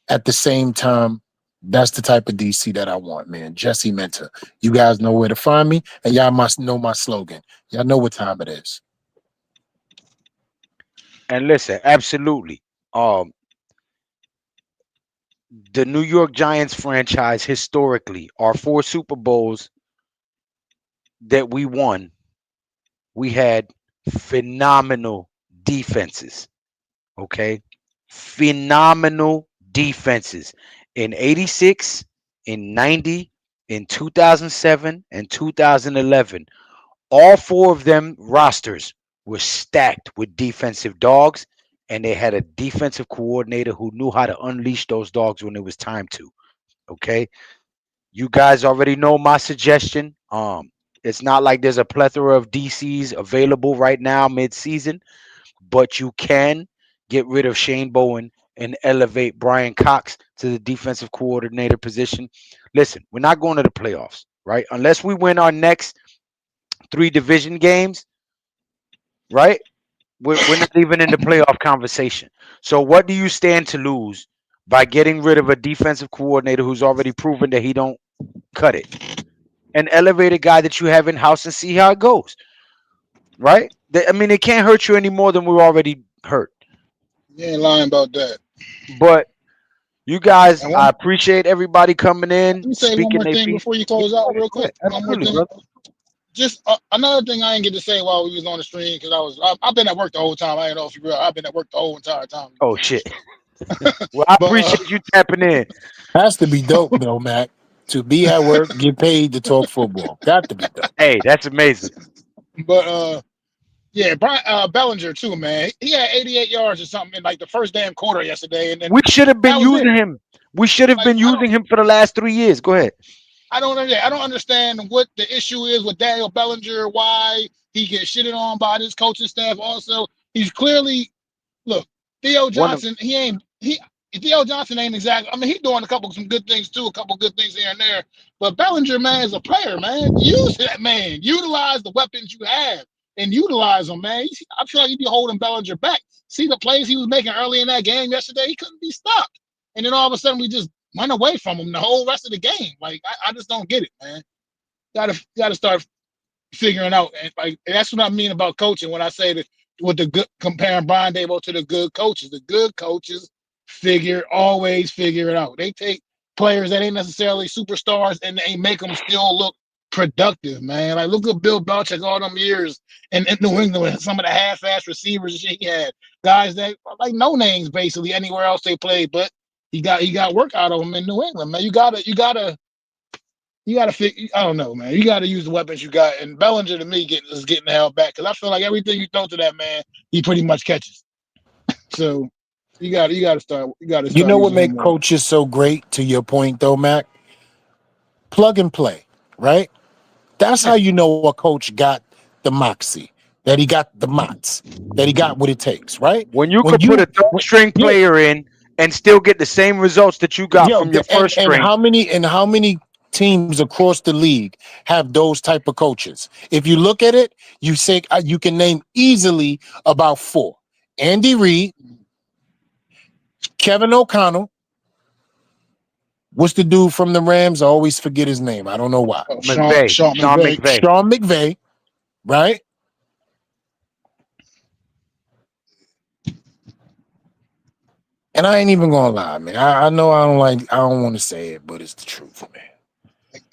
at the same time. That's the type of DC that I want, man. Jesse Mentor. You guys know where to find me, and y'all must know my slogan. Y'all know what time it is. And listen, absolutely. Um, the New York Giants franchise historically, our four Super Bowls that we won, we had phenomenal defenses. Okay. Phenomenal defenses in 86, in 90, in 2007, and 2011. All four of them rosters were stacked with defensive dogs, and they had a defensive coordinator who knew how to unleash those dogs when it was time to. Okay. You guys already know my suggestion. It's not like there's a plethora of DCs available right now mid-season, but you can get rid of Shane Bowen and elevate Brian Cox to the defensive coordinator position. Listen, we're not going to the playoffs, right? Unless we win our next three division games, right? We're not even in the playoff conversation. So, what do you stand to lose by getting rid of a defensive coordinator who's already proven that he don't cut it? An elevated guy that you have in house and see how it goes, right? I mean, it can't hurt you any more than we're already hurt. You ain't lying about that. But you guys, And I appreciate everybody coming let in, me say one speaking more their thing piece. before you Yeah, close go out, ahead, real go ahead. quick. One more Absolutely, thing. brother. Just another thing I didn't get to say while we was on the stream because I've been at work the whole time. I don't know if you realize I've been at work the whole entire time we've Oh been on the shit. stream. Well, I But appreciate you tapping in. Has to be dope, though, Mac. To be at work, get paid to talk football. Got to be dope. Hey, that's amazing. but yeah, Brian, Bellinger too, man. He had 88 yards or something in like the first damn quarter yesterday, and then We should have been that was it. using him. We should have Like been using him for the last 3 years. Go ahead. I don't understand what the issue is with Daniel Bellinger. Why he gets shitted on by this coaching staff? Also, he's clearly look, Theo One of Johnson, Theo Johnson ain't exactly. I mean, he's doing some good things too, a couple good things here and there. But Bellinger, man, is a player, man. Use that man. Utilize the weapons you have and utilize them, man. I feel like you'd be holding Bellinger back. See the plays he was making early in that game yesterday. He couldn't be stopped, and then all of a sudden we just went away from him the whole rest of the game. Like I just don't get it, man. Gotta start figuring out. And like and that's what I mean about coaching when I say that with the good comparing Brian Dable to the good coaches. The good coaches always figure it out. They take players that ain't necessarily superstars and they make them still look productive, man. Like look at Bill Belichick all them years in New England, some of the half-ass receivers he had, guys that like no names basically anywhere else they played, but he got work out of them in New England, man. You gotta figure. I don't know, man. You gotta use the weapons you got. And Bellinger to me is getting the hell back because I feel like everything you throw to that man, he pretty much catches. So you gotta You start know what using him make more. coaches so great, to your point, though, Mac? Plug and play, right? That's how yeah. you know a coach got the moxie, that he got the mots, that he got what it takes, right? When you When could put a you, third string yeah, player in and still get the same results that you got yo, from your first and string. how many teams across the league have those type of coaches? If you look at it, you say you can name easily about four: Andy Reid, Kevin O'Connell. What's the dude from the Rams? I always forget his name. I don't know why. Oh, McVay, Sean Sean McVay. McVay. Sean McVay, right? And I ain't even gonna lie, man. I know I don't want to say it, but it's the truth, man.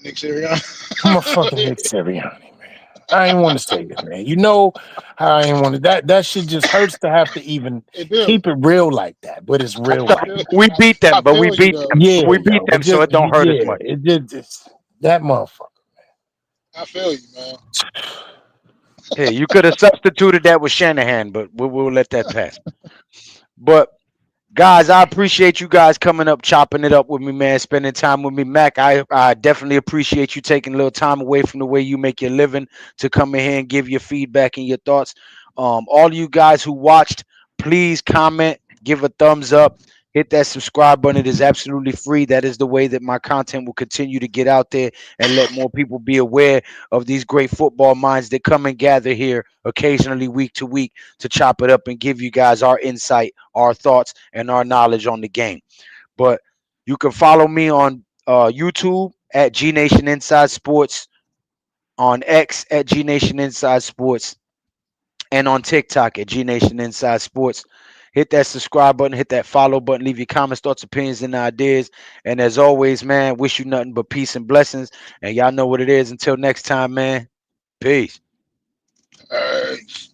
Nick Sirianni. I'm a fucking Nick Sirianni, man. I ain't want to say it, man. You know how I ain't want to. That shit just hurts to have to even It do. keep it real like that, but it's real I like feel, We beat I them, but we feel you beat though. them. yeah, We beat yo. But them, so just it don't hurt as yeah, much. it just that motherfucker. I feel you, man. Hey, you could have substituted that with Shanahan, but we'll let that pass. But guys, I appreciate you guys coming up, chopping it up with me, man, spending time with me. Mac, I definitely appreciate you taking a little time away from the way you make your living to come in here and give your feedback and your thoughts. All of you guys who watched, please comment, give a thumbs up, hit that subscribe button. It is absolutely free. That is the way that my content will continue to get out there and let more people be aware of these great football minds that come and gather here occasionally week to week to chop it up and give you guys our insight, our thoughts, and our knowledge on the game. But you can follow me on YouTube at G Nation Inside Sports, on X at G Nation Inside Sports, and on TikTok at G Nation Inside Sports. Hit that subscribe button, hit that follow button, leave your comments, thoughts, opinions, and ideas. And as always, man, wish you nothing but peace and blessings. And y'all know what it is. Until next time, man. Peace. All right.